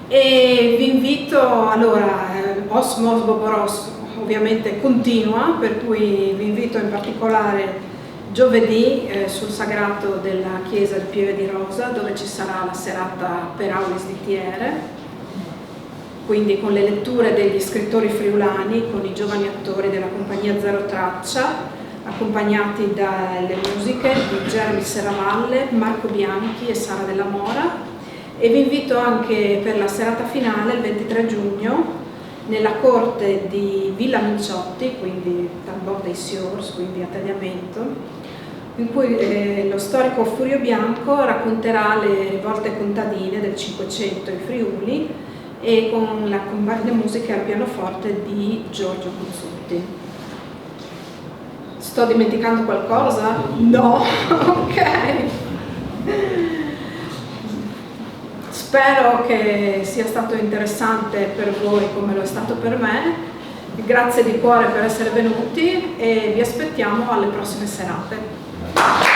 E vi invito, allora, Osmos Boboros ovviamente continua, per cui vi invito in particolare giovedì sul sagrato della chiesa di Pieve di Rosa, dove ci sarà la serata per Aulis di Thiere, quindi con le letture degli scrittori friulani, con i giovani attori della compagnia Zero Traccia, accompagnati dalle musiche di Jeremy Serravalle, Marco Bianchi e Sara Della Mora. E vi invito anche per la serata finale, il 23 giugno, nella corte di Villa Minciotti, quindi Tambor dei Siors, quindi a Tagliamento, in cui lo storico Furio Bianco racconterà le rivolte contadine del Cinquecento in Friuli e con la convegna musica al pianoforte di Giorgio Consutti. Sto dimenticando qualcosa? No, ok. Spero che sia stato interessante per voi come lo è stato per me. Grazie di cuore per essere venuti e vi aspettiamo alle prossime serate.